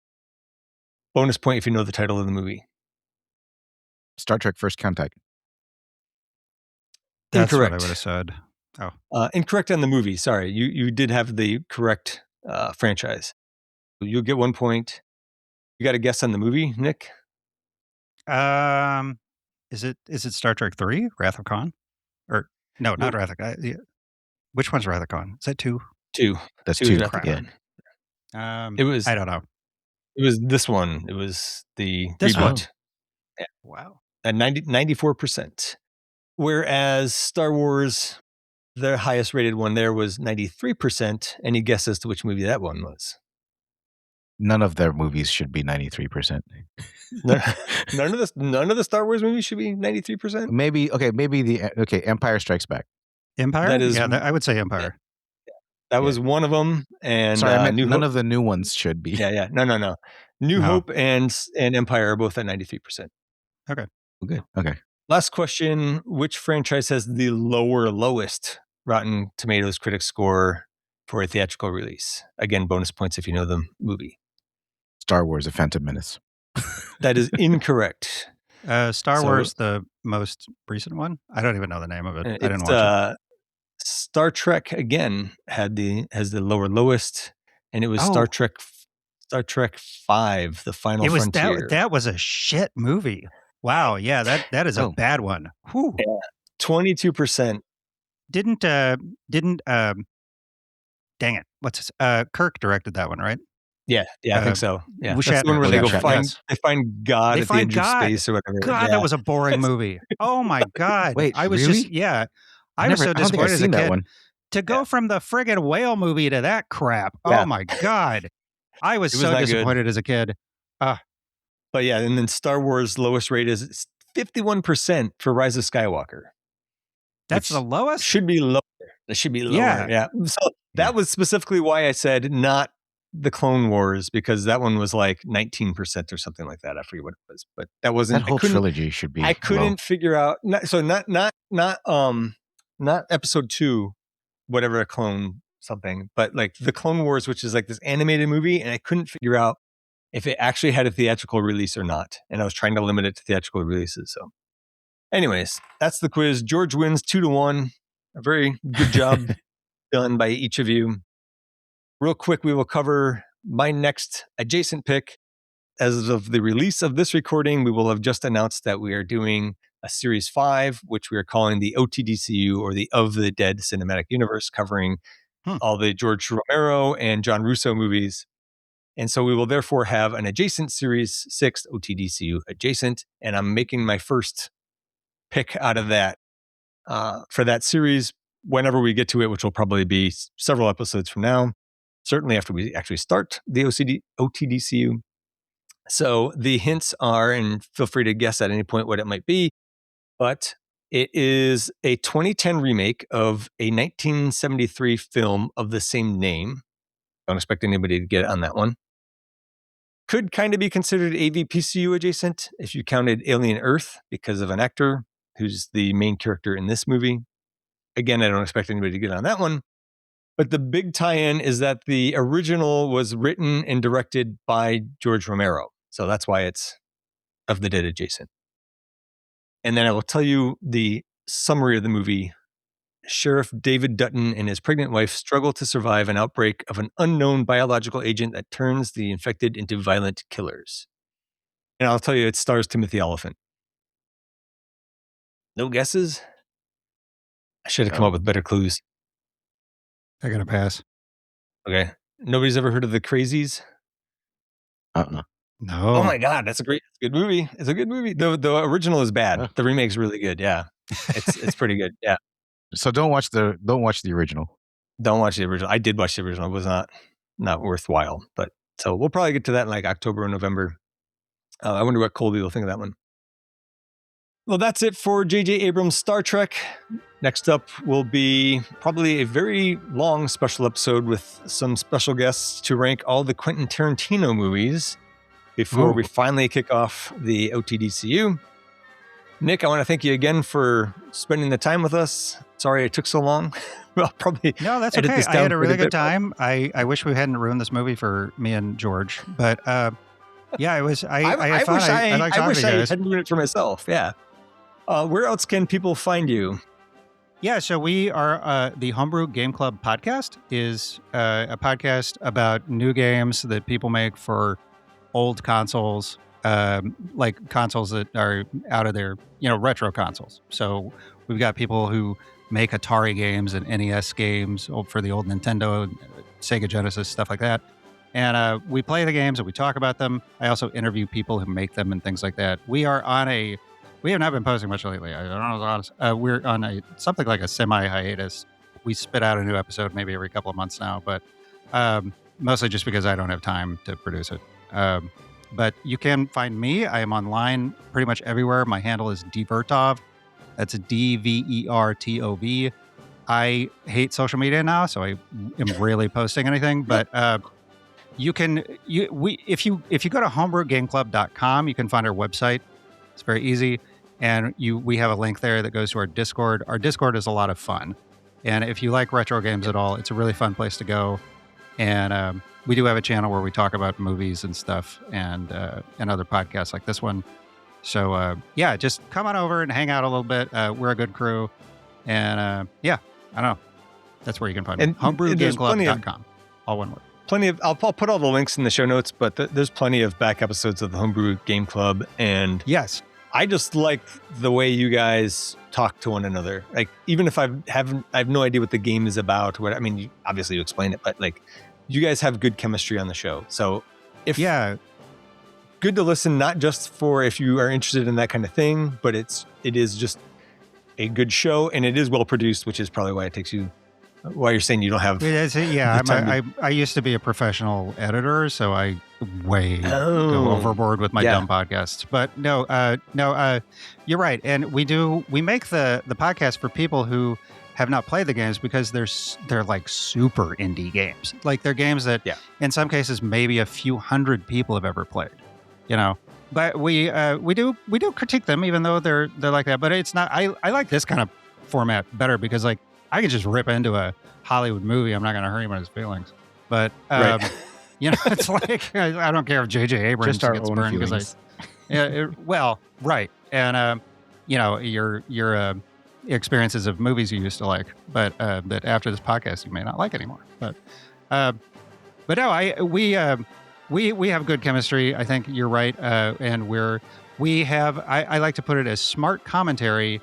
Bonus point if you know the title of the movie. Star Trek First Contact. That's Incorrect. what I would have said. Oh. Incorrect on the movie. Sorry, you did have the correct franchise. You'll get 1 point. You got a guess on the movie, Nick? Is it Star Trek 3, Wrath of Khan? Or no, not Wrath of Khan. Yeah. Which one's Wrath of Khan? Is that 2? 2. That's 2 is 2. Wrath of Khan. It was. I don't know. It was this one. It was the This reboot. one? Yeah. Wow. At 94%. Whereas Star Wars, their highest rated one there was 93%. Any guess as to which movie that one was? None of their movies should be 93%. None of the Star Wars movies should be 93%. Maybe Empire Strikes Back. Empire? That is- I would say Empire. That was one of them. And Sorry, I meant New none Hope. of the new ones should be. Yeah. No. New No. Hope and Empire are both at 93%. Okay. Good. Okay. Last question. Which franchise has the lowest Rotten Tomatoes critic score for a theatrical release? Again, bonus points if you know the movie. Star Wars: A Phantom Menace. That is incorrect. Star Wars, the most recent one? I don't even know the name of it. I didn't watch it. Star Trek again has the lowest, and it was Star Trek 5, The Final Frontier. That was a shit movie. Wow, yeah, that is a bad one. Whew. Yeah, 22%. Didn't dang it. What's his, Kirk directed that one, right? Yeah, I think so. Yeah, that's Shatner. the one where they go Yes. they find God at the edge of space or whatever. God, that was a boring movie. Oh my God. Wait, I was really? I was so disappointed as a kid. One. To go from the friggin' whale movie to that crap. Yeah. Oh my God. I was It was so not good. disappointed as a kid. But yeah, and then Star Wars lowest rate is 51% for Rise of Skywalker. That's the lowest? Should be lower. It should be lower. Yeah. So that was specifically why I said not the Clone Wars, because that one was like 19% or something like that. I forget what it was, but that wasn't. That whole trilogy should be. I couldn't figure out. Not episode 2, whatever a clone something, but like the Clone Wars, which is like this animated movie, and I couldn't figure out if it actually had a theatrical release or not. And I was trying to limit it to theatrical releases. So, anyways, that's the quiz. George wins 2-1. A very good job done by each of you. Real quick, we will cover my next adjacent pick. As of the release of this recording, we will have just announced that we are doing a Series 5, which we are calling the OTDCU, or the Of the Dead Cinematic Universe, covering all the George Romero and John Russo movies. And so we will therefore have an adjacent Series 6 OTDCU adjacent, and I'm making my first pick out of that for that series whenever we get to it, which will probably be several episodes from now. Certainly after we actually start the OTDCU. So the hints are, and feel free to guess at any point what it might be, but it is a 2010 remake of a 1973 film of the same name. Don't expect anybody to get on that one. Could kind of be considered AVPCU adjacent if you counted Alien Earth, because of an actor who's the main character in this movie. Again, I don't expect anybody to get on that one. But the big tie-in is that the original was written and directed by George Romero. So that's why it's Of the Dead adjacent. And then I will tell you the summary of the movie. Sheriff David Dutton and his pregnant wife struggle to survive an outbreak of an unknown biological agent that turns the infected into violent killers. And I'll tell you, it stars Timothy Olyphant. No guesses? I should have come up with better clues. I got to pass. Okay. Nobody's ever heard of The Crazies? Uh-uh. No. Oh my God, it's a good movie. It's a good movie. The original is bad. The remake's really good. Yeah, it's pretty good. Yeah. So don't watch the original. Don't watch the original. I did watch the original. It was not worthwhile. But so we'll probably get to that in like October or November. I wonder what Colby will think of that one. Well, that's it for J.J. Abrams' Star Trek. Next up will be probably a very long special episode with some special guests to rank all the Quentin Tarantino movies before we finally kick off the OTDCU. Nick, I want to thank you again for spending the time with us. Sorry it took so long. Well, probably. No, that's okay. I had a really good time. I wish we hadn't ruined this movie for me and George, but yeah, it was. I had fun. I wish I hadn't ruined it for myself. Yeah. Where else can people find you? Yeah, so we are the Homebrew Game Club podcast is a podcast about new games that people make for old consoles, like consoles that are out of their, retro consoles. So we've got people who make Atari games and NES games for the old Nintendo, Sega Genesis, stuff like that. And we play the games and we talk about them. I also interview people who make them and things like that. We have not been posting much lately. I don't know if it's honest. We're on something like a semi-hiatus. We spit out a new episode maybe every couple of months now, but mostly just because I don't have time to produce it. But you can find me. I am online pretty much everywhere. My handle is Dvertov. That's Dvertov. I hate social media now, so I am rarely posting anything. But if you go to homebrewgameclub.com, you can find our website. It's very easy. And we have a link there that goes to our Discord. Our Discord is a lot of fun. And if you like retro games at all, it's a really fun place to go. And we do have a channel where we talk about movies and stuff and other podcasts like this one. So, just come on over and hang out a little bit. We're a good crew. And, I don't know. That's where you can find me. Homebrewgameclub.com. All one word. I'll put all the links in the show notes, but there's plenty of back episodes of the Homebrew Game Club. And yes, I just like the way you guys talk to one another. Like, even if I have no idea what the game is about, obviously you explain it, but like, you guys have good chemistry on the show. So good to listen, not just for if you are interested in that kind of thing, but it is just a good show, and it is well produced, which is probably why it takes you. Why you're saying you don't have? I used to be a professional editor, so I go overboard with my dumb podcasts. But no, you're right, and we make the podcast for people who have not played the games because they're like super indie games. Like they're games that in some cases maybe a few hundred people have ever played. But we do critique them even though they're like that. But it's not. I like this kind of format better because like. I could just rip into a Hollywood movie. I'm not going to hurt anybody's feelings. But, it's like, I don't care if J.J. Abrams gets burned. Because right. And, your experiences of movies you used to like, but that after this podcast, you may not like anymore. But no, we have good chemistry. I think you're right. And I like to put it as smart commentary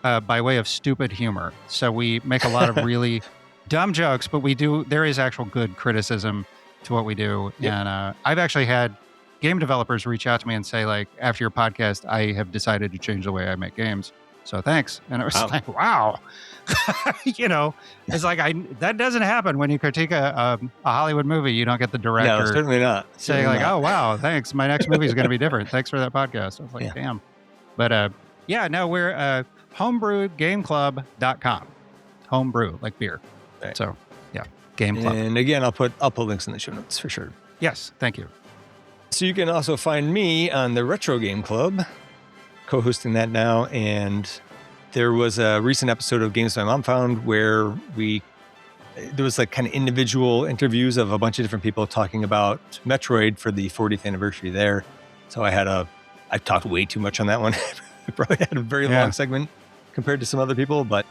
by way of stupid humor. So we make a lot of really dumb jokes, but there is actual good criticism to what we do. Yep. And I've actually had game developers reach out to me and say, like, after your podcast, I have decided to change the way I make games. So thanks. And it was like, wow. It's like, that doesn't happen when you critique a Hollywood movie. You don't get the director. No, certainly not. Saying like, oh, wow, thanks. My next movie is going to be different. Thanks for that podcast. I was like, damn. But we're homebrewgameclub.com. Homebrew, like beer. Right. So, Game Club. And again, I'll put links in the show notes for sure. Yes, thank you. So you can also find me on the Retro Game Club, co-hosting that now. And there was a recent episode of Games My Mom Found where there was like kind of individual interviews of a bunch of different people talking about Metroid for the 40th anniversary there. So I talked way too much on that one. We probably had a very long segment compared to some other people, but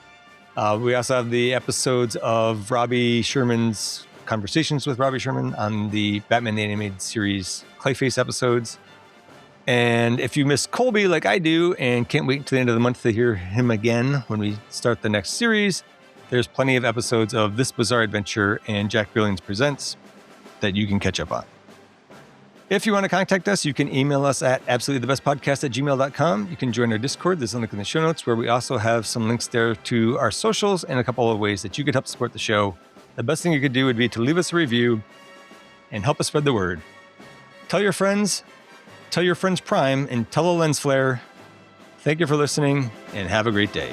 we also have the episodes of Robbie Sherman's conversations with Robbie Sherman on the Batman the Animated Series Clayface episodes. And if you miss Colby like I do and can't wait until the end of the month to hear him again when we start the next series, there's plenty of episodes of This Bizarre Adventure and Jack Billings Presents that you can catch up on. If you want to contact us, you can email us at absolutelythebestpodcast@gmail.com. You can join our Discord. There's a link in the show notes where we also have some links there to our socials and a couple of ways that you could help support the show. The best thing you could do would be to leave us a review and help us spread the word. Tell your friends Prime, and tell a lens flare. Thank you for listening and have a great day.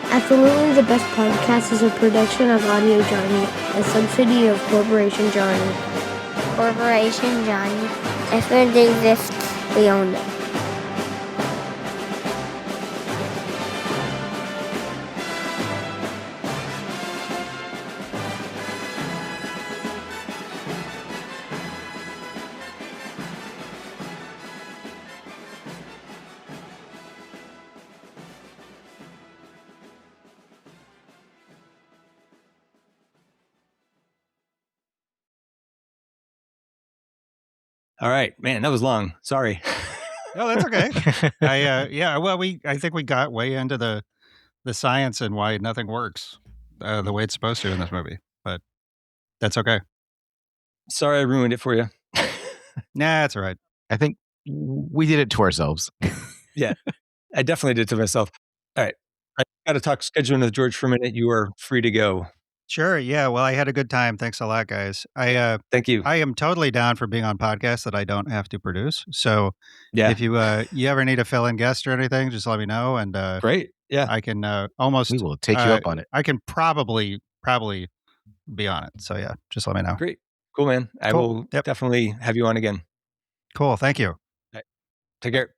Absolutely the Best Podcast is a production of Audio Johnny, a subsidy of Corporation Johnny. Corporation Johnny. If it exists, we own it. All right, man, that was long. Sorry. No, that's okay. I think we got way into the science and why nothing works the way it's supposed to in this movie, but that's okay. Sorry I ruined it for you. Nah, that's all right. I think we did it to ourselves. Yeah, I definitely did to myself. All right, I got to talk scheduling with George for a minute. You are free to go. Sure. Yeah. Well, I had a good time. Thanks a lot, guys. Thank you. I am totally down for being on podcasts that I don't have to produce. So Yeah, if you ever need a fill-in guest or anything, just let me know. And great. Yeah, I can almost We will take you up on it. I can probably be on it. So yeah, just let me know. great. Cool, man. I will definitely have you on again. Cool. Thank you. Right. Take care.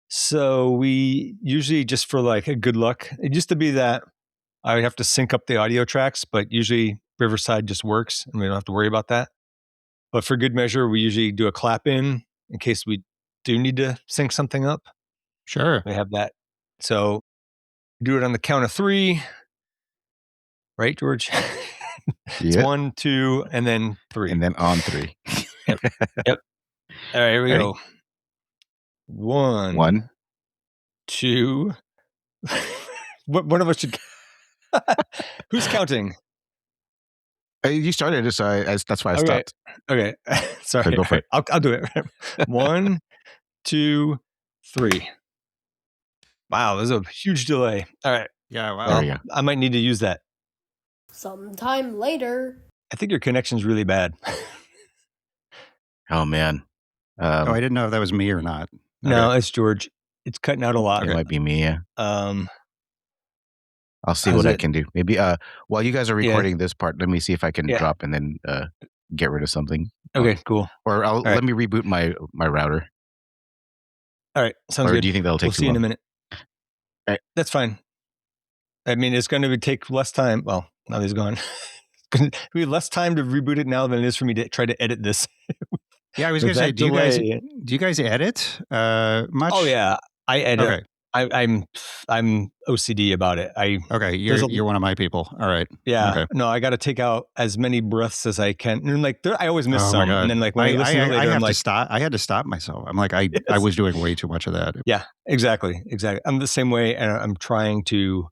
So we usually, just for like a good luck, it used to be that I would have to sync up the audio tracks, but usually Riverside just works and we don't have to worry about that. But for good measure, we usually do a clap in case we do need to sync something up. Sure. We have that. So do it on the count of 3. Right, George? It's 1, 2, and then 3. And then on 3. Yep. All right, here we go. 1, 2. One of us should. Who's counting? You started it, so that's why I stopped. Okay. Sorry. So go for it. I'll do it. 1, 2, 3. Wow, there's a huge delay. All right. Yeah, wow. There we go. I might need to use that. Sometime later. I think your connection's really bad. Oh, man. I didn't know if that was me or not. No, it's George. It's cutting out a lot. It might be me, yeah. I'll see what I can do. Maybe while you guys are recording this part, let me see if I can drop and then get rid of something. Okay, cool. Or let me reboot my router. All right, sounds good. Or do you think that'll take We'll see you in a minute. All right. That's fine. I mean, it's going to take less time. Well, now he's gone. It's going to be less time to reboot it now than it is for me to try to edit this. Yeah, I was going to say, do you guys edit much? Oh yeah, I edit. Okay. I'm OCD about it. You're one of my people. All right. Yeah. Okay. No, I got to take out as many breaths as I can. And like, I always miss some. And then like when I listen to it later, I'm like, I had to stop myself. I'm like, I was doing way too much of that. Yeah, exactly. I'm the same way, and I'm trying to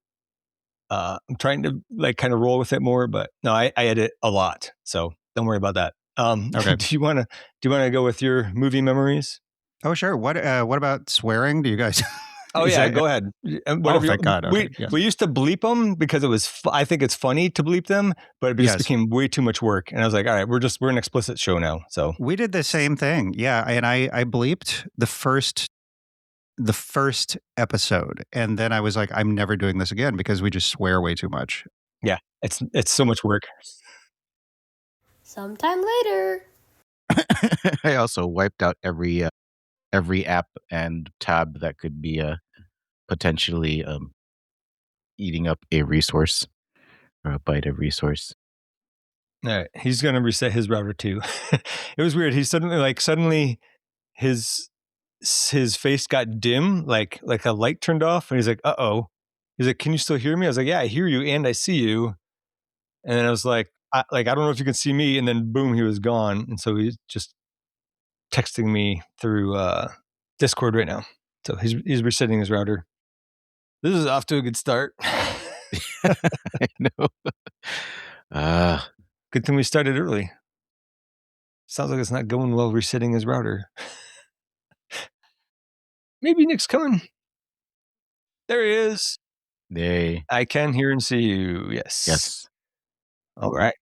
like kind of roll with it more. But no, I edit a lot, so don't worry about that. Okay. Do you want to go with your movie memories? Oh, sure. What about swearing? Do you guys? Oh yeah, go ahead. Thank God. Okay, we used to bleep them because it was. I think it's funny to bleep them, but it just became way too much work. And I was like, all right, we're an explicit show now. So we did the same thing. Yeah, and I bleeped the first episode, and then I was like, I'm never doing this again because we just swear way too much. Yeah, it's so much work. Sometime later. I also wiped out every app and tab that could be potentially eating up a resource or a byte of resource. All right, he's gonna reset his router too. It was weird. He suddenly his face got dim, like a light turned off, and he's like, "Uh-oh." He's like, "Can you still hear me?" I was like, "Yeah, I hear you and I see you." And then I was like, I don't know if you can see me. And then boom, he was gone. And so he's just texting me through Discord right now. So he's resetting his router. This is off to a good start. I know. Good thing we started early. Sounds like it's not going well resetting his router. Maybe Nick's coming. There he is. I can hear and see you. Yes. Yes. All right.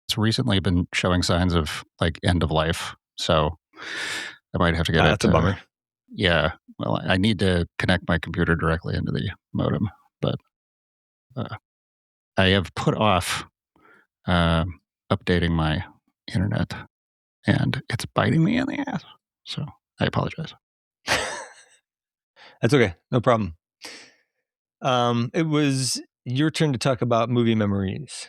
It's recently been showing signs of like end of life, so I might have to get it. That's a bummer. Yeah. Well, I need to connect my computer directly into the modem, but I have put off updating my internet, and it's biting me in the ass. So I apologize. That's okay. No problem. It was your turn to talk about movie memories.